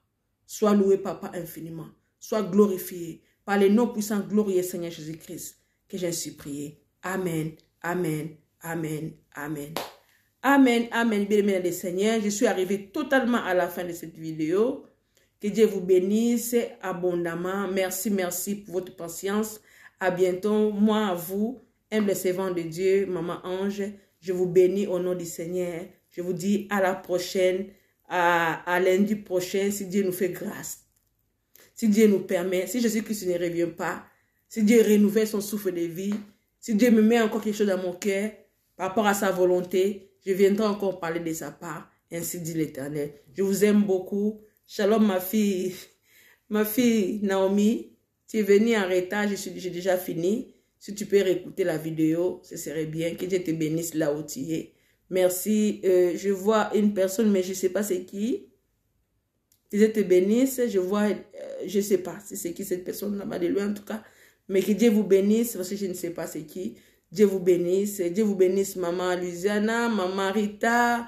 Sois loué, papa, infiniment. Sois glorifié par les noms puissants, glorieux, Seigneur Jésus-Christ, que j'ai ainsi prié. Amen, amen, amen, amen. Amen, amen, bien-aimé des Seigneurs. Je suis arrivé totalement à la fin de cette vidéo. Que Dieu vous bénisse abondamment. Merci, merci pour votre patience. À bientôt. Moi, à vous, humble servant de Dieu, Maman Ange, je vous bénis au nom du Seigneur. Je vous dis à la prochaine, à lundi prochain, si Dieu nous fait grâce. Si Dieu nous permet, si Jésus-Christ ne revient pas, si Dieu renouvelle son souffle de vie, si Dieu me met encore quelque chose dans mon cœur, par rapport à sa volonté, je viendrai encore parler de sa part, ainsi dit l'Éternel. Je vous aime beaucoup. Shalom ma fille Naomi, tu es venue en retard, j'ai déjà fini. Si tu peux réécouter la vidéo, ce serait bien. Que Dieu te bénisse là où tu es. Merci. Je vois une personne, mais je ne sais pas c'est qui. Que Dieu te bénisse. Je vois, je ne sais pas si c'est qui cette personne là-bas de loin en tout cas. Mais que Dieu vous bénisse parce que je ne sais pas c'est qui. Dieu vous bénisse. Dieu vous bénisse, Maman Luciana, Maman Rita,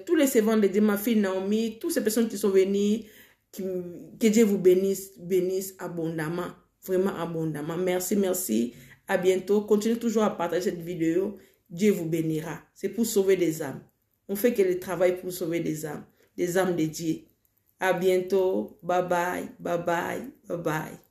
tous les servants de Dieu, ma fille Naomi, toutes ces personnes qui sont venues, que Dieu vous bénisse abondamment, vraiment abondamment. Merci, merci. À bientôt. Continuez toujours à partager cette vidéo. Dieu vous bénira. C'est pour sauver des âmes. On fait que le travail pour sauver des âmes de Dieu. À bientôt. Bye bye, bye bye, bye bye.